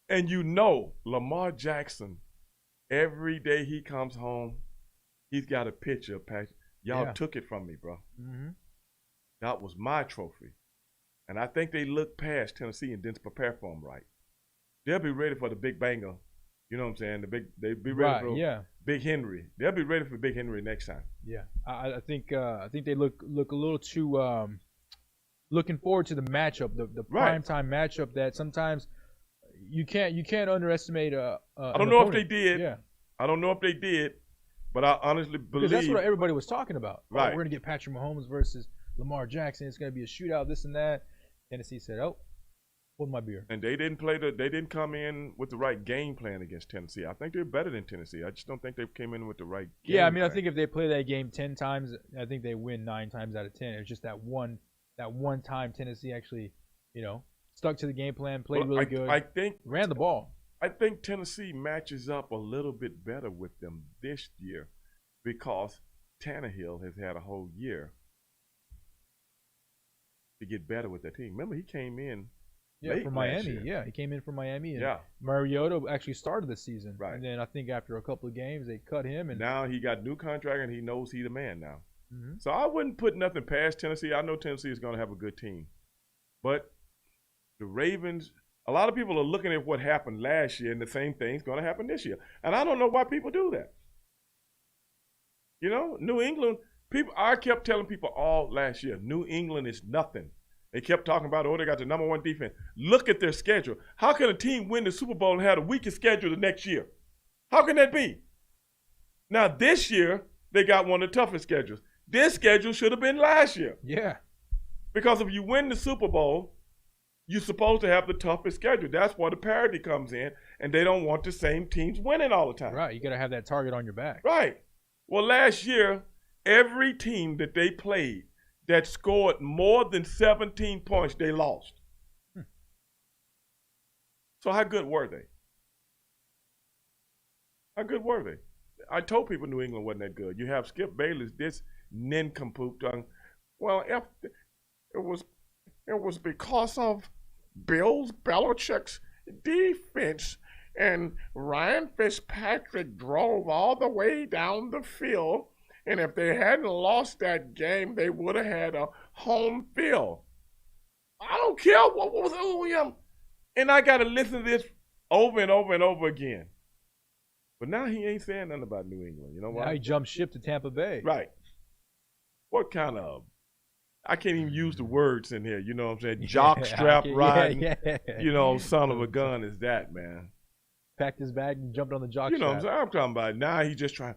[SPEAKER 1] and Lamar Jackson, every day he comes home, he's got a picture of Patrick. Y'all took it from me, bro.
[SPEAKER 2] Mm-hmm.
[SPEAKER 1] That was my trophy. And I think they look past Tennessee and didn't prepare for them right. They'll be ready for the big banger. You know what I'm saying? They'll be ready for Big Henry. They'll be ready for Big Henry next time.
[SPEAKER 2] Yeah, I think they look a little too looking forward to the matchup, the primetime matchup that sometimes you can't underestimate.
[SPEAKER 1] I don't know if they did.
[SPEAKER 2] Yeah,
[SPEAKER 1] I don't know if they did, but I honestly believe
[SPEAKER 2] that's what everybody was talking about.
[SPEAKER 1] Right,
[SPEAKER 2] we're gonna get Patrick Mahomes versus Lamar Jackson. It's gonna be a shootout. This and that. Tennessee said, "Oh, hold my beer."
[SPEAKER 1] And they didn't come in with the right game plan against Tennessee. I think they're better than Tennessee. I just don't think they came in with the right game
[SPEAKER 2] Yeah, I mean,
[SPEAKER 1] plan.
[SPEAKER 2] I think if they play that game 10 times, I think they win 9 times out of 10. It's just that one time Tennessee actually, stuck to the game plan, played really good.
[SPEAKER 1] I think
[SPEAKER 2] ran the ball.
[SPEAKER 1] I think Tennessee matches up a little bit better with them this year because Tannehill has had a whole year to get better with that team. Remember, he came in
[SPEAKER 2] from Miami. Yeah, he came in from Miami. And
[SPEAKER 1] yeah.
[SPEAKER 2] Mariota actually started the season.
[SPEAKER 1] Right.
[SPEAKER 2] And then I think after a couple of games, they cut him. And
[SPEAKER 1] now he got a new contract, and he knows he's the man now.
[SPEAKER 2] Mm-hmm.
[SPEAKER 1] So I wouldn't put nothing past Tennessee. I know Tennessee is going to have a good team. But the Ravens, a lot of people are looking at what happened last year, and the same thing's going to happen this year. And I don't know why people do that. New England, I kept telling people all last year, New England is nothing. They kept talking about, they got the number 1 defense. Look at their schedule. How can a team win the Super Bowl and have the weakest schedule the next year? How can that be? Now, this year, they got one of the toughest schedules. This schedule should have been last year.
[SPEAKER 2] Yeah.
[SPEAKER 1] Because if you win the Super Bowl, you're supposed to have the toughest schedule. That's where the parity comes in, and they don't want the same teams winning all the time.
[SPEAKER 2] Right. You got to have that target on your back.
[SPEAKER 1] Right. Well, last year, every team that they played that scored more than 17 points, they lost. So how good were they? How good were they? I told people New England wasn't that good. You have Skip Bayless, this nincompoop. It was because of Bill Belichick's defense, and Ryan Fitzpatrick drove all the way down the field. And if they hadn't lost that game, they would have had a home field. I don't care what was and I got to listen to this over and over and over again. But now he ain't saying nothing about New England. You know why?
[SPEAKER 2] Now he jumped ship to Tampa Bay.
[SPEAKER 1] Right. What kind of, I can't even use the words in here. You know what I'm saying? Jock strap riding, son of a gun is that, man.
[SPEAKER 2] Packed his bag and jumped on the jock strap.
[SPEAKER 1] You know what I'm saying? I'm talking about now he's just trying,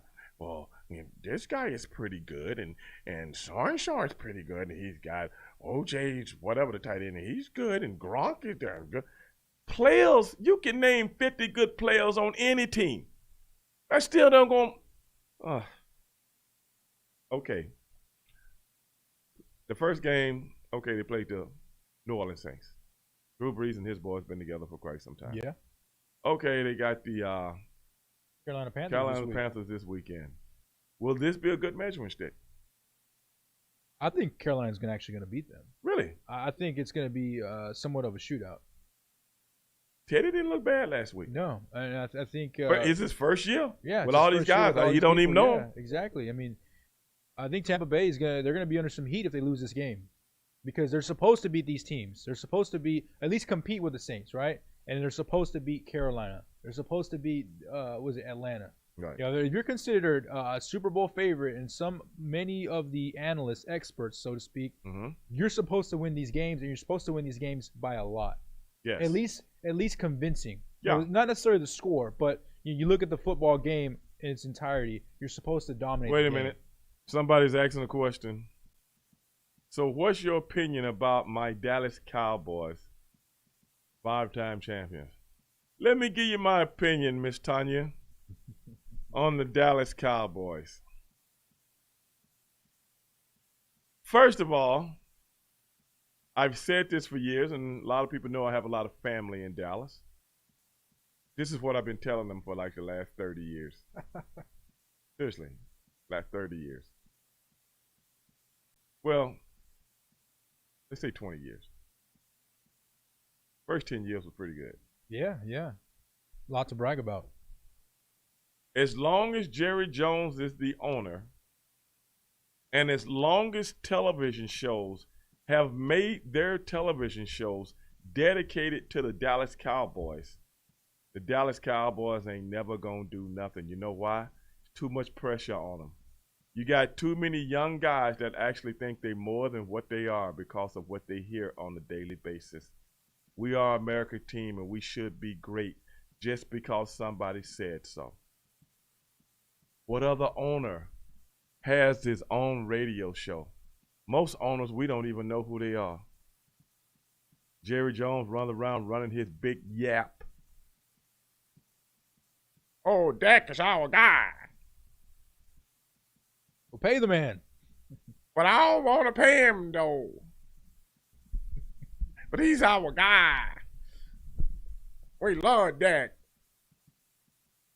[SPEAKER 1] this guy is pretty good, and Sorensen's pretty good, and he's got OJ's whatever the tight end, he's good, and Gronk is damn good. Players, you can name 50 good players on any team. I still don't go. Okay. The first game, okay, they played the New Orleans Saints. Drew Brees and his boys been together for quite some time.
[SPEAKER 2] Yeah.
[SPEAKER 1] Okay, they got the
[SPEAKER 2] Carolina
[SPEAKER 1] Panthers this weekend. Will this be a good measuring stick?
[SPEAKER 2] I think Carolina's actually going to beat them.
[SPEAKER 1] Really?
[SPEAKER 2] I think it's going to be somewhat of a shootout.
[SPEAKER 1] Teddy didn't look bad last week.
[SPEAKER 2] No, and I think.
[SPEAKER 1] But is his first year?
[SPEAKER 2] Yeah,
[SPEAKER 1] with all these guys, he don't even know.
[SPEAKER 2] Yeah, exactly. I mean, I think Tampa Bay they're going to be under some heat if they lose this game, because they're supposed to beat these teams. They're supposed to be at least compete with the Saints, right? And they're supposed to beat Carolina. They're supposed to beat Atlanta.
[SPEAKER 1] Right.
[SPEAKER 2] You know, if you're considered a Super Bowl favorite, and many of the analysts, experts, so to speak, you're supposed to win these games, and you're supposed to win these games by a lot.
[SPEAKER 1] Yes.
[SPEAKER 2] At least convincing.
[SPEAKER 1] Yeah.
[SPEAKER 2] You know, not necessarily the score, but you look at the football game in its entirety. You're supposed to dominate.
[SPEAKER 1] Wait a minute. Somebody's asking a question. So, what's your opinion about my Dallas Cowboys, 5-time champions? Let me give you my opinion, Miss Tanya, on the Dallas Cowboys. First of all, I've said this for years, and a lot of people know I have a lot of family in Dallas. This is what I've been telling them for like the last 30 years. Seriously, last 30 years. Well, let's say 20 years. First 10 years was pretty good.
[SPEAKER 2] Yeah. Lot to brag about.
[SPEAKER 1] As long as Jerry Jones is the owner, and as long as television shows have made their television shows dedicated to the Dallas Cowboys, the Dallas Cowboys ain't never gonna do nothing. You know why? Too much pressure on them. You got too many young guys that actually think they're more than what they are because of what they hear on a daily basis. We are an American team, and we should be great just because somebody said so. What other owner has his own radio show? Most owners, we don't even know who they are. Jerry Jones runs around running his big yap. Oh, Dak is our guy.
[SPEAKER 2] Well, pay the man.
[SPEAKER 1] But I don't want to pay him, though. But he's our guy. We love Dak.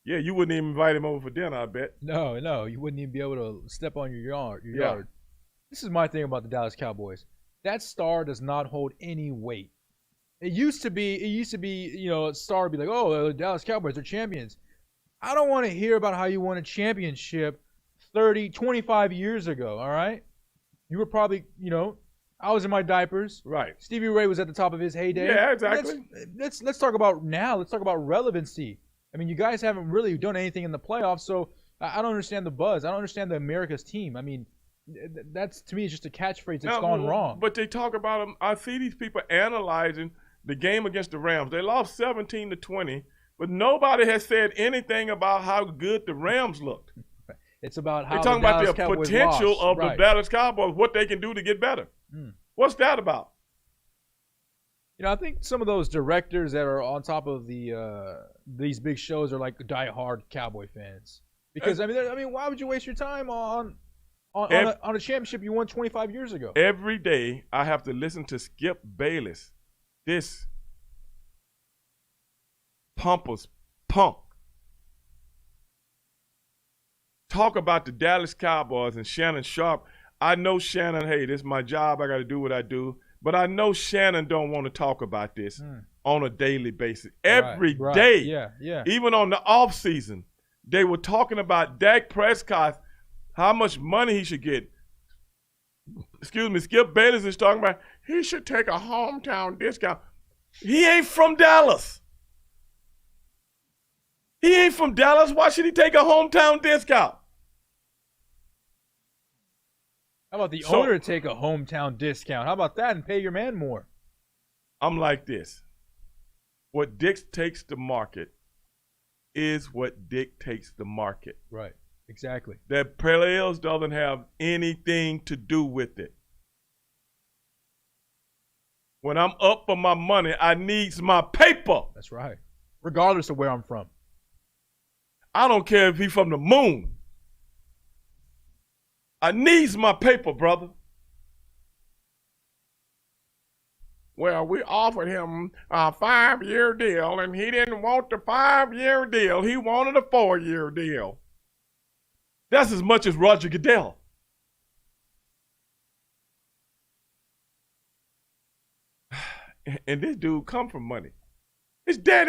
[SPEAKER 1] Yeah, you wouldn't even invite him over for dinner, I bet.
[SPEAKER 2] No, you wouldn't even be able to step on your yard. This is my thing about the Dallas Cowboys. That star does not hold any weight. It used to be, a star would be like, oh, the Dallas Cowboys are champions. I don't want to hear about how you won a championship 25 years ago, all right? You were probably, I was in my diapers.
[SPEAKER 1] Right.
[SPEAKER 2] Stevie Ray was at the top of his heyday.
[SPEAKER 1] Yeah, exactly.
[SPEAKER 2] Let's talk about now. Let's talk about relevancy. I mean, you guys haven't really done anything in the playoffs, so I don't understand the buzz. I don't understand the America's team. I mean, that's, to me, is just a catchphrase that's gone wrong.
[SPEAKER 1] But they talk about them. I see these people analyzing the game against the Rams. They lost 17-20, but nobody has said anything about how good the Rams looked.
[SPEAKER 2] It's about how
[SPEAKER 1] they're talking about the potential of the Dallas Cowboys, what they can do to get better. What's that about?
[SPEAKER 2] I think some of those directors that are on top of these big shows are like diehard Cowboy fans. Because I mean, why would you waste your time on a championship you won 25 years ago?
[SPEAKER 1] Every day I have to listen to Skip Bayless, this pompous punk, talk about the Dallas Cowboys and Shannon Sharp. I know Shannon, hey, this is my job. I got to do what I do. But I know Shannon don't want to talk about this on a daily basis. Every day,
[SPEAKER 2] yeah.
[SPEAKER 1] Even on the off season, they were talking about Dak Prescott, how much money he should get. Skip Bayless is talking about he should take a hometown discount. He ain't from Dallas. He ain't from Dallas. Why should he take a hometown discount?
[SPEAKER 2] How about the owner take a hometown discount? How about that and pay your man more?
[SPEAKER 1] I'm like this. What dictates the market is what dictates the market.
[SPEAKER 2] Right. Exactly.
[SPEAKER 1] That players doesn't have anything to do with it. When I'm up for my money, I needs my paper.
[SPEAKER 2] That's right. Regardless of where I'm from.
[SPEAKER 1] I don't care if he's from the moon. I needs my paper, brother. Well, we offered him a 5-year deal, and he didn't want the 5-year deal. He wanted a 4-year deal. That's as much as Roger Goodell. And this dude come from money. His daddy